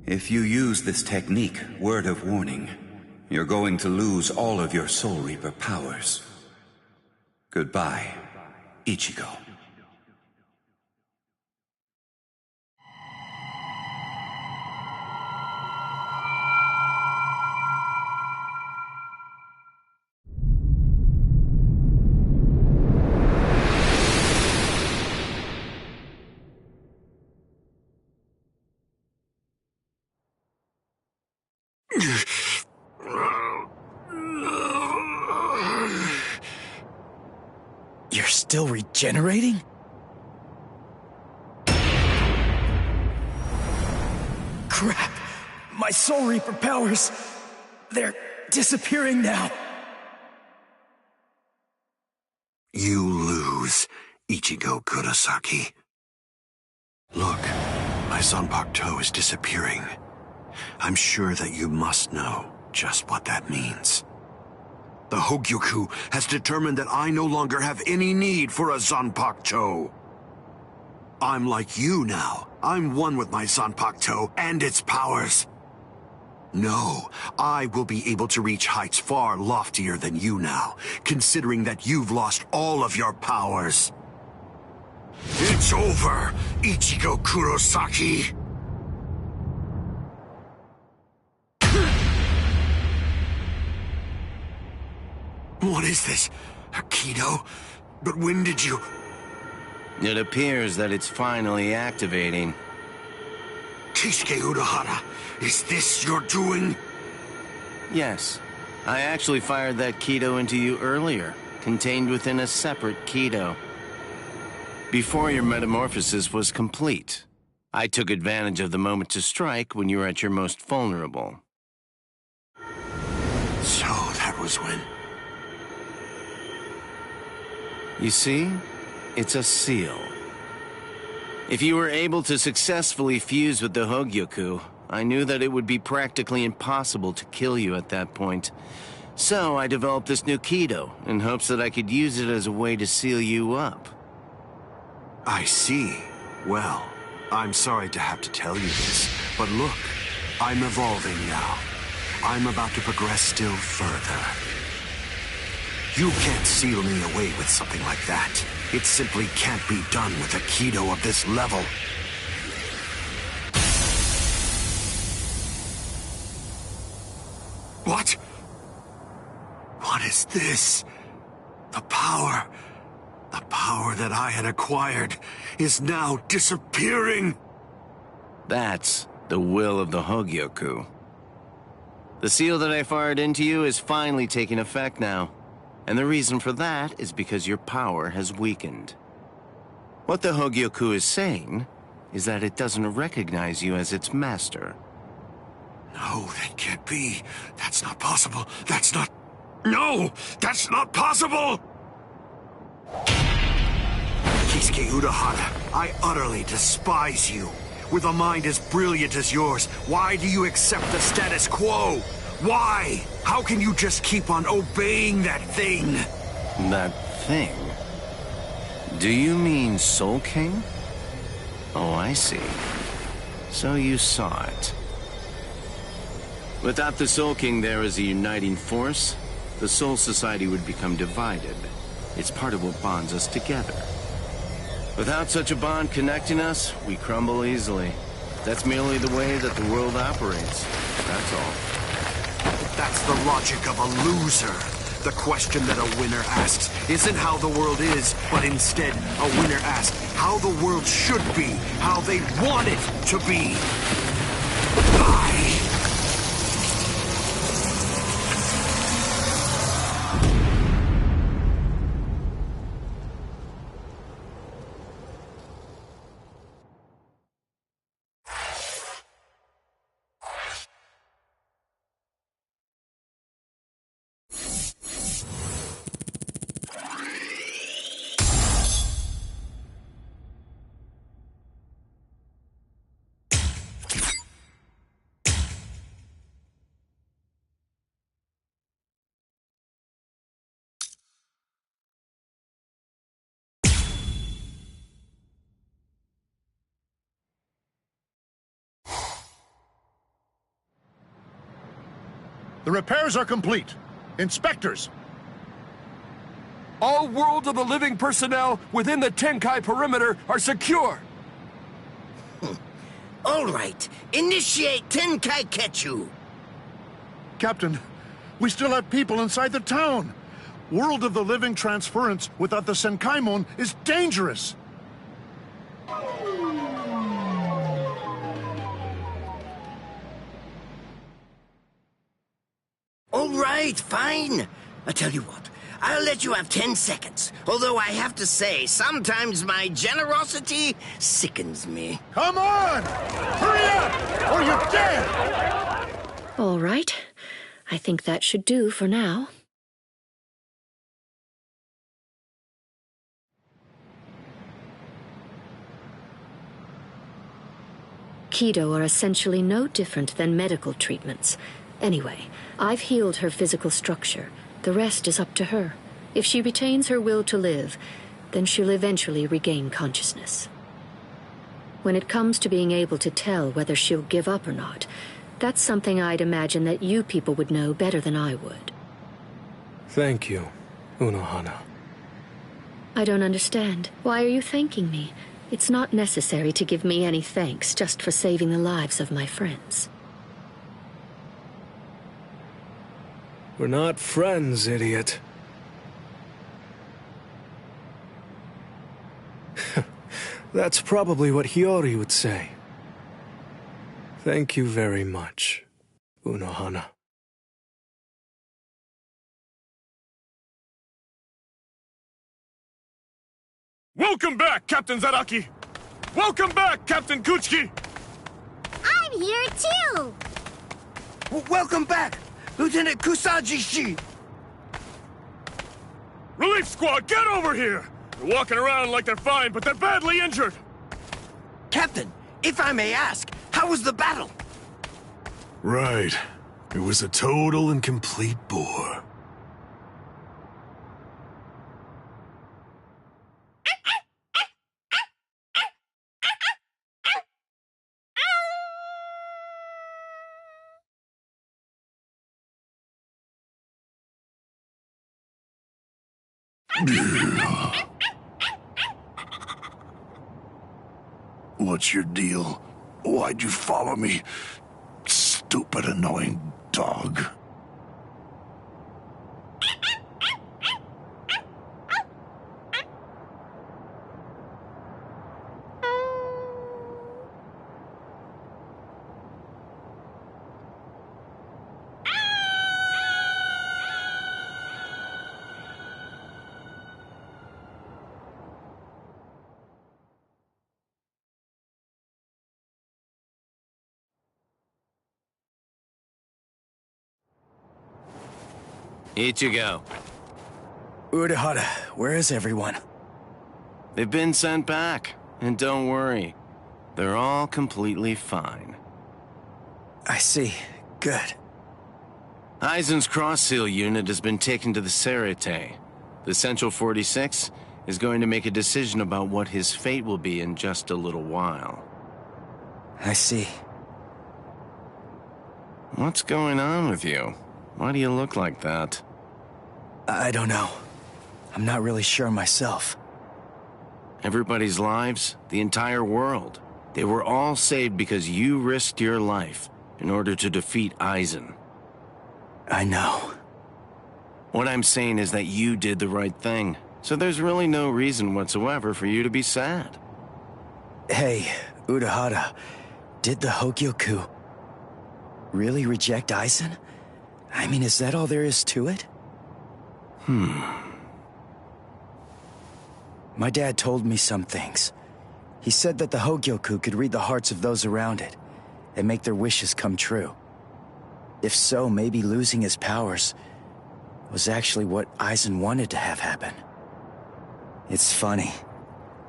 J: If you use this technique, word of warning, you're going to lose all of your Soul Reaper powers. Goodbye, Ichigo.
T: You're still regenerating? Crap! My Soul Reaper powers, they're disappearing now.
H: You lose, Ichigo Kurosaki. Look, my Zanpakuto is disappearing. I'm sure that you must know just what that means. The Hogyoku has determined that I no longer have any need for a Zanpakuto. I'm like you now. I'm one with my Zanpakuto and its powers. No, I will be able to reach heights far loftier than you now, considering that you've lost all of your powers. It's over, Ichigo Kurosaki. What is this? A Kido? But when did you...
L: It appears that it's finally activating.
H: Kisuke Urahara, is this your doing?
L: Yes. I actually fired that Kido into you earlier, contained within a separate Kido. Before your metamorphosis was complete, I took advantage of the moment to strike when you were at your most vulnerable.
H: So that was when...
L: You see? It's a seal. If you were able to successfully fuse with the Hogyoku, I knew that it would be practically impossible to kill you at that point. So I developed this new Kido in hopes that I could use it as a way to seal you up.
H: I see. Well, I'm sorry to have to tell you this, but look, I'm evolving now. I'm about to progress still further. You can't seal me away with something like that. It simply can't be done with a Kido of this level. What? What is this? The power that I had acquired is now disappearing.
L: That's the will of the Hogyoku. The seal that I fired into you is finally taking effect now. And the reason for that is because your power has weakened. What the Hogyoku is saying is that it doesn't recognize you as its master.
H: No, that can't be. That's not possible. That's not... No! That's not possible! Kisuke Urahara, I utterly despise you. With a mind as brilliant as yours, why do you accept the status quo? Why? How can you just keep on obeying that thing?
L: That thing? Do you mean Soul King? Oh, I see. So you saw it. Without the Soul King there as a uniting force, the Soul Society would become divided. It's part of what bonds us together. Without such a bond connecting us, we crumble easily. That's merely the way that the world operates. That's all.
M: That's the logic of a loser. The question that a winner asks isn't how the world is, but instead a winner asks how the world should be, how they want it to be.
E: The repairs are complete. Inspectors!
U: All World of the Living personnel within the Tenkai perimeter are secure!
C: All right. Initiate Tenkai Ketchu.
E: Captain, we still have people inside the town. World of the Living transference without the Senkaimon is dangerous.
C: All right, fine. I tell you what, I'll let you have 10 seconds. Although I have to say, sometimes my generosity sickens me.
E: Come on! Hurry up, or you're dead!
F: All right. I think that should do for now. Keto are essentially no different than medical treatments. Anyway, I've healed her physical structure. The rest is up to her. If she retains her will to live, then she'll eventually regain consciousness. When it comes to being able to tell whether she'll give up or not, that's something I'd imagine that you people would know better than I would.
K: Thank you, Unohana.
F: I don't understand. Why are you thanking me? It's not necessary to give me any thanks just for saving the lives of my friends.
K: We're not friends, idiot. That's probably what Hiyori would say. Thank you very much, Unohana.
R: Welcome back, Captain Zaraki! Welcome back, Captain Kuchiki!
N: I'm here too!
C: Welcome back, Lieutenant Kusaji-shi!
R: Relief squad, get over here! They're walking around like they're fine, but they're badly injured!
C: Captain, if I may ask, how was the battle?
R: Right. It was a total and complete bore.
B: What's your deal? Why'd you follow me? Stupid, annoying dog.
L: Ichigo.
T: Urahara, where is everyone?
L: They've been sent back. And don't worry, they're all completely fine.
T: I see. Good.
L: Aizen's cross-seal unit has been taken to the Serite. The Central 46 is going to make a decision about what his fate will be in just a little while.
T: I see.
L: What's going on with you? Why do you look like that?
T: I don't know. I'm not really sure myself.
L: Everybody's lives, the entire world, they were all saved because you risked your life in order to defeat Eisen.
T: I know.
L: What I'm saying is that you did the right thing, so there's really no reason whatsoever for you to be sad.
T: Hey, Urahara, did the Hogyoku really reject Eisen? I mean, is that all there is to it? My dad told me some things. He said that the Hogyoku could read the hearts of those around it and make their wishes come true. If so, maybe losing his powers was actually what Eisen wanted to have happen. It's funny.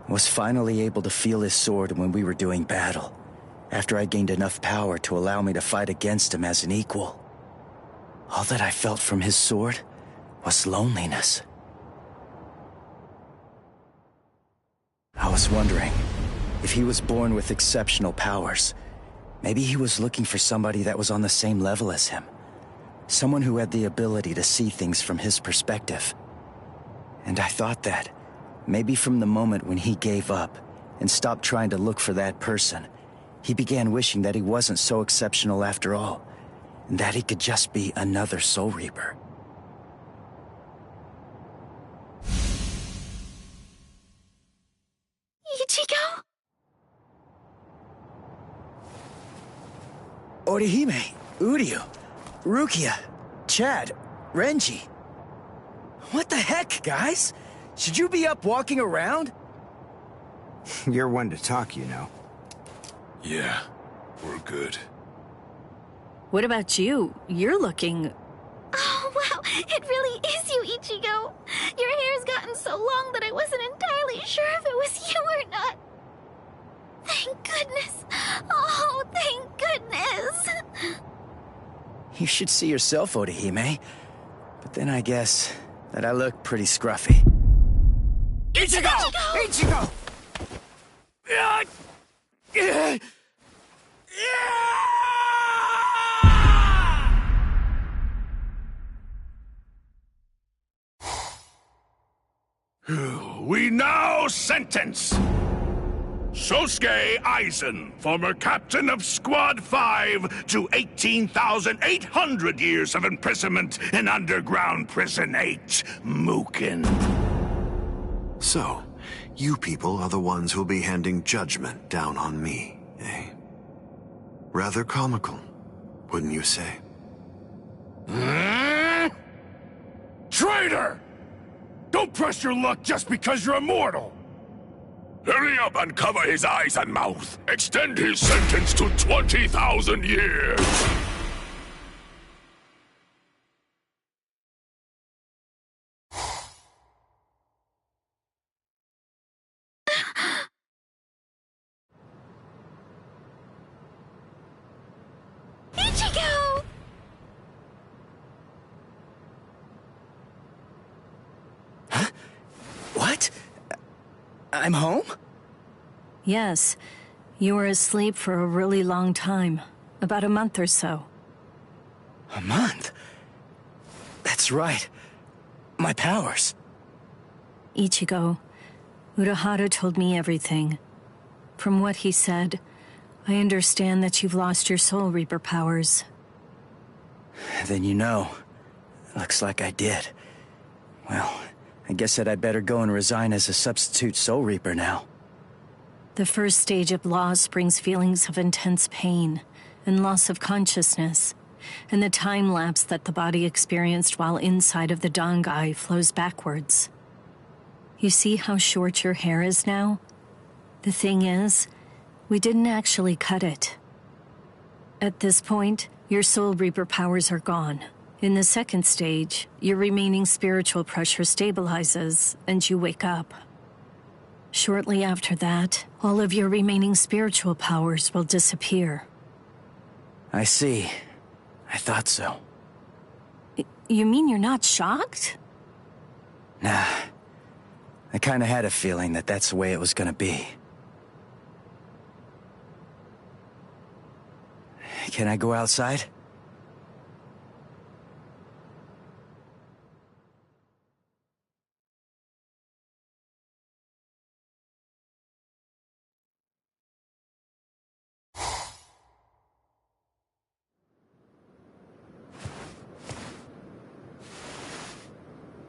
T: I was finally able to feel his sword when we were doing battle, after I gained enough power to allow me to fight against him as an equal. All that I felt from his sword was loneliness. I was wondering if he was born with exceptional powers. Maybe he was looking for somebody that was on the same level as him. Someone who had the ability to see things from his perspective. And I thought that, maybe from the moment when he gave up and stopped trying to look for that person, he began wishing that he wasn't so exceptional after all, and that he could just be another Soul Reaper.
N: Ichigo?
T: Orihime, Uryu, Rukia, Chad, Renji. What the heck, guys? Should you be up walking around?
I: You're one to talk, you know.
B: Yeah, we're good.
P: What about you? You're looking...
N: Oh, wow, it really is you, Ichigo. Your hair's gotten so long that I wasn't entirely sure if it was you or not. Thank goodness. Oh, thank goodness.
T: You should see yourself, Orihime. But then I guess that I look pretty scruffy.
Q: Ichigo! Ichigo!
G: We now sentence Sosuke Eisen, former captain of Squad 5, to 18,800 years of imprisonment in Underground Prison 8, Mukin.
M: So, you people are the ones who'll be handing judgment down on me, eh? Rather comical, wouldn't you say?
G: Traitor! Don't press your luck just because you're immortal! Hurry up and cover his eyes and mouth. Extend his sentence to 20,000 years.
N: Ichigo!
T: What? I'm home?
P: Yes. You were asleep for a really long time. About a month or so.
T: A month? That's right. My powers.
P: Ichigo, Urahara told me everything. From what he said, I understand that you've lost your Soul Reaper powers.
T: Then you know. Looks like I did. Well, I guess that I'd better go and resign as a substitute Soul Reaper now.
P: The first stage of loss brings feelings of intense pain and loss of consciousness, and the time lapse that the body experienced while inside of the Dangai flows backwards. You see how short your hair is now? The thing is, we didn't actually cut it. At this point, your Soul Reaper powers are gone. In the second stage, your remaining spiritual pressure stabilizes, and you wake up. Shortly after that, all of your remaining spiritual powers will disappear.
T: I see. I thought so.
P: You mean you're not shocked?
T: Nah. I kinda had a feeling that that's the way it was gonna be. Can I go outside?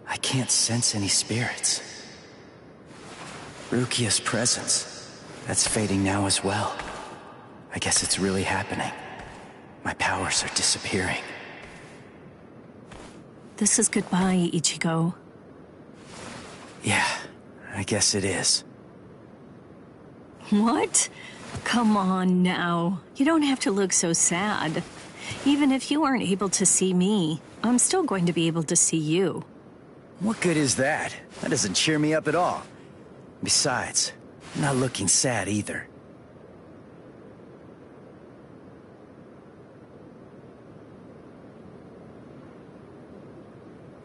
T: I can't sense any spirits. Rukia's presence, that's fading now as well. I guess it's really happening. My powers are disappearing.
O: This is goodbye, Ichigo.
T: Yeah, I guess it is.
O: What? Come on now. You don't have to look so sad. Even if you aren't able to see me, I'm still going to be able to see you.
T: What good is that? That doesn't cheer me up at all. Besides, I'm not looking sad either.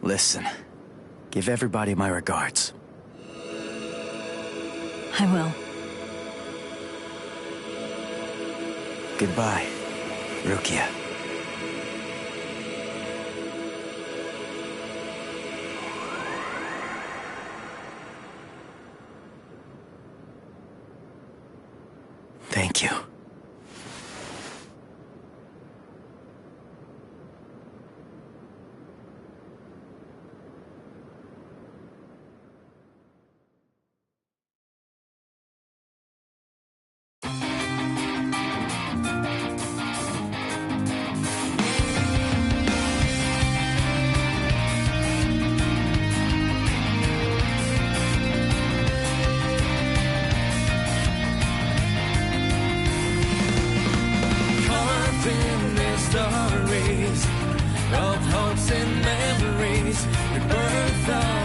T: Listen, give everybody my regards.
O: I will.
T: Goodbye, Rukia. Thank you.
V: Stories of hopes and memories, rebirth of